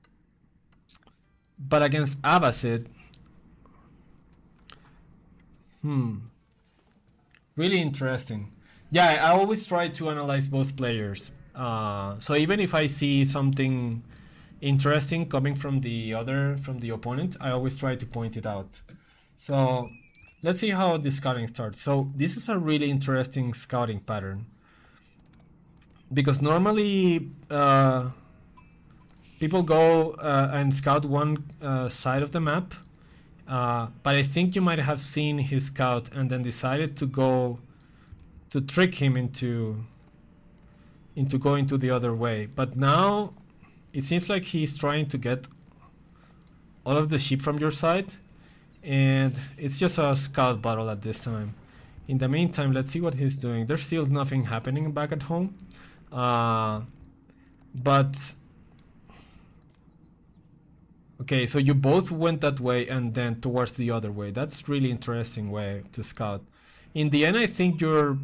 but against Abbasid, really interesting. Yeah, I always try to analyze both players. So even if I see something interesting coming from the opponent, I always try to point it out. So let's see how the scouting starts. So this is a really interesting scouting pattern, because normally people go and scout one side of the map, but I think you might have seen his scout and then decided to go to trick him into going to the other way. But now it seems like he's trying to get all of the sheep from your side, and it's just a scout battle at this time. In the meantime, let's see what he's doing. There's still nothing happening back at home, but okay, so you both went that way and then towards the other way. That's really interesting way to scout. In the end, I think you're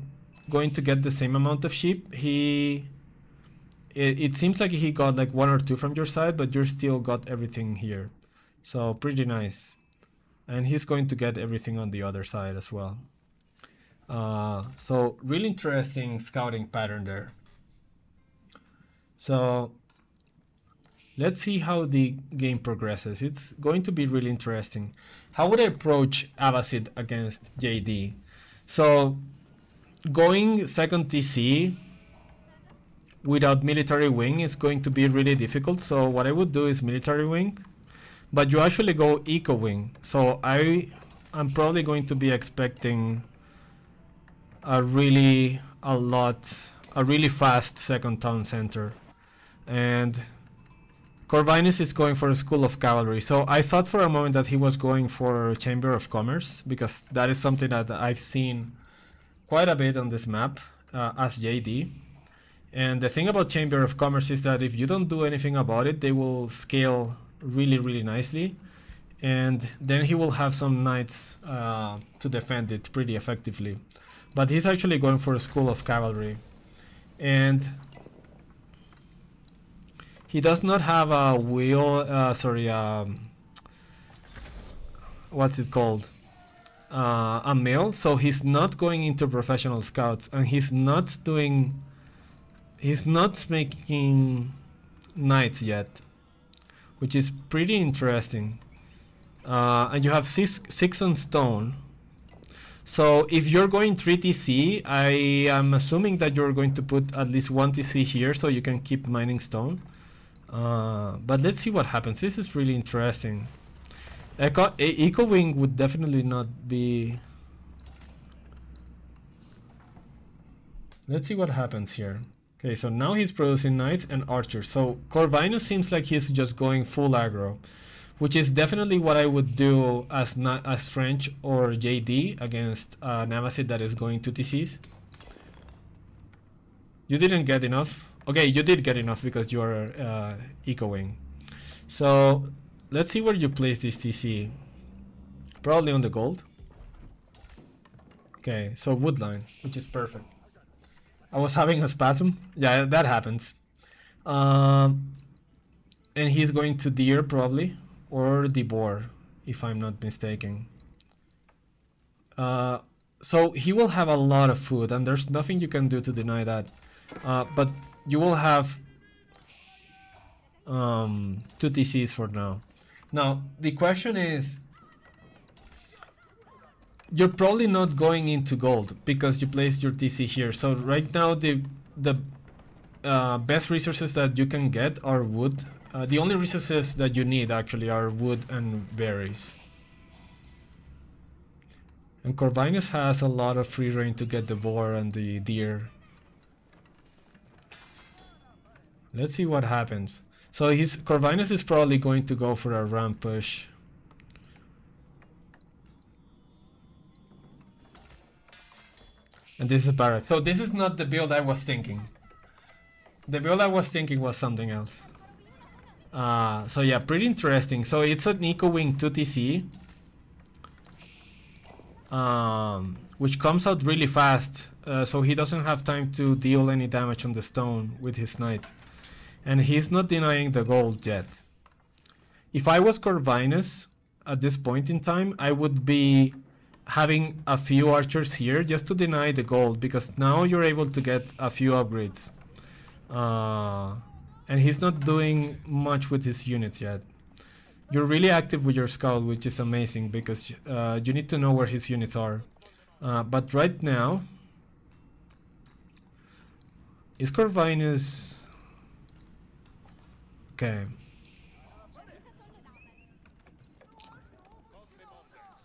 going to get the same amount of sheep. It seems like he got like 1 or 2 from your side, but you still got everything here. So pretty nice. And he's going to get everything on the other side as well. So really interesting scouting pattern there. So let's see how the game progresses. It's going to be really interesting. How would I approach Abbasid against JD? So going second TC without military wing is going to be really difficult. So what I would do is military wing, but you actually go eco wing. So I'm probably going to be expecting a really fast second town center. And Corvinus is going for a School of Cavalry. So I thought for a moment that he was going for Chamber of Commerce, because that is something that I've seen quite a bit on this map as JD. And the thing about Chamber of Commerce is that if you don't do anything about it, they will scale really nicely. And then he will have some knights to defend it pretty effectively. But he's actually going for a School of Cavalry. And he does not have a wheel, what's it called? A mill, so he's not going into professional scouts, and he's not making knights yet, which is pretty interesting. And you have six on stone. So if you're going 3 TC, I am assuming that you're going to put at least 1 TC here so you can keep mining stone. But let's see what happens. This is really interesting. Eco Wing would definitely not be... Let's see what happens here. Okay, so now he's producing knights and archers. So Corvinus seems like he's just going full aggro, which is definitely what I would do as French or JD against an Abbasid that is going to TCs. You didn't get enough. Okay, you did get enough because you are ecoing. So let's see where you place this TC. Probably on the gold. Okay, so woodline, which is perfect. I was having a spasm. Yeah, that happens. And he's going to deer probably, or the boar, if I'm not mistaken. So he will have a lot of food, and there's nothing you can do to deny that. But you will have 2 TCs for now. Now, the question is, you're probably not going into gold because you placed your TC here. So right now the best resources that you can get are wood. The only resources that you need actually are wood and berries. And Corvinus has a lot of free reign to get the boar and the deer. Let's see what happens. So Corvinus is probably going to go for a ram push. And this is barrack. So this is not the build I was thinking. The build I was thinking was something else. So yeah, pretty interesting. So it's an Eco Wing 2TC. Which comes out really fast. So he doesn't have time to deal any damage on the stone with his knight. And he's not denying the gold yet. If I was Corvinus at this point in time, I would be having a few archers here just to deny the gold, because now you're able to get a few upgrades. And he's not doing much with his units yet. You're really active with your scout, which is amazing, because you need to know where his units are. But right now, is Corvinus... Okay.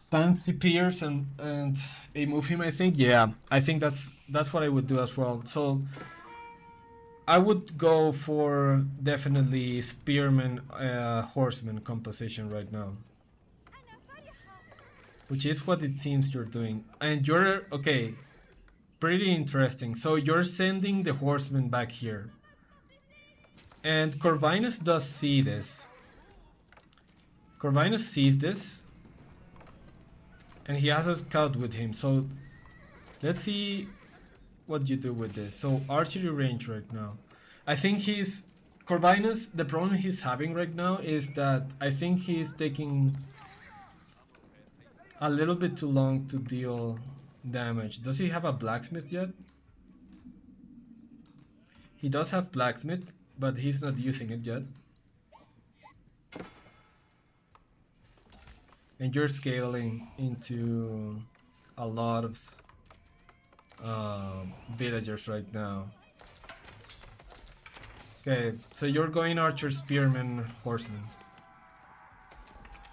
Fancy Pierce and a move him, I think. Yeah, I think that's what I would do as well. So I would go for definitely Spearman Horseman composition right now, which is what it seems you're doing. And you're okay, pretty interesting. So you're sending the Horseman back here. And Corvinus does see this. Corvinus sees this. And he has a scout with him. So let's see what you do with this. So archery range right now. I think Corvinus, the problem he's having right now is that I think he's taking a little bit too long to deal damage. Does he have a blacksmith yet? He does have blacksmith, but he's not using it yet. And you're scaling into a lot of villagers right now. Okay, so you're going archer, spearman, horseman.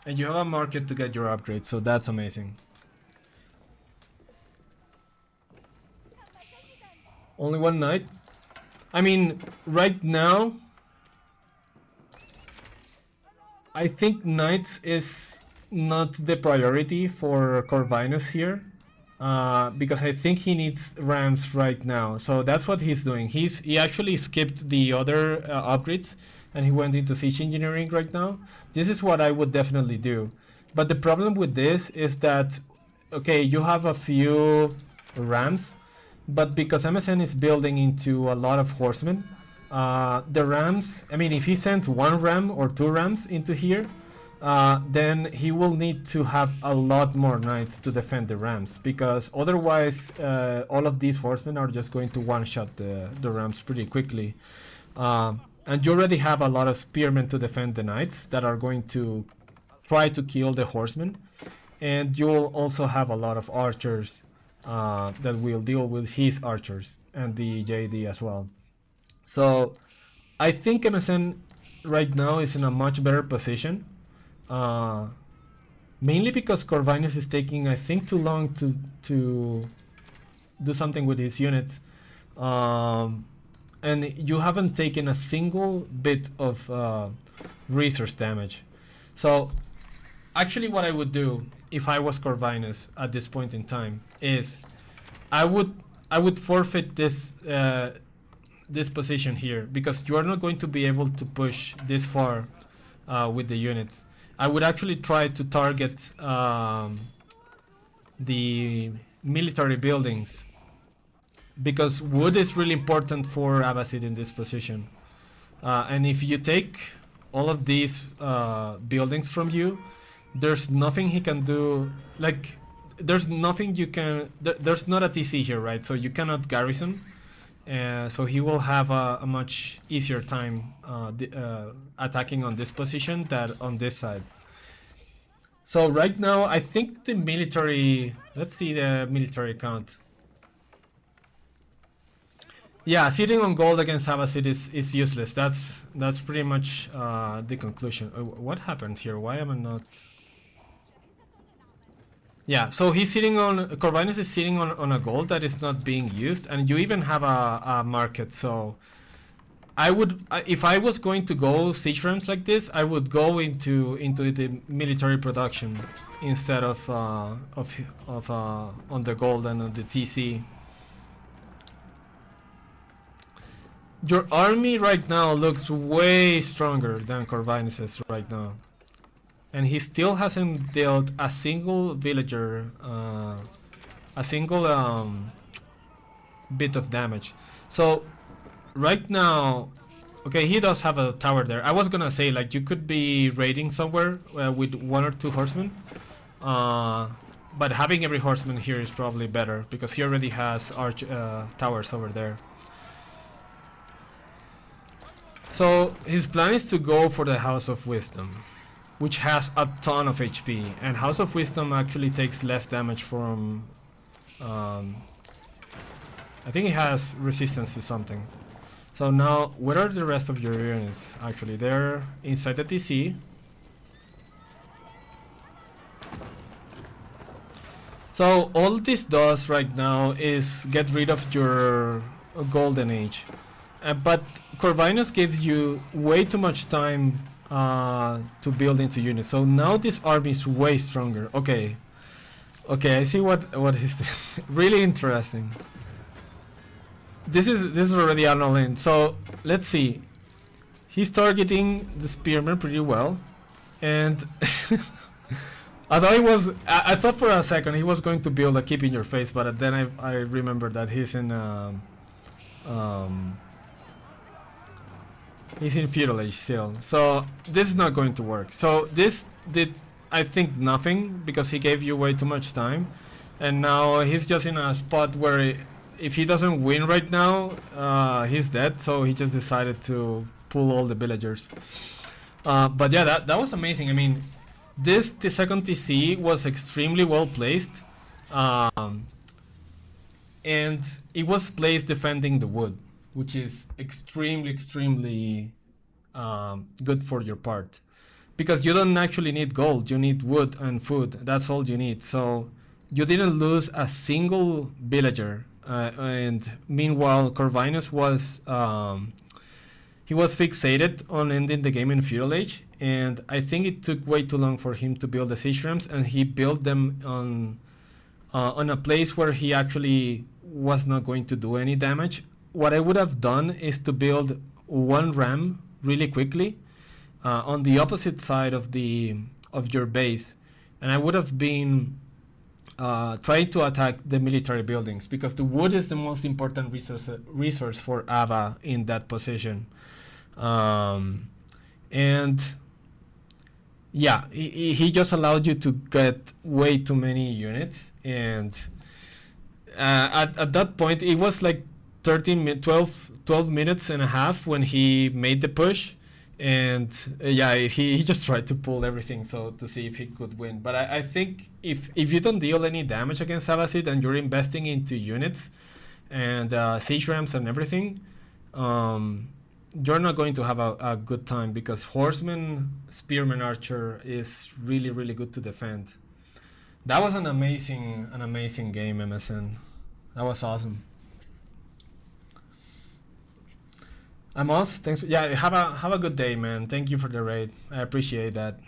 And you have a market to get your upgrade, so that's amazing. Only one knight? I mean, right now, I think knights is not the priority for Corvinus here, because I think he needs rams right now. So that's what he's doing. He actually skipped the other upgrades and he went into siege engineering right now. This is what I would definitely do. But the problem with this is that, okay, you have a few rams, but because MSN is building into a lot of horsemen, the rams, I mean, if he sends one ram or two rams into here, then he will need to have a lot more knights to defend the rams, because otherwise all of these horsemen are just going to one-shot the rams pretty quickly. And you already have a lot of spearmen to defend the knights that are going to try to kill the horsemen, and you'll also have a lot of archers that will deal with his archers and the JD as well. So I think MSN right now is in a much better position. Mainly because Corvinus is taking, I think, too long to do something with his units. And you haven't taken a single bit of resource damage. So actually what I would do if I was Corvinus at this point in time is I would forfeit this this position here, because you are not going to be able to push this far with the units. I would actually try to target the military buildings, because wood is really important for Abbasid in this position. And if you take all of these buildings from you, there's nothing he can do. Like, there's nothing you can... There's not a TC here, right? So you cannot garrison. So he will have a much easier time attacking on this position than on this side. So right now, I think the military... Let's see the military count. Yeah, sitting on gold against Abbasid is useless. That's pretty much the conclusion. What happened here? Why am I not? Yeah, so he's sitting on Corvinus is sitting on a gold that is not being used, and you even have a market. So I would, if I was going to go siege rams like this, I would go into the military production instead of on the gold and on the TC. Your army right now looks way stronger than Corvinus's right now, and he still hasn't dealt a single villager, a single bit of damage. So right now, okay, he does have a tower there. I was gonna say, like, you could be raiding somewhere with one or two horsemen, but having every horseman here is probably better because he already has arch towers over there. So his plan is to go for the House of Wisdom, which has a ton of HP, and House of Wisdom actually takes less damage from. I think it has resistance to something. So now, where are the rest of your units? Actually, they're inside the TC. So all this does right now is get rid of your golden age. But Corvinus gives you way too much time to build into units. So now this army is way stronger. Okay. Okay, I see what is really interesting. This is already an all-in. So let's see. He's targeting the spearman pretty well, and although I thought for a second he was going to build a keep in your face, but then I remembered that he's in feudal age still. So this is not going to work. So this did, I think, nothing because he gave you way too much time, and now he's just in a spot where if he doesn't win right now, he's dead. So he just decided to pull all the villagers. But yeah, that was amazing. I mean, the second TC was extremely well placed, and it was placed defending the wood, which is extremely good for your part, because you don't actually need gold. You need wood and food. That's all you need. So you didn't lose a single villager. And meanwhile, Corvinus was he was fixated on ending the game in feudal age, and I think it took way too long for him to build the siege rams, and he built them on a place where he actually was not going to do any damage. What I would have done is to build one ram really quickly on the opposite side of your base, and I would have been trying to attack the military buildings, because the wood is the most important resource for Ava in that position. And yeah, he just allowed you to get way too many units, and at that point it was like 12 minutes and a half when he made the push, and yeah, he just tried to pull everything so to see if he could win. But I think if you don't deal any damage against Abbasid and you're investing into units and siege rams and everything, you're not going to have a good time, because horseman, spearman, archer is really good to defend. That was an amazing game, MSN. That was awesome. I'm off. Thanks. Yeah, have a good day, man. Thank you for the raid. I appreciate that.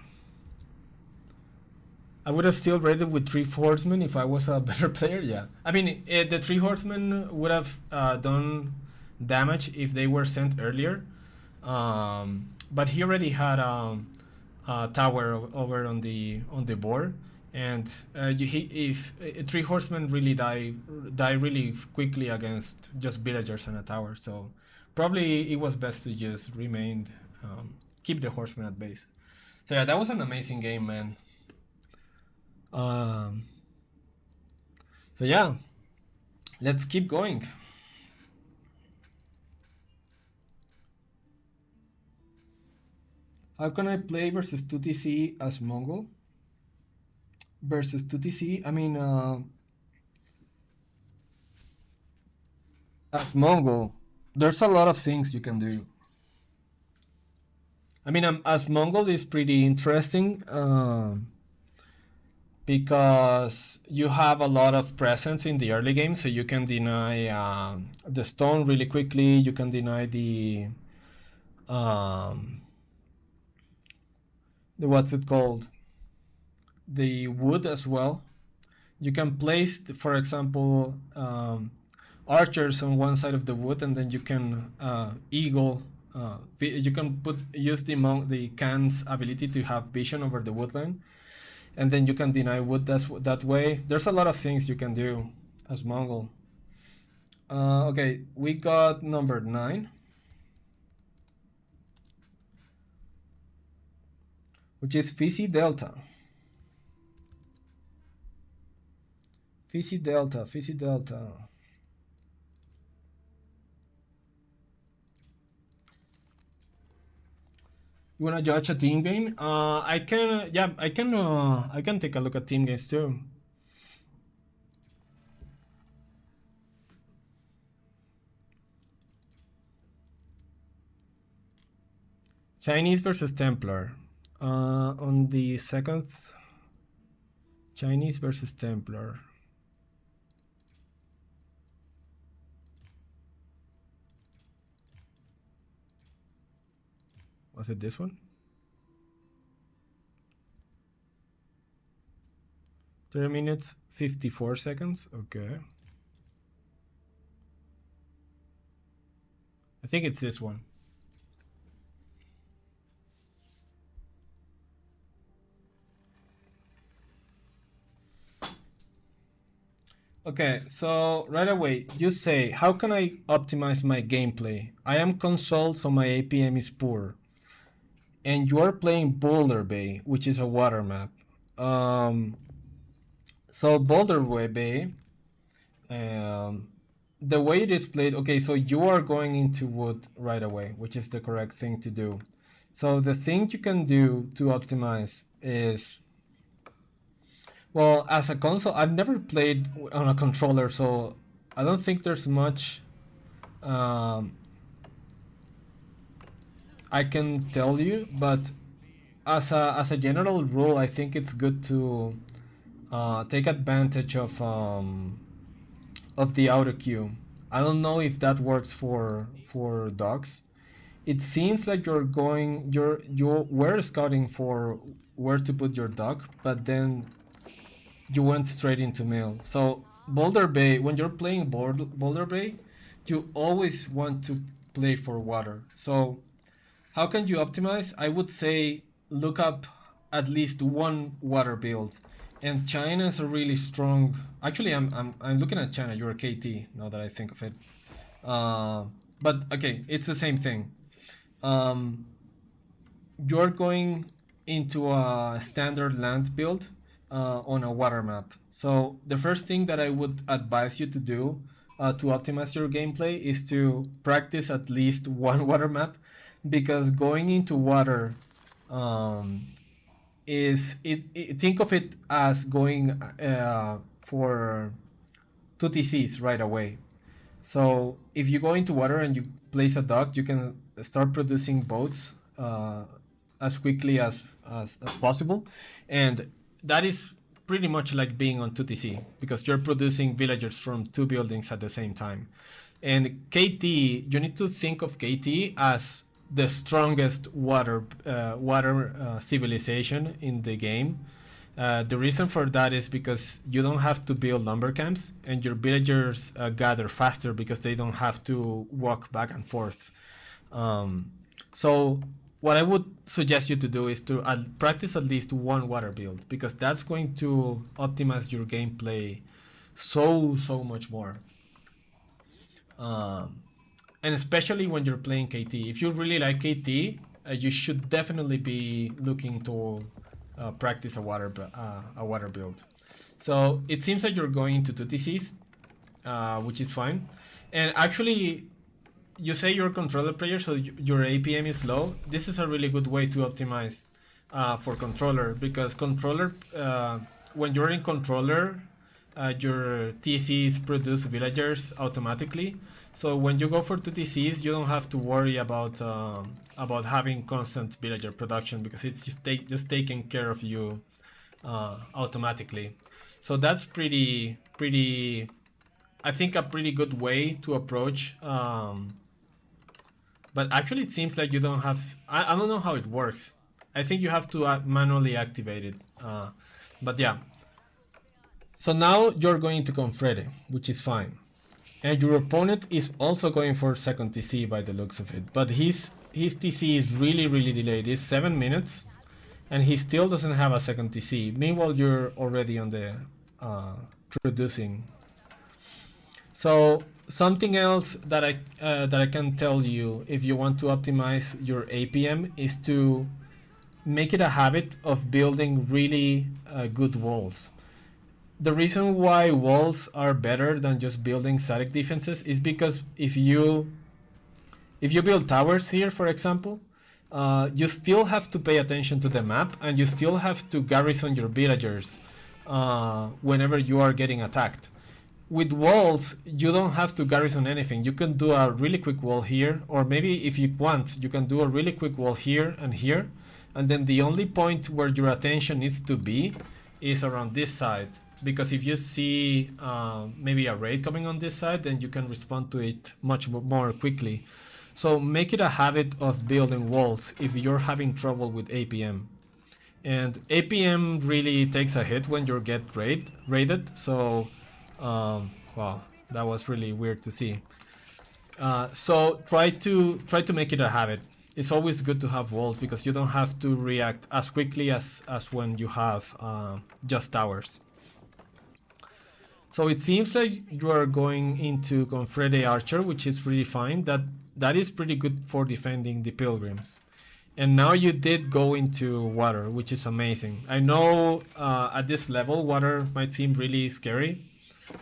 I would have still raided with 3 horsemen if I was a better player. Yeah, I mean, the 3 horsemen would have done damage if they were sent earlier, but he already had a tower over on the board, and if 3 horsemen really die really quickly against just villagers and a tower, so probably it was best to just remain, keep the horsemen at base. So yeah, that was an amazing game, man. So yeah, let's keep going. How can I play versus 2TC as Mongol? Versus 2TC, I mean, as Mongol. there's a lot of things you can do. I mean, as Mongol is pretty interesting because you have a lot of presence in the early game, so you can deny the stone really quickly. You can deny um, the what's it called, the wood as well. You can place, for example, archers on one side of the wood, and then you can eagle. You can use the can's ability to have vision over the woodland, and then you can deny wood that way. There's a lot of things you can do as Mongol. Okay, we got number 9, which is Phi Delta. Phi Delta, Phi Delta. You wanna judge a team game? I can, yeah, I can take a look at team games too. Chinese versus Templar. On the second, Chinese versus Templar. Was it this one? 30 minutes, 54 seconds. Okay. I think it's this one. Okay, so right away, you say, how can I optimize my gameplay? I am console, so my APM is poor. And you are playing Boulder Bay, which is a water map. So Boulder Bay, the way it is played, okay, so you are going into wood right away, which is the correct thing to do. So the thing you can do to optimize is, well, as a console, I've never played on a controller, so I don't think there's much I can tell you, but as a general rule, I think it's good to take advantage of the auto queue. I don't know if that works for dogs. It seems like you were scouting for where to put your dog, but then you went straight into mail. So Boulder Bay, when you're playing Boulder Bay, you always want to play for water. So how can you optimize? I would say look up at least one water build. And China is a really strong. Actually, I'm looking at China. You're a KT now that I think of it. But okay, it's the same thing. You're going into a standard land build on a water map. So the first thing that I would advise you to do to optimize your gameplay is to practice at least one water map, because going into water think of it as going for 2TCs right away. So if you go into water and you place a dock, you can start producing boats as quickly as possible, and that is pretty much like being on 2TC, because you're producing villagers from 2 buildings at the same time. And KT, you need to think of KT as the strongest water civilization in the game. The reason for that is because you don't have to build lumber camps, and your villagers gather faster because they don't have to walk back and forth. So what I would suggest you to do is to practice at least one water build, because that's going to optimize your gameplay so much more. And especially when you're playing KT. If you really like KT, you should definitely be looking to practice a water build. So it seems like you're going to 2TCs, which is fine. And actually, you say you're a controller player, so your APM is low. This is a really good way to optimize for controller, because controller, when you're in controller, your TCs produce villagers automatically. So when you go for 2TCs, you don't have to worry about having constant villager production because it's just taking care of you automatically. So that's pretty. I think a pretty good way to approach. But actually, it seems like you don't have. I don't know how it works. I think you have to manually activate it. But yeah. So now you're going to Confrere, which is fine. And your opponent is also going for second TC by the looks of it. But his TC is really delayed. It's 7 minutes. And he still doesn't have a second TC. Meanwhile, you're already on the producing. So something else that I can tell you if you want to optimize your APM is to make it a habit of building really good walls. The reason why walls are better than just building static defenses is because if you build towers here, for example, you still have to pay attention to the map and you still have to garrison your villagers whenever you are getting attacked. With walls, you don't have to garrison anything. You can do a really quick wall here, or maybe if you want, you can do a really quick wall here, and then the only point where your attention needs to be is around this side. Because if you see maybe a raid coming on this side, then you can respond to it much more quickly. So make it a habit of building walls if you're having trouble with APM. And APM really takes a hit when you get raided. So, wow, that was really weird to see. So try to make it a habit. It's always good to have walls because you don't have to react as quickly as when you have just towers. So it seems like you are going into Confrere Archer, which is really fine. That is pretty good for defending the pilgrims. And now you did go into water, which is amazing. I know at this level water might seem really scary,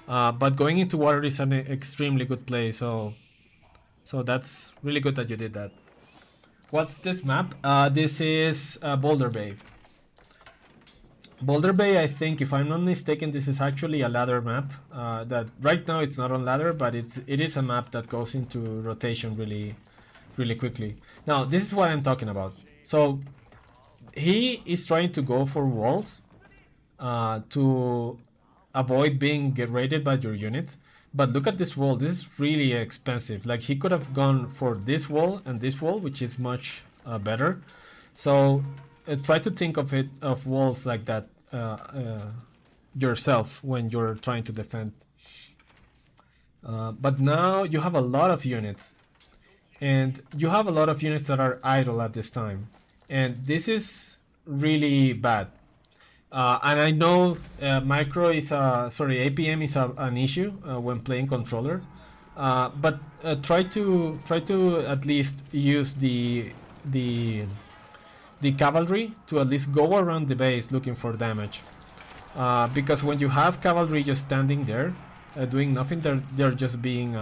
but going into water is an extremely good play. So that's really good that you did that. What's this map? This is Boulder Bay. Boulder Bay, I think, if I'm not mistaken, this is actually a ladder map. That right now it's not on ladder, but it is a map that goes into rotation really quickly. Now, this is what I'm talking about. So he is trying to go for walls to avoid being raided by your unit. But look at this wall. This is really expensive. Like, he could have gone for this wall and this wall, which is much better. So try to think of walls like that yourself when you're trying to defend. But now you have a lot of units, and you have a lot of units that are idle at this time, and this is really bad. And I know APM is an issue when playing controller, but try to at least use the cavalry to at least go around the base looking for damage. Because when you have cavalry just standing there, doing nothing, they're just being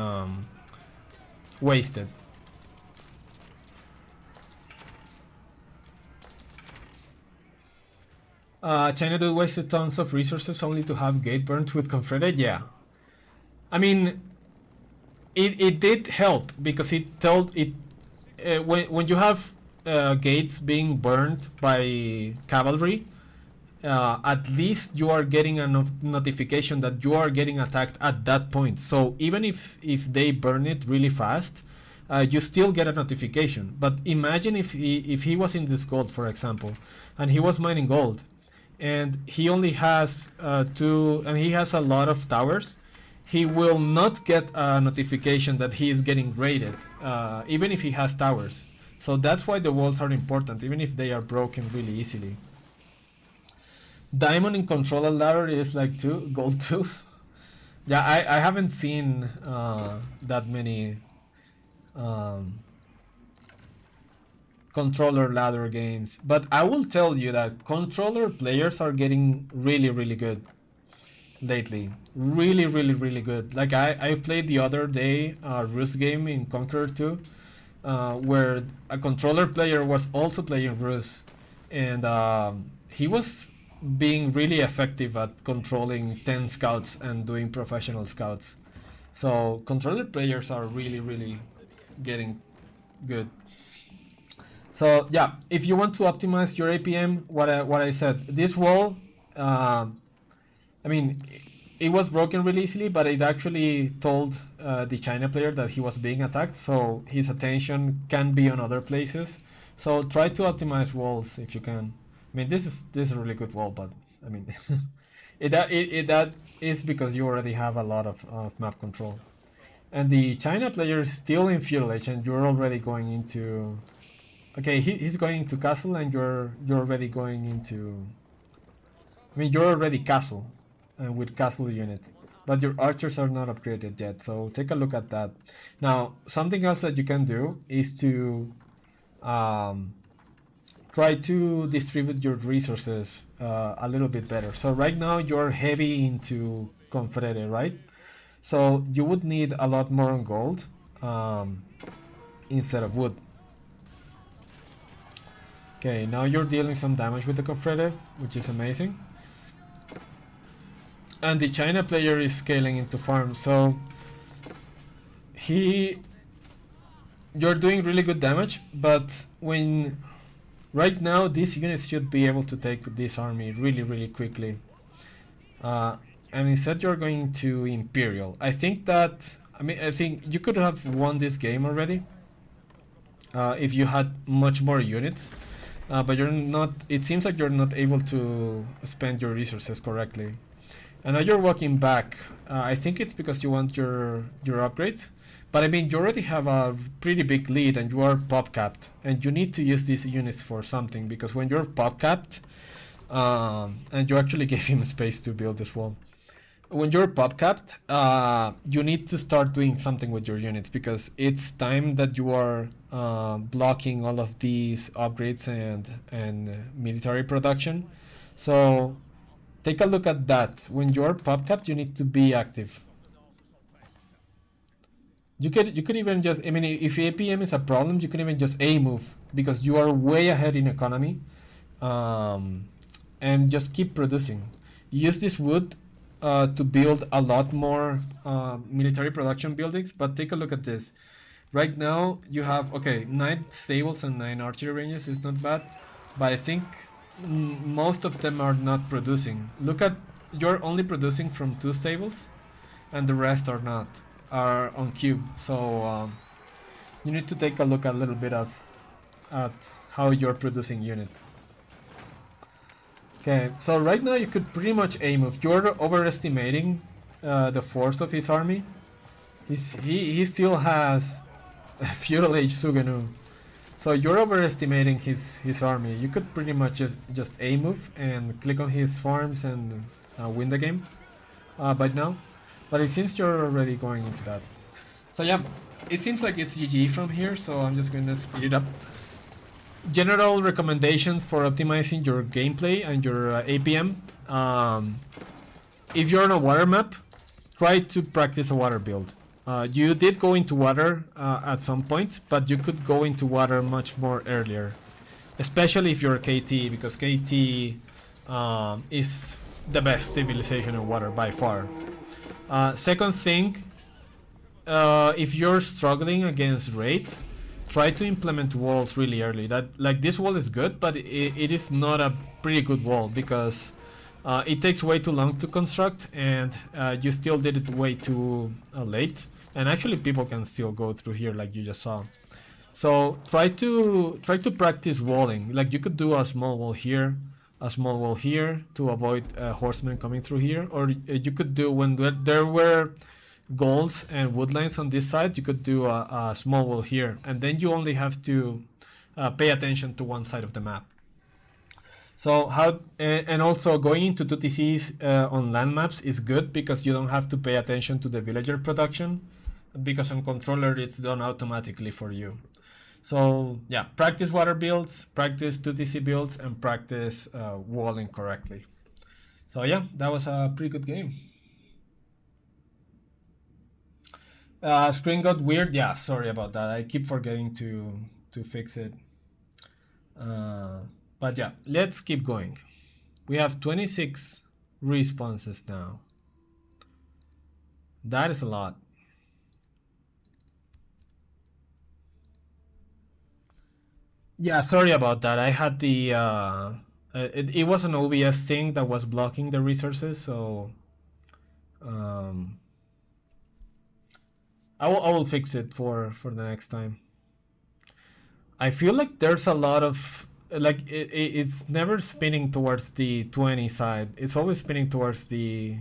wasted. China do wasted tons of resources only to have gate burnt with Confederate? Yeah. I mean, it did help because it told it when you have gates being burned by cavalry, at least you are getting a notification that you are getting attacked at that point. So even if they burn it really fast, you still get a notification. But imagine if he was in this gold, for example, and he was mining gold, and he only has two, and he has a lot of towers. He will not get a notification that he is getting raided, even if he has towers. So that's why the walls are important, even if they are broken really easily. Diamond in controller ladder is like gold 2. Yeah, I haven't seen that many controller ladder games, but I will tell you that controller players are getting really good lately. Really good. Like I played the other day a Rus game in Conqueror 2, where a controller player was also playing Rus, and he was being really effective at controlling 10 scouts and doing professional scouts. So controller players are really getting good. So yeah, if you want to optimize your APM, what I said, this wall, I mean, it was broken really easily, but it actually told the China player that he was being attacked, so his attention can be on other places. So try to optimize walls if you can. I mean, this is a really good wall, but I mean, that is because you already have a lot of map control. And the China player is still in feudal age, and you're already going into. Okay, he's going into castle, and you're already going into. I mean, you're already castle, and with castle units, but your archers are not upgraded yet. So take a look at that. Now, something else that you can do is to um, try to distribute your resources a little bit better. So right now you're heavy into Confederate, right? So you would need a lot more on gold um, instead of wood. Okay, now you're dealing some damage with the Confederate, which is amazing. And the China player is scaling into farm, so you're doing really good damage, but when right now these units should be able to take this army really quickly. And instead you're going to Imperial. I think you could have won this game already if you had much more units, but you're not. It seems like you're not able to spend your resources correctly. And now you're walking back. I think it's because you want your upgrades. But I mean, you already have a pretty big lead and you are pop capped. And you need to use these units for something, because when you're pop capped, and you actually gave him space to build this wall. When you're pop capped, you need to start doing something with your units, because it's time that you are blocking all of these upgrades and military production. So take a look at that. When you're pop capped, you need to be active. You could even just, I mean, if APM is a problem, you can even just A move, because you are way ahead in economy, and just keep producing. Use this wood to build a lot more military production buildings. But take a look at this. Right now you have 9 stables and 9 archery ranges. It's not bad, but I think most of them are not producing. Look at, you're only producing from 2 stables, and the rest are not, are on cube. So you need to take a look a little bit at how you're producing units. Okay, so right now you could pretty much A move. You're overestimating the force of his army. He still has feudal age Suganu, so you're overestimating his army. You could pretty much just A move and click on his farms and win the game by now. But it seems you're already going into that. So yeah, it seems like it's GG from here, so I'm just going to speed it up. General recommendations for optimizing your gameplay and your APM. If you're on a water map, try to practice a water build. You did go into water at some point, but you could go into water much more earlier, especially if you're KT, because KT is the best civilization in water by far. Second thing, if you're struggling against raids, try to implement walls really early. Like this wall is good, but it is not a pretty good wall, because it takes way too long to construct, and you still did it way too late. And actually, people can still go through here, like you just saw. So try to practice walling. Like you could do a small wall here, a small wall here to avoid horsemen coming through here, or you could do, when there were goals and woodlines on this side, you could do a small wall here, and then you only have to pay attention to one side of the map. So and also going into 2TCs on land maps is good, because you don't have to pay attention to the villager production, because on controller it's done automatically for you. So yeah, practice water builds, practice 2TC builds, and practice walling correctly. So yeah, that was a pretty good game. Screen got weird. Yeah, sorry about that. I keep forgetting to fix it. But yeah, let's keep going. We have 26 responses now. That is a lot. Yeah, sorry about that. I had the it was an OBS thing that was blocking the resources, so um, I will fix it for the next time. I feel like there's a lot of like it's never spinning towards the 20 side. It's always spinning towards the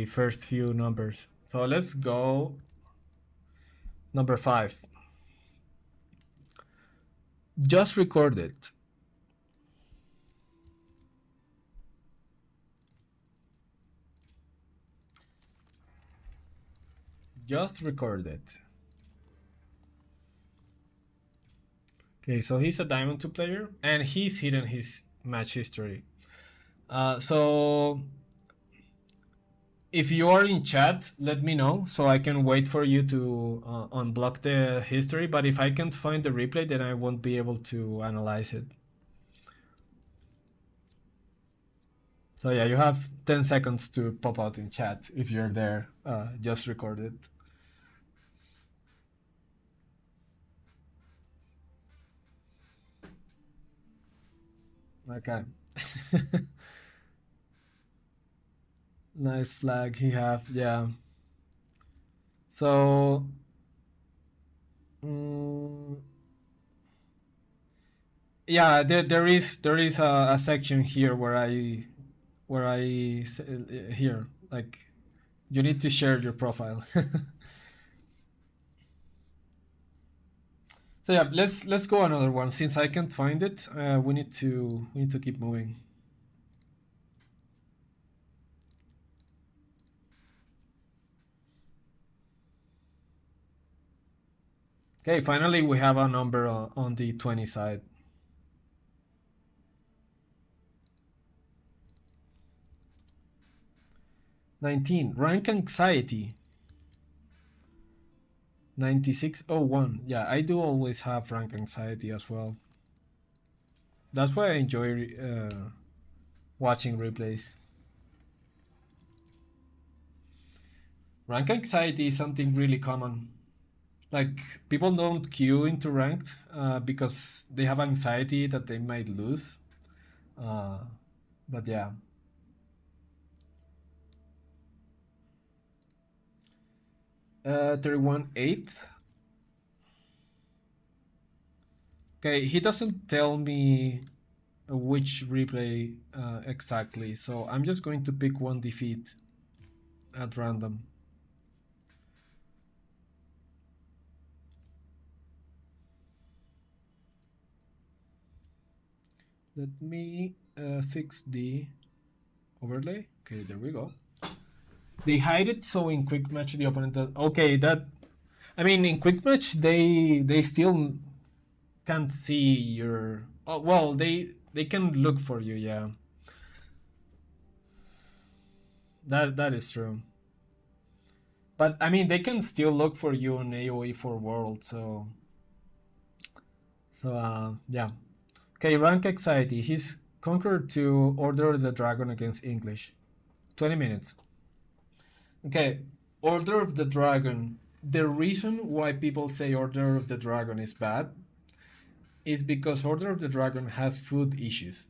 first few numbers. So let's go number 5. Just record it. Just record it. Okay, so he's a Diamond 2 player and he's hidden his match history. So if you are in chat, let me know so I can wait for you to unblock the history. But if I can't find the replay, then I won't be able to analyze it. So yeah, you have 10 seconds to pop out in chat if you're there. Just record it. Okay. Nice flag he have, yeah. So mm, yeah, there is a section here where I here like you need to share your profile. So yeah, let's go another one. Since I can't find it, we need to keep moving. Okay, finally we have a number on the 20 side. 19, rank anxiety. 9601. Yeah, I do always have rank anxiety as well. That's why I enjoy watching replays. Rank anxiety is something really common. Like, people don't queue into ranked because they have anxiety that they might lose. Uh, but yeah. 31 8th. Okay, he doesn't tell me which replay exactly, so I'm just going to pick one defeat at random. Let me fix the overlay. Okay, there we go. They hide it so in quick match the opponent does. Okay, that I mean in quick match they still can't see your. Oh, well, they can look for you. Yeah, that is true. But I mean they can still look for you on AOE for World. So yeah. Okay, rank anxiety. He's conquered to Order the Dragon against English. 20 minutes. Okay, Order of the Dragon. The reason why people say Order of the Dragon is bad is because Order of the Dragon has food issues.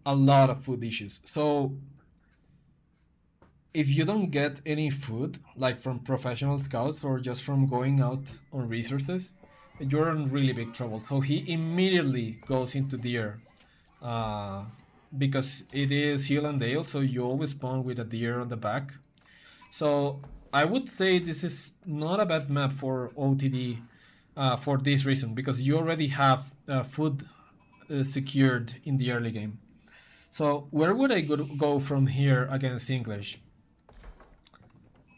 A lot of food issues. So if you don't get any food, like from professional scouts or just from going out on resources, you're in really big trouble. So he immediately goes into deer. Uh, because it is Hill and Dale, so you always spawn with a deer on the back. So I would say this is not a bad map for OTD for this reason, because you already have food secured in the early game. So where would I go from here against English?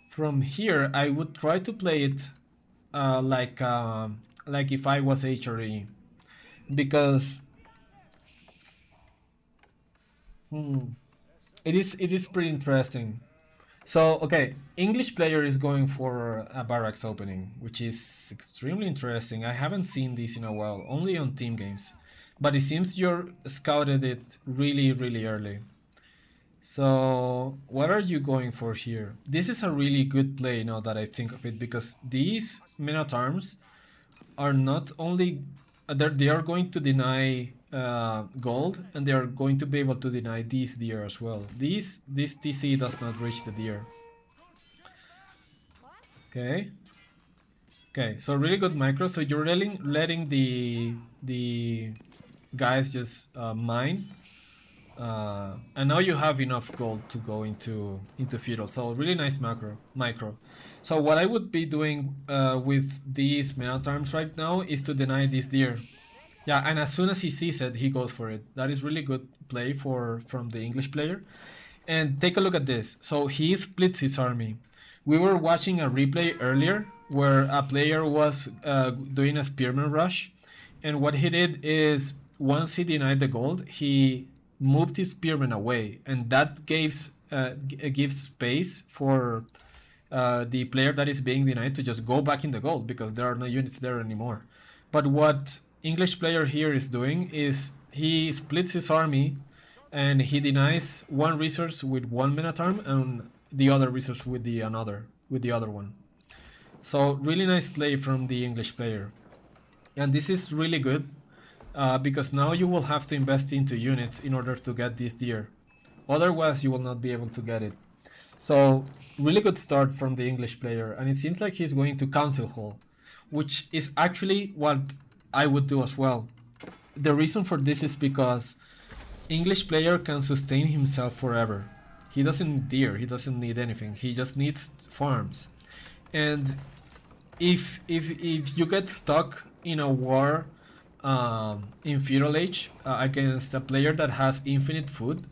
From here, I would try to play it like if I was HRE, because it is pretty interesting. So, okay, English player is going for a barracks opening, which is extremely interesting. I haven't seen this in a while, only on team games. But it seems you're scouted it really, really early. So, what are you going for here? This is a really good play now that I think of it, because these men at arms are not only they are going to deny gold, and they are going to be able to deny these deer as well. This TC does not reach the deer. Okay. Okay, so really good micro. So you're letting the guys just mine, and now you have enough gold to go into feudal. So really nice micro. So what I would be doing with these mana arms right now is to deny this deer. Yeah, and as soon as he sees it, he goes for it. That is really good play from the English player. And take a look at this. So he splits his army. We were watching a replay earlier where a player was doing a spearman rush, and what he did is once he denied the gold, he moved his spearman away, and that gives space for the player that is being denied to just go back in the gold because there are no units there anymore. But what English player here is doing is he splits his army and he denies one resource with one Minotaur and the other resource with the other one. So really nice play from the English player, and this is really good because now you will have to invest into units in order to get this deer. Otherwise, you will not be able to get it. So really good start from the English player, and it seems like he's going to Council Hall, which is actually what I would do as well. The reason for this is because English player can sustain himself forever. He doesn't need deer, he doesn't need anything, he just needs farms. And if you get stuck in a war in Feudal Age against a player that has infinite food,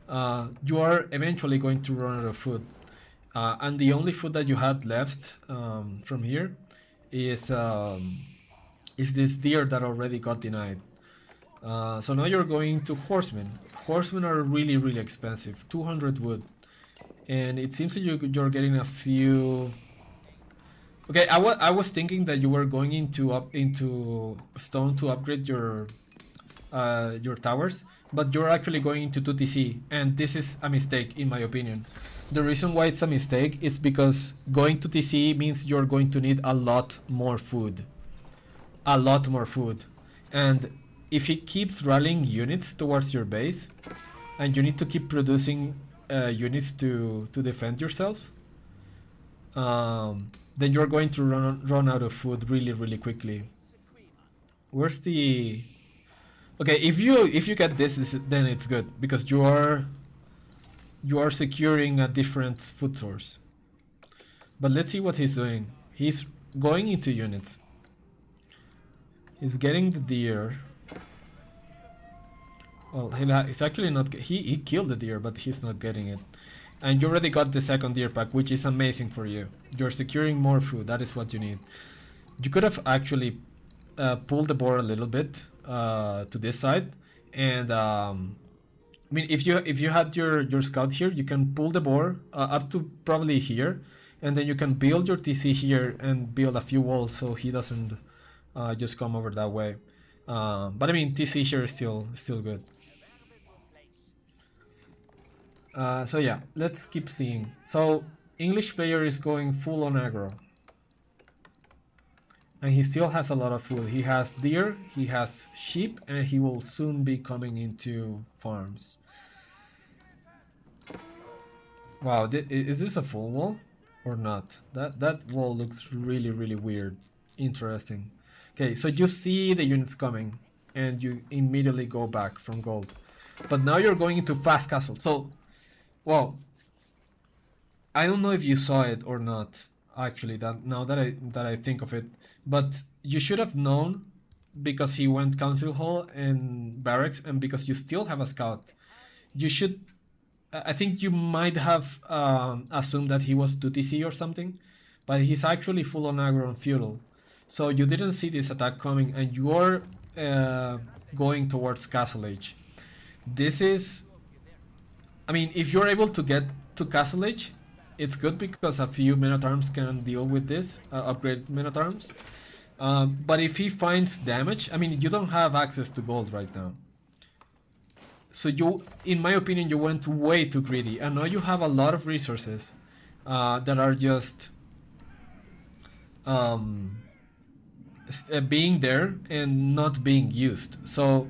you are eventually going to run out of food. And the only food that you had left from here is this deer that already got denied. So now you're going to horsemen. Horsemen are really, really expensive, 200 wood, and it seems that you're getting a few. Okay, I was thinking that you were going into stone to upgrade your towers, but you're actually going into 2TC, and this is a mistake in my opinion. The reason why it's a mistake is because going to TC means you're going to need a lot more food. A lot more food. And if he keeps rallying units towards your base, and you need to keep producing units to defend yourself, then you're going to run out of food really, really quickly. Where's the... Okay, if you get this, then it's good because you are securing a different food source. But let's see what he's doing. He's going into units. He's getting the deer. Well, he's actually not... He killed the deer, but he's not getting it. And you already got the second deer pack, which is amazing for you. You're securing more food. That is what you need. You could have actually pulled the boar a little bit to this side. And... I mean, if you had your scout here, you can pull the boar up to probably here. And then you can build your TC here and build a few walls so he doesn't just come over that way. But I mean, TC here is still good. So yeah, let's keep seeing. So English player is going full on aggro, and he still has a lot of food. He has deer, he has sheep, and he will soon be coming into farms. Wow, is this a full wall or not? That wall looks really, really weird. Interesting. Okay, so you see the units coming, and you immediately go back from gold. But now you're going into fast castle. So, well, I don't know if you saw it or not. Actually, now that I think of it, but you should have known because he went council hall and barracks, and because you still have a scout. You should. I think you might have assumed that he was 2TC or something, but he's actually full on aggro and feudal. So you didn't see this attack coming, and you're going towards Castle Age. This is... I mean, if you're able to get to Castle Age, it's good because a few Minotaurs can deal with this, upgrade Minotaurs. But if he finds damage, I mean, you don't have access to gold right now. So you, in my opinion, you went way too greedy, and now you have a lot of resources that are just being there and not being used. So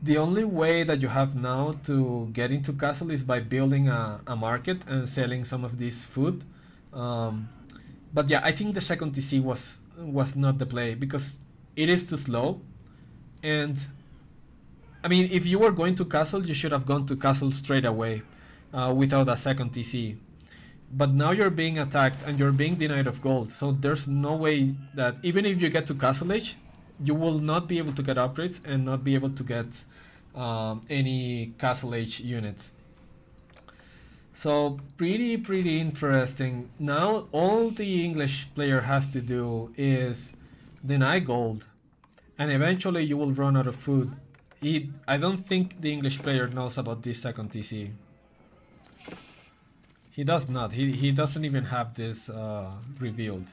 the only way that you have now to get into castle is by building a market and selling some of this food. Um, but yeah, I think the second TC was not the play because it is too slow. And I mean, if you were going to castle, you should have gone to castle straight away, without a second TC. But now you're being attacked and you're being denied of gold. So there's no way that even if you get to castle age, you will not be able to get upgrades and not be able to get any castle age units. So pretty interesting. Now all the English player has to do is deny gold, and eventually you will run out of food. I don't think the English player knows about this second TC. He does not. He doesn't even have this revealed.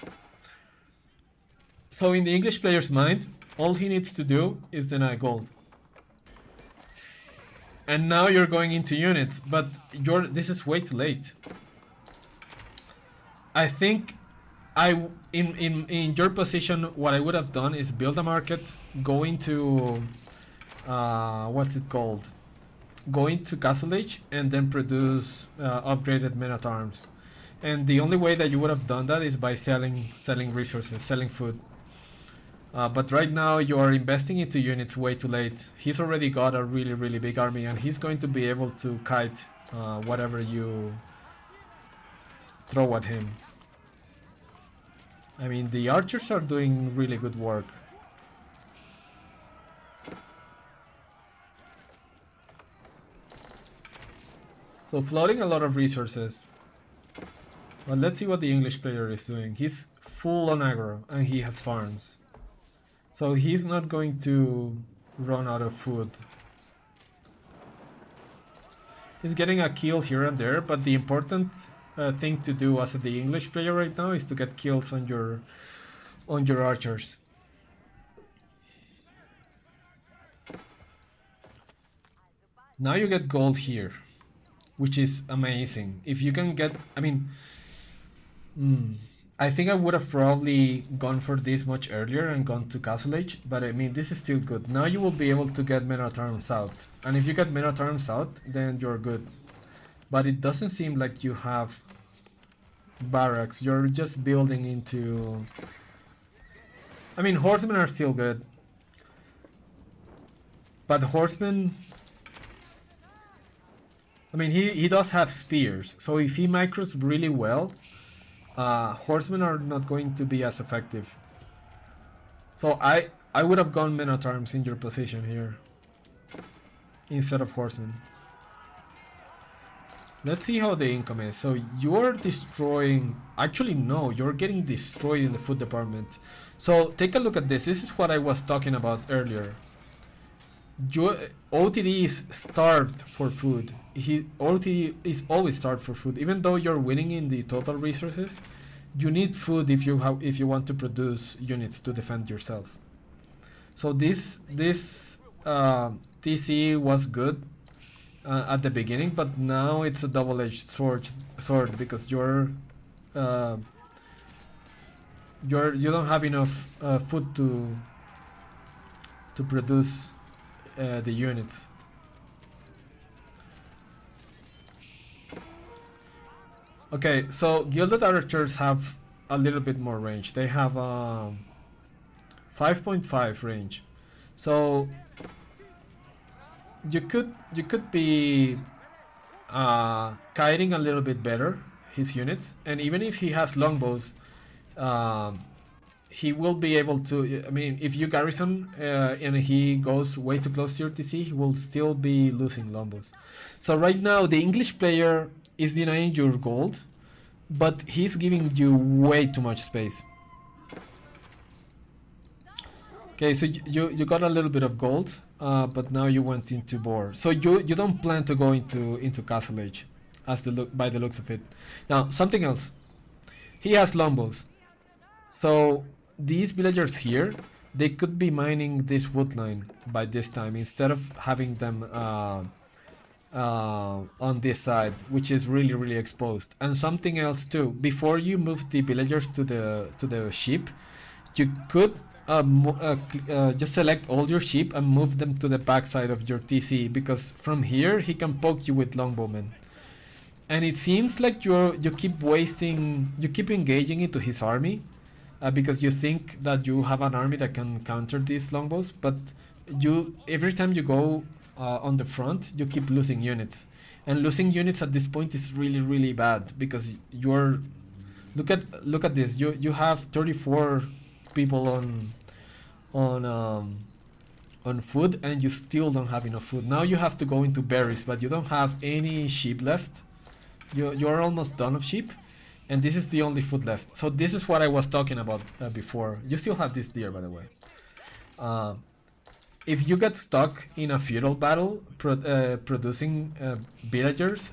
So in the English player's mind, all he needs to do is deny gold. And now you're going into units, but this is way too late. I think in your position, what I would have done is build a market, go into what's it called? Go into Castle Age and then produce upgraded men at arms. And the only way that you would have done that is by selling resources, selling food. But right now you are investing into units way too late. He's already got a really big army, and he's going to be able to kite whatever you throw at him. I mean, the archers are doing really good work. So floating a lot of resources. But let's see what the English player is doing. He's full on aggro and he has farms. So he's not going to run out of food. He's getting a kill here and there, but the important thing to do as the English player right now is to get kills on your archers. Now you get gold here, which is amazing. If you can get, I mean, I think I would have probably gone for this much earlier and gone to Castle Age, but I mean, this is still good. Now you will be able to get men at arms out, and if you get men at arms out, then you're good. But it doesn't seem like you have barracks. You're just building into... I mean, horsemen are still good, but horsemen... I mean, he does have spears, so if he micros really well, horsemen are not going to be as effective. So I would have gone men at arms in your position here instead of horsemen. Let's see how the income is. So you're destroying... Actually, no, you're getting destroyed in the food department. So take a look at this. This is what I was talking about earlier. OTD is starved for food. OTD is always starved for food. Even though you're winning in the total resources, you need food if you want to produce units to defend yourself. So this TC was good at the beginning, but now it's a double-edged sword because you don't have enough food to produce the units. Okay, so Gilded Archers have a little bit more range. They have 5.5 range. So you could be kiting a little bit better his units, and even if he has longbows, he will be able to... I mean, if you garrison and he goes way too close to your TC, he will still be losing longbows. So right now the English player is denying your gold, but he's giving you way too much space. Okay, so you got a little bit of gold, but now you went into boar. So you don't plan to go into Castle Age, by the looks of it. Now something else. He has longbows. So these villagers here, they could be mining this wood line by this time instead of having them on this side, which is really exposed. And something else too, before you move the villagers to the ship, you could just select all your sheep and move them to the backside of your TC, because from here he can poke you with longbowmen. And it seems like you keep wasting, you keep engaging into his army, because you think that you have an army that can counter these longbows, but you every time you go on the front, you keep losing units, and losing units at this point is really bad, because you're look at this. You have 34 people on food, and you still don't have enough food. Now you have to go into berries, but you don't have any sheep left. You're almost done of sheep, and this is the only food left. So this is what I was talking about before. You still have this deer, by the way. If you get stuck in a feudal battle producing villagers,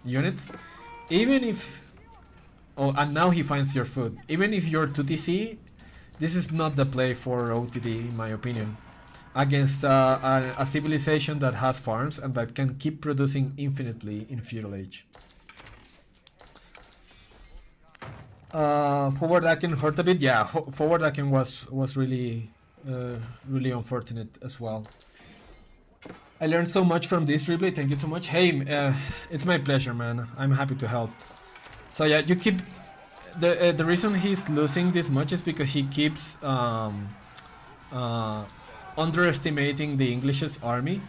units, even if... Oh, and now he finds your food. Even if you're 2TC, this is not the play for OTD, in my opinion. Against a civilization that has farms and that can keep producing infinitely in feudal age. Forward Akin hurt a bit. Yeah, forward Akin was really unfortunate as well. I learned so much from this replay. Thank you so much. Hey, it's my pleasure, man. I'm happy to help. So yeah, you keep the reason he's losing this much is because he keeps underestimating the English's army.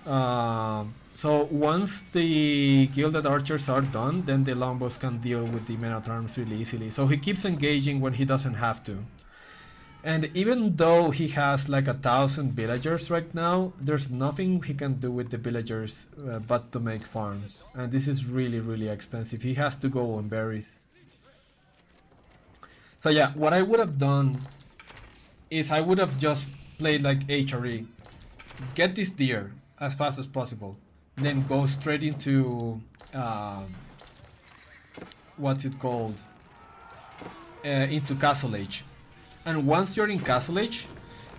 So once the gilded archers are done, then the longbows can deal with the men at arms really easily. So he keeps engaging when he doesn't have to. And even though he has like 1,000 villagers right now, there's nothing he can do with the villagers but to make farms. And this is really expensive. He has to go on berries. So yeah, what I would have done is I would have just played like HRE. Get this deer as fast as possible. Then go straight into... what's it called? Into Castle Age. And once you're in Castle Age,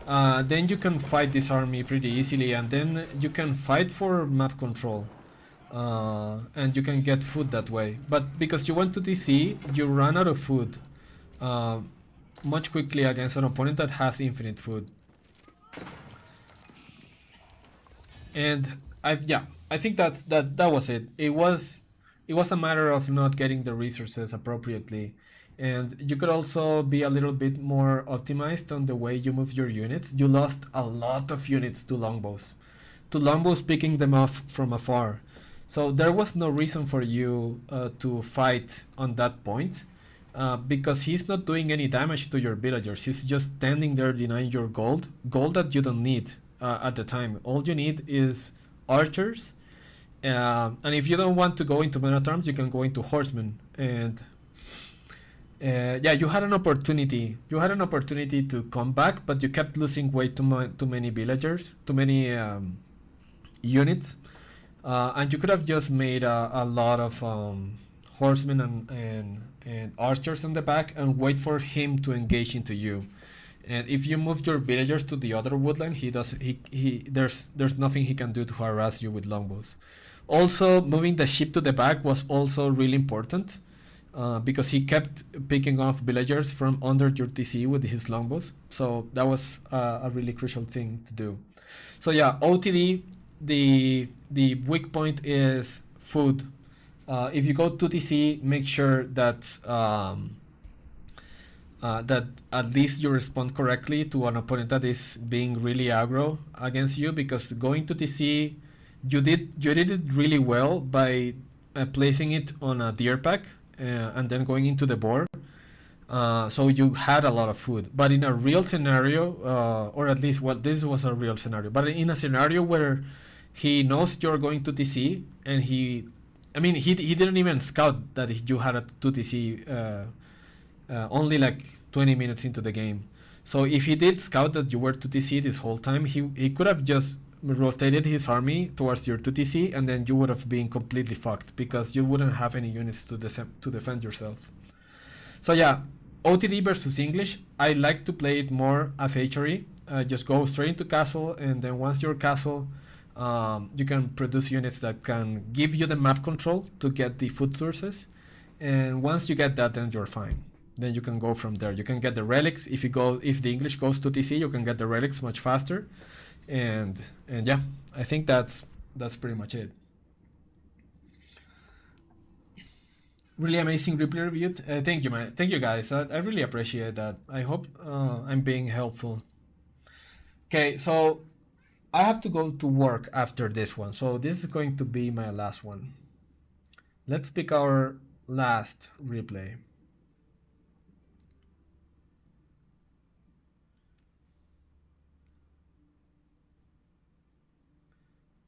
then you can fight this army pretty easily, and then you can fight for map control. And you can get food that way. But because you went to DC, you run out of food much quickly against an opponent that has infinite food. And I think that was it. It was a matter of not getting the resources appropriately. And you could also be a little bit more optimized on the way you move your units. You lost a lot of units to longbows picking them off from afar. So there was no reason for you to fight on that point, because he's not doing any damage to your villagers. He's just standing there denying your gold that you don't need at the time. All you need is archers, and if you don't want to go into men at arms, you can go into horsemen. And yeah, you had an opportunity. You had an opportunity to come back, but you kept losing way too many villagers, too many units, and you could have just made a lot of horsemen and archers on the back and wait for him to engage into you. And if you move your villagers to the other woodland, there's nothing he can do to harass you with longbows. Also, moving the ship to the back was also really important. Because he kept picking off villagers from under your TC with his longbows. So that was a really crucial thing to do. So yeah, OTD, the weak point is food. If you go to TC, make sure that that at least you respond correctly to an opponent that is being really aggro against you, because going to TC, you did it really well by placing it on a deer pack. And then going into the boar, so you had a lot of food. But in a real scenario, or at least, well, this was a real scenario, but in a scenario where he knows you're going to TC, and he didn't even scout that you had a 2TC only like 20 minutes into the game. So if he did scout that you were 2TC this whole time, he could have just rotated his army towards your 2TC, and then you would have been completely fucked, because you wouldn't have any units to defend yourself. So yeah, OTD versus English, I like to play it more as HRE. Just go straight into castle, and then once you're castle, you can produce units that can give you the map control to get the food sources, and once you get that, then you're fine. then you can go from there. You can get the relics. If the English goes to TC, you can get the relics much faster. And yeah, I think that's pretty much it. Really amazing replay review. Thank you, man. Thank you, guys. I really appreciate that. I hope I'm being helpful. Okay, so I have to go to work after this one, so this is going to be my last one. Let's pick our last replay.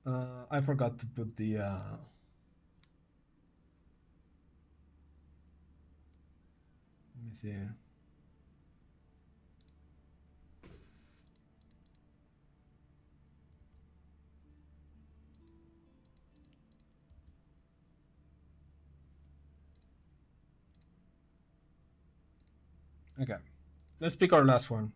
I forgot to put the let me see. Okay, let's pick our last one.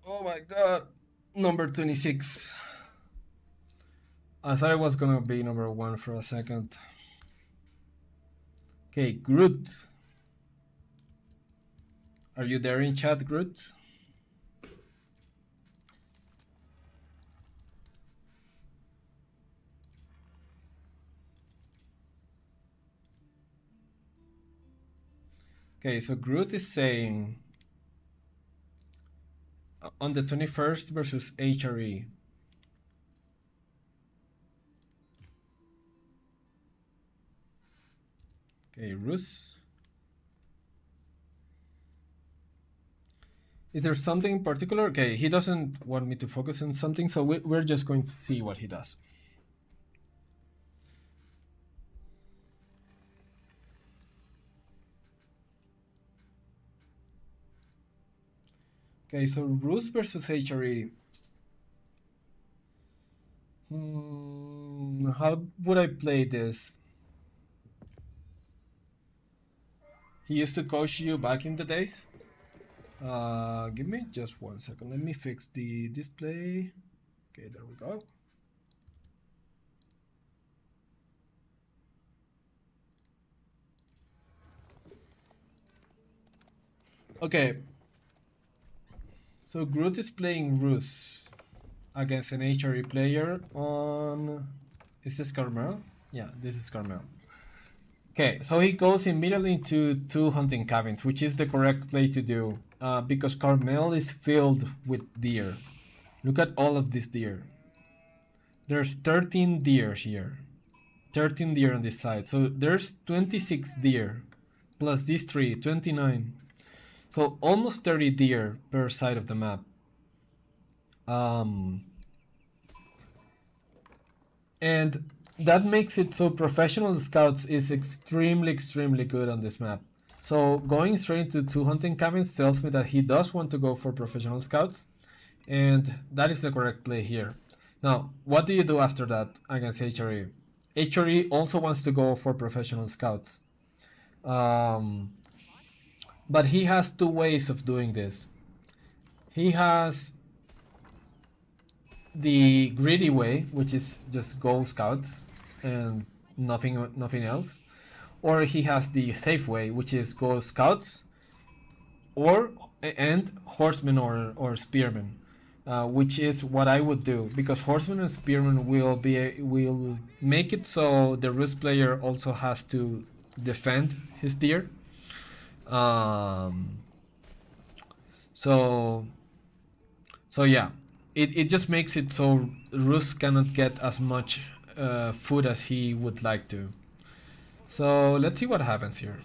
Oh my god, number 26. I thought it was gonna be number 1 for a second. Okay, Groot. Are you there in chat, Groot? Okay, so Groot is saying on the 21st versus HRE. Okay, Rus. Is there something in particular? Okay, he doesn't want me to focus on something, so we're just going to see what he does. Okay, so Rus versus HRE. How would I play this? He used to coach you back in the days? Give me just 1 second. Let me fix the display. Okay, there we go. Okay. So Groot is playing Rus against an HRE player on... Is this Carmel? Yeah, this is Carmel. Okay, so he goes immediately into 2 hunting cabins, which is the correct play to do, because Carmel is filled with deer. Look at all of these deer. There's 13 deer here. 13 deer on this side. So there's 26 deer, plus these 3, 29. So almost 30 deer per side of the map. And that makes it so professional scouts is extremely good on this map. So going straight to 2 hunting cabins tells me that he does want to go for professional scouts, and that is the correct play here. Now, what do you do after that against HRE? HRE also wants to go for professional scouts. But he has 2 ways of doing this. He has the greedy way, which is just go scouts and nothing else, or he has the safe way, which is go scouts and horsemen or spearmen, which is what I would do, because horsemen and spearmen will make it so the Rus player also has to defend his deer. So yeah, it just makes it so Rus cannot get as much food as he would like to. So let's see what happens here.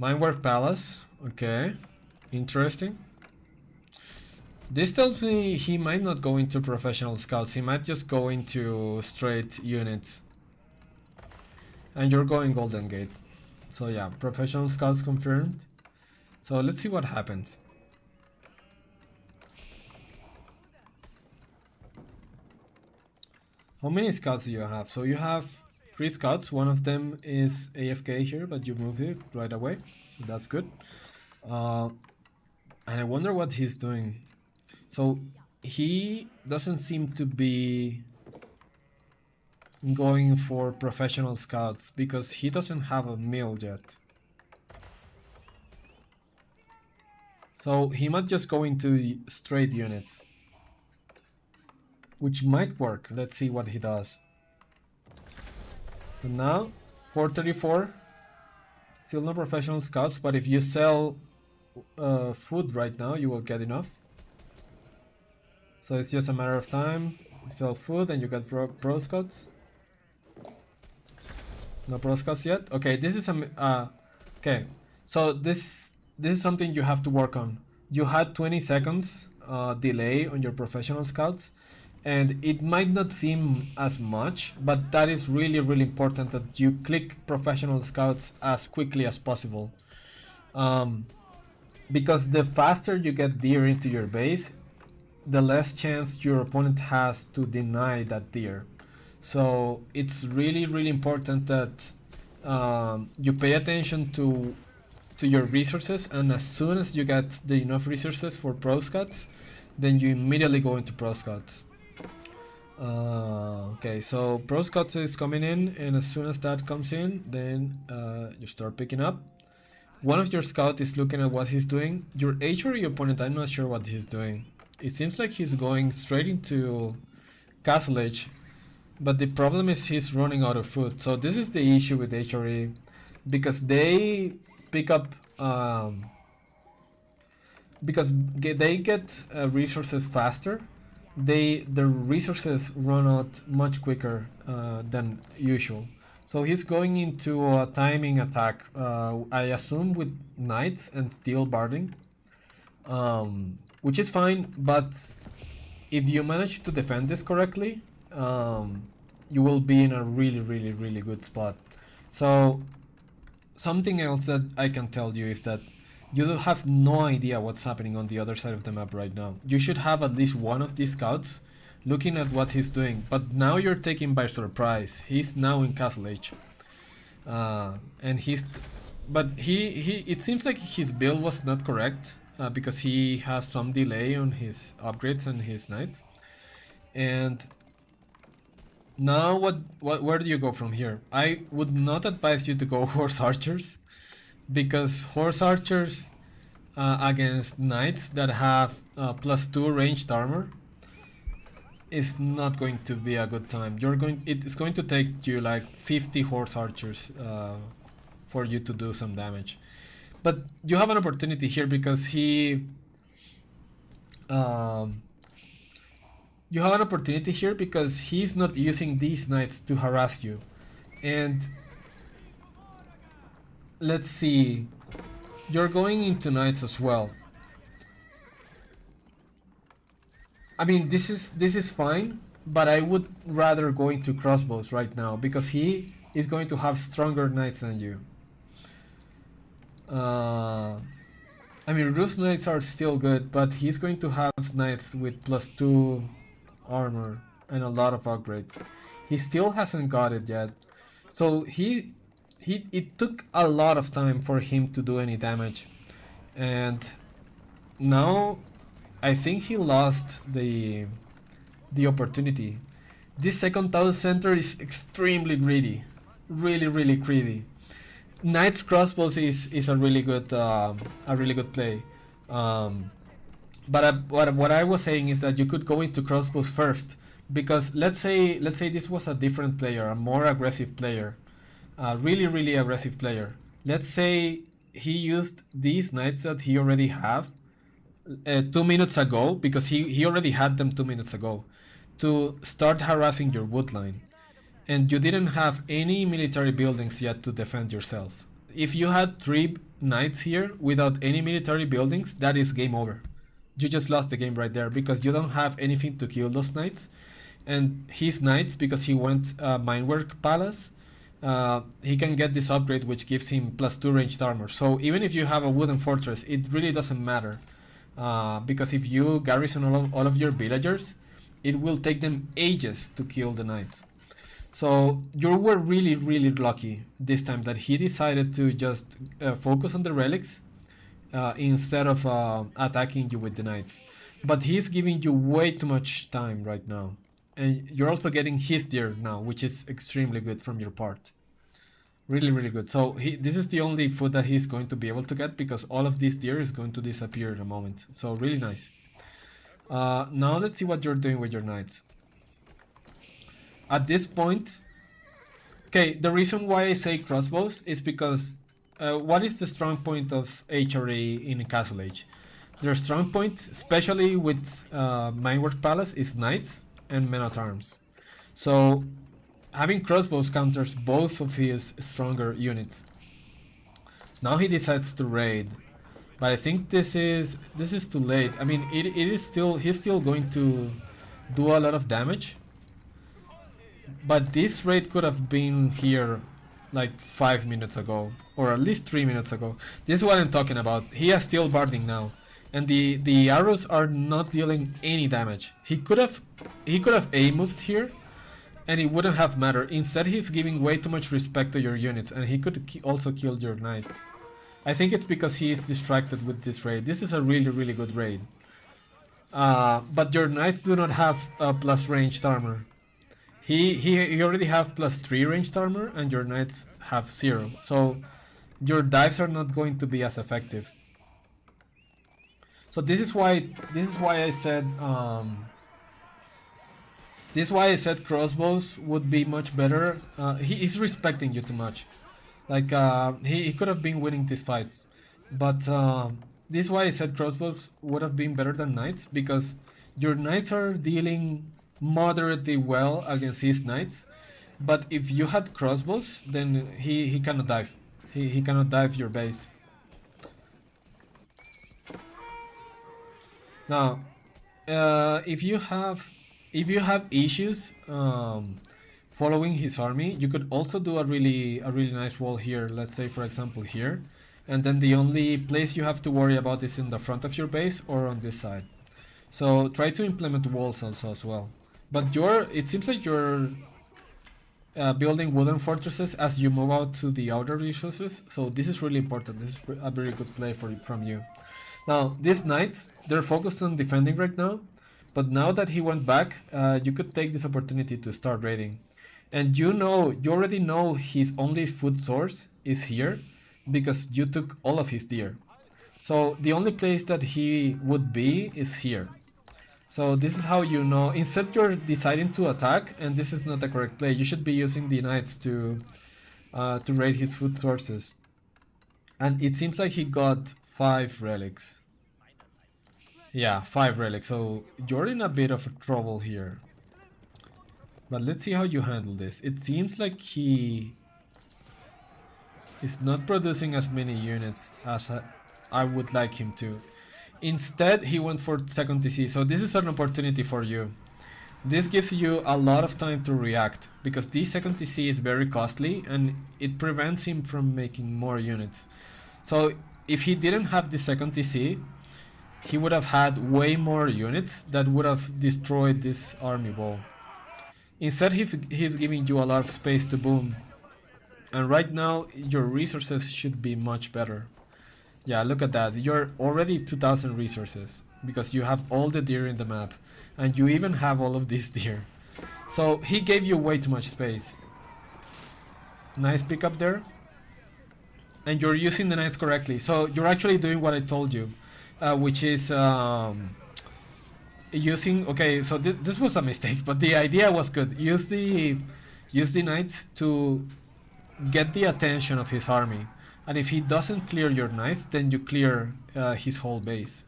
Minework Palace, okay, interesting. This tells me he might not go into professional scouts, he might just go into straight units. And you're going Golden Gate. So yeah, professional scouts confirmed. So let's see what happens. How many scouts do you have? So you have 3 scouts. One of them is AFK here, but you move it right away. So that's good. And I wonder what he's doing. So he doesn't seem to be going for professional scouts because he doesn't have a mill yet. So he might just go into straight units, which might work. Let's see what he does. So now, 434. Still no professional scouts, but if you sell food right now, you will get enough. So it's just a matter of time. You sell food and you get pro scouts. No pro scouts yet. Okay, this is a okay. So this is something you have to work on. You had 20 seconds delay on your professional scouts, and it might not seem as much, but that is really important that you click professional scouts as quickly as possible. Because the faster you get deer into your base, the less chance your opponent has to deny that deer. So it's really important that you pay attention to your resources, and as soon as you get the enough resources for pro scouts, then you immediately go into pro scouts. Okay, so pro scouts is coming in, and as soon as that comes in, then you start picking up. One of your scouts is looking at what he's doing. Your HRE opponent, I'm not sure what he's doing. It seems like he's going straight into Castle Edge, but the problem is he's running out of food. So this is the issue with HRE, because they pick up because they get resources faster. The resources run out much quicker than usual. So he's going into a timing attack, I assume with knights and steel barding, which is fine, but if you manage to defend this correctly, you will be in a really good spot. So something else that I can tell you is that you have no idea what's happening on the other side of the map right now. You should have at least one of these scouts looking at what he's doing, but now you're taken by surprise. He's now in Castle Age, and it seems like his build was not correct, because he has some delay on his upgrades and his knights. And now where do you go from here? I would not advise you to go horse archers, because horse archers against knights that have +2 ranged armor is not going to be a good time. It's going to take you like 50 horse archers for you to do some damage. But you have an opportunity here because you have an opportunity here because he's not using these knights to harass you. And let's see, you're going into knights as well. I mean, this is fine, but I would rather go into crossbows right now because he is going to have stronger knights than you. I mean, Rus knights are still good, but he's going to have knights with +2 armor and a lot of upgrades. He still hasn't got it yet, so it took a lot of time for him to do any damage, and now I think he lost the opportunity. This second town center is extremely greedy, really greedy. Knight's crossbows is a really good play. But what I was saying is that you could go into crossbows first, because let's say this was a different player, a more aggressive player, a really aggressive player. Let's say he used these knights that he already have 2 minutes ago, because he already had them 2 minutes ago, to start harassing your wood line, and you didn't have any military buildings yet to defend yourself. If you had 3 knights here without any military buildings, that is game over. You just lost the game right there, because you don't have anything to kill those knights. And his knights, because he went Minework Palace, he can get this upgrade which gives him +2 ranged armor. So even if you have a wooden fortress, it really doesn't matter, because if you garrison all of your villagers, it will take them ages to kill the knights. So you were really lucky this time that he decided to just focus on the relics instead of attacking you with the knights. But he's giving you way too much time right now. And you're also getting his deer now, which is extremely good from your part. Really, really good. So this is the only food that he's going to be able to get, because all of this deer is going to disappear in a moment. So really nice. Now let's see what you're doing with your knights. At this point, okay, the reason why I say crossbows is because what is the strong point of HRE in Castle Age? Their strong point, especially with Minework Palace, is knights and men at arms. So having crossbows counters both of his stronger units. Now he decides to raid, but I think this is too late. I mean, it is still, he's still going to do a lot of damage, but this raid could have been here like 5 minutes ago, or at least 3 minutes ago. This is what I'm talking about. He has steel barding now, and the arrows are not dealing any damage. He could have A moved here, and it wouldn't have mattered. Instead, he's giving way too much respect to your units, and he could also kill your knight. I think it's because he is distracted with this raid. This is a really, really good raid. But your knights do not have plus ranged armor. He already have plus 3 ranged armor, and your knights have 0. So your dives are not going to be as effective. So this is why I said this is why I said crossbows would be much better. He is respecting you too much. Like he could have been winning these fights, but this is why I said crossbows would have been better than knights, because your knights are dealing moderately well against his knights. But if you had crossbows, then he cannot dive. He cannot dive your base. Now, if you have issues following his army, you could also do a really nice wall here. Let's say, for example, here, and then the only place you have to worry about is in the front of your base or on this side. So try to implement walls also as well. But it seems like you're building wooden fortresses as you move out to the outer resources. So this is really important. This is a very good play from you. Now, these knights, they're focused on defending right now. But now that he went back, you could take this opportunity to start raiding. And you already know his only food source is here, because you took all of his deer. So the only place that he would be is here. So this is how you know. Instead, you're deciding to attack, and this is not the correct play. You should be using the knights to raid his food sources. And it seems like he got 5 relics. Yeah, 5 relics. So you're in a bit of trouble here. But let's see how you handle this. It seems like he is not producing as many units as I would like him to. Instead, he went for second TC. So this is an opportunity for you. This gives you a lot of time to react, because this second TC is very costly and it prevents him from making more units. So if he didn't have the second TC, he would have had way more units that would have destroyed this army wall. Instead, he's giving you a lot of space to boom. And right now, your resources should be much better. Yeah, look at that. You're already 2,000 resources, because you have all the deer in the map. And you even have all of these deer. So he gave you way too much space. Nice pickup there. And you're using the knights correctly. So you're actually doing what I told you. Which is using, okay, so this was a mistake, but the idea was good. Use the knights to get the attention of his army, and if he doesn't clear your knights, then you clear his whole base.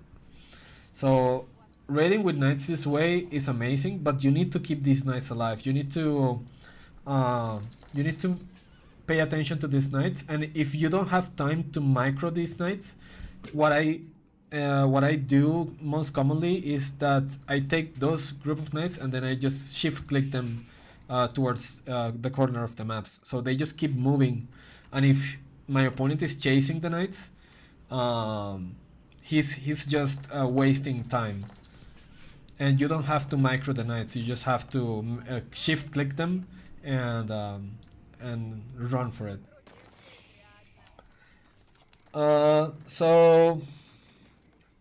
So raiding with knights this way is amazing, but you need to keep these knights alive. You need to pay attention to these knights, and if you don't have time to micro these knights, what I do most commonly is that I take those group of knights and then I just shift click them towards the corner of the maps, so they just keep moving. And if my opponent is chasing the knights, he's just wasting time. And you don't have to micro the knights, you just have to shift click them and run for it. So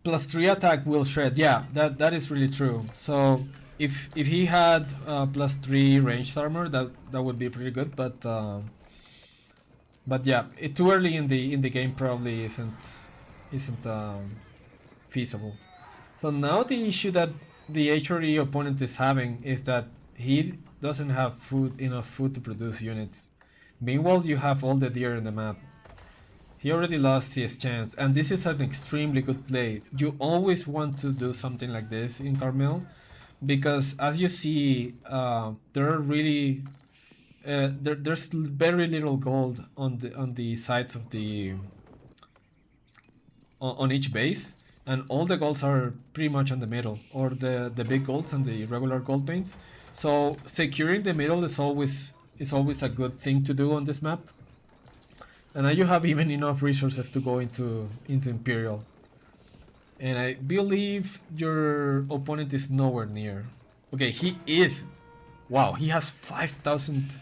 +3 attack will shred. Yeah, that is really true. So if he had +3 ranged armor, that would be pretty good. But yeah, too early in the game probably isn't feasible. So now the issue that the HRE opponent is having is that he doesn't have enough food to produce units. Meanwhile, you have all the deer in the map. He already lost his chance, and this is an extremely good play. You always want to do something like this in Carmel, because as you see, there are really there's very little gold on the sides of the on each base, and all the golds are pretty much on the middle, or the big golds and the regular gold veins. So securing the middle is always a good thing to do on this map. And now you have even enough resources to go into Imperial. And I believe your opponent is nowhere near. Okay, he is. Wow, he has 5,000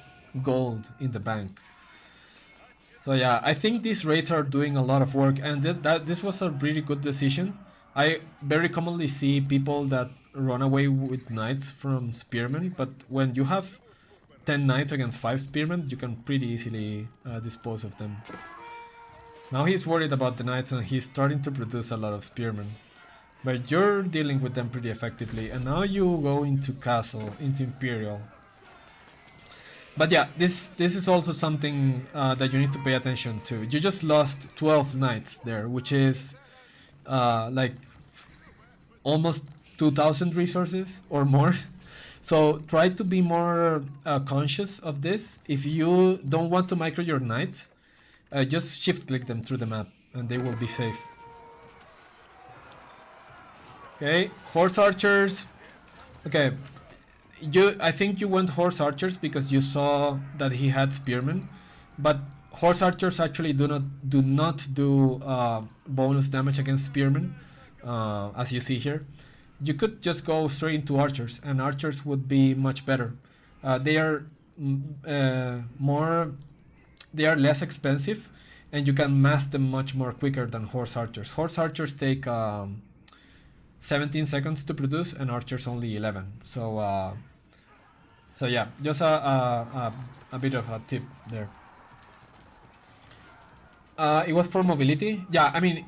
gold in the bank. So yeah, I think these raids are doing a lot of work, and this was a really good decision. I very commonly see people that run away with knights from spearmen, but when you have 10 knights against 5 spearmen, you can pretty easily dispose of them. Now he's worried about the knights and he's starting to produce a lot of spearmen. But you're dealing with them pretty effectively, and now you go into castle, into Imperial. But yeah, this is also something that you need to pay attention to. You just lost 12 knights there, which is like almost 2,000 resources or more. So try to be more conscious of this. If you don't want to micro your knights, just shift click them through the map and they will be safe. Okay, horse archers. Okay, I think you went horse archers because you saw that he had spearmen, but horse archers actually do not do bonus damage against spearmen, as you see here. You could just go straight into archers, and archers would be much better. They are they are less expensive, and you can mass them much more quicker than horse archers. Horse archers take 17 seconds to produce, and archers only 11. So yeah, just a bit of a tip there. It was for mobility. Yeah, I mean,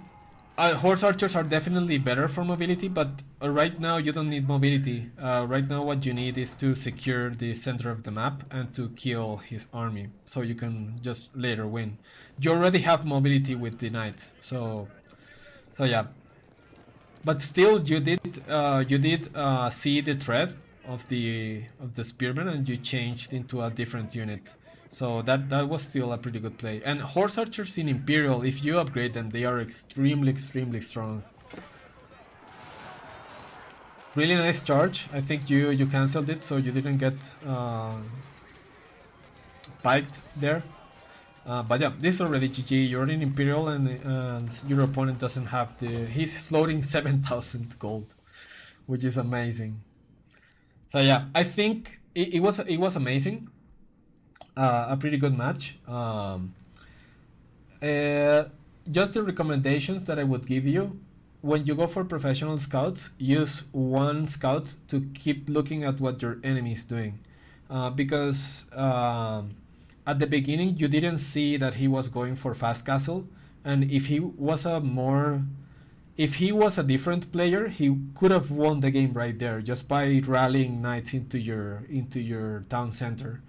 horse archers are definitely better for mobility, but right now you don't need mobility. Right now what you need is to secure the center of the map and to kill his army, so you can just later win. You already have mobility with the knights, so yeah. But still, you did see the threat of the spearman, and you changed into a different unit. So that was still a pretty good play. And horse archers in Imperial, if you upgrade them, they are extremely strong. Really nice charge. I think you cancelled it, so you didn't get piked there. But yeah, this is already GG. You're in Imperial, and your opponent doesn't have he's floating 7,000 gold, which is amazing. So yeah, I think it was amazing. A pretty good match. Just the recommendations that I would give you: when you go for professional scouts, use one scout to keep looking at what your enemy is doing, because at the beginning you didn't see that he was going for fast castle, and if he was a different player, he could have won the game right there just by rallying knights into your town center.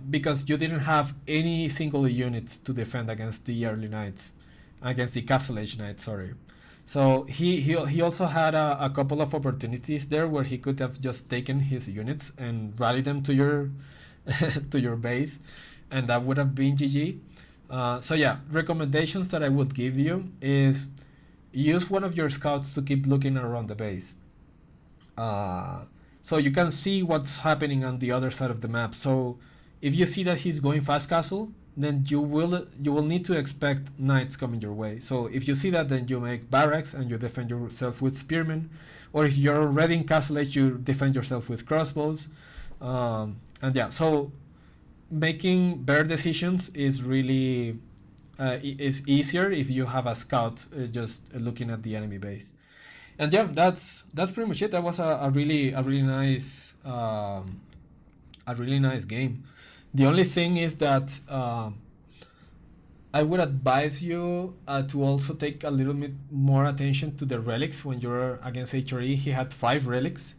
Because you didn't have any single unit to defend against the early knights, against the castle age knights, sorry. So he also had a couple of opportunities there where he could have just taken his units and rallied them to your to your base, and that would have been GG. So yeah, recommendations that I would give you is use one of your scouts to keep looking around the base. So you can see what's happening on the other side of the map. So if you see that he's going fast castle, then you will need to expect knights coming your way. So if you see that, then you make barracks and you defend yourself with spearmen, or if you're already in castle age, you defend yourself with crossbows. And yeah, so making better decisions is really is easier if you have a scout just looking at the enemy base. And yeah, that's pretty much it. That was a really nice game. The only thing is that I would advise you to also take a little bit more attention to the relics when you're against HRE. He had 5 relics,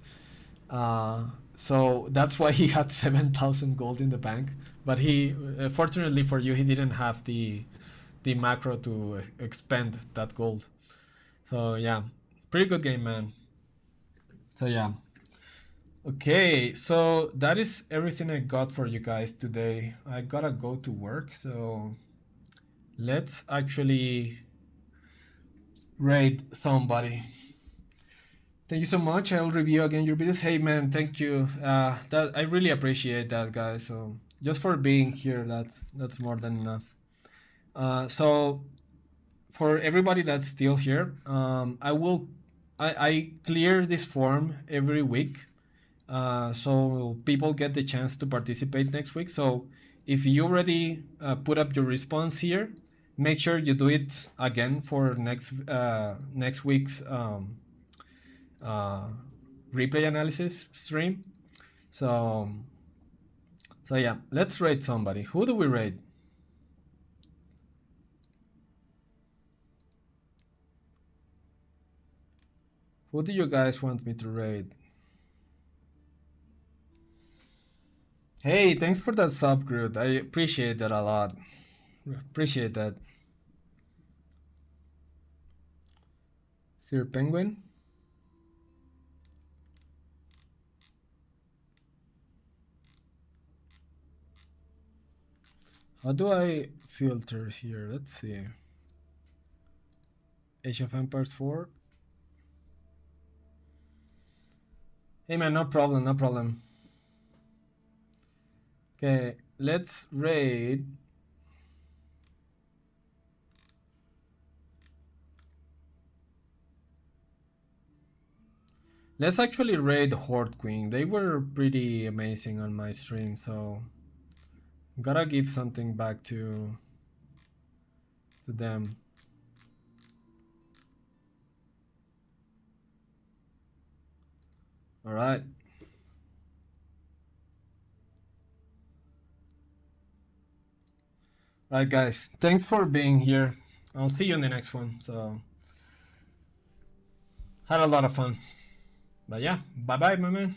so that's why he had 7,000 gold in the bank. But he, fortunately for you, he didn't have the macro to expend that gold. So yeah, pretty good game, man. So yeah. Okay, so that is everything I got for you guys today. I gotta go to work, so let's actually raid somebody. Thank you so much. I'll review again your videos. Hey man, thank you. That I really appreciate that, guys. So just for being here, that's more than enough. So for everybody that's still here, I clear this form every week, so people get the chance to participate next week. So if you already put up your response here, make sure you do it again for next week's uh, replay analysis stream. So yeah, let's rate somebody. Who do we rate? Who do you guys want me to rate? Hey, thanks for that sub, Groot. I appreciate that a lot. Appreciate that. Sir Penguin? How do I filter here? Let's see. Age of Empires 4. Hey man, no problem, no problem. Okay, let's raid. Let's actually raid Horde Queen. They were pretty amazing on my stream, so gotta give something back to them. All right. Right, guys. Thanks for being here. I'll see you in the next one. So, had a lot of fun. But yeah, bye bye, my man.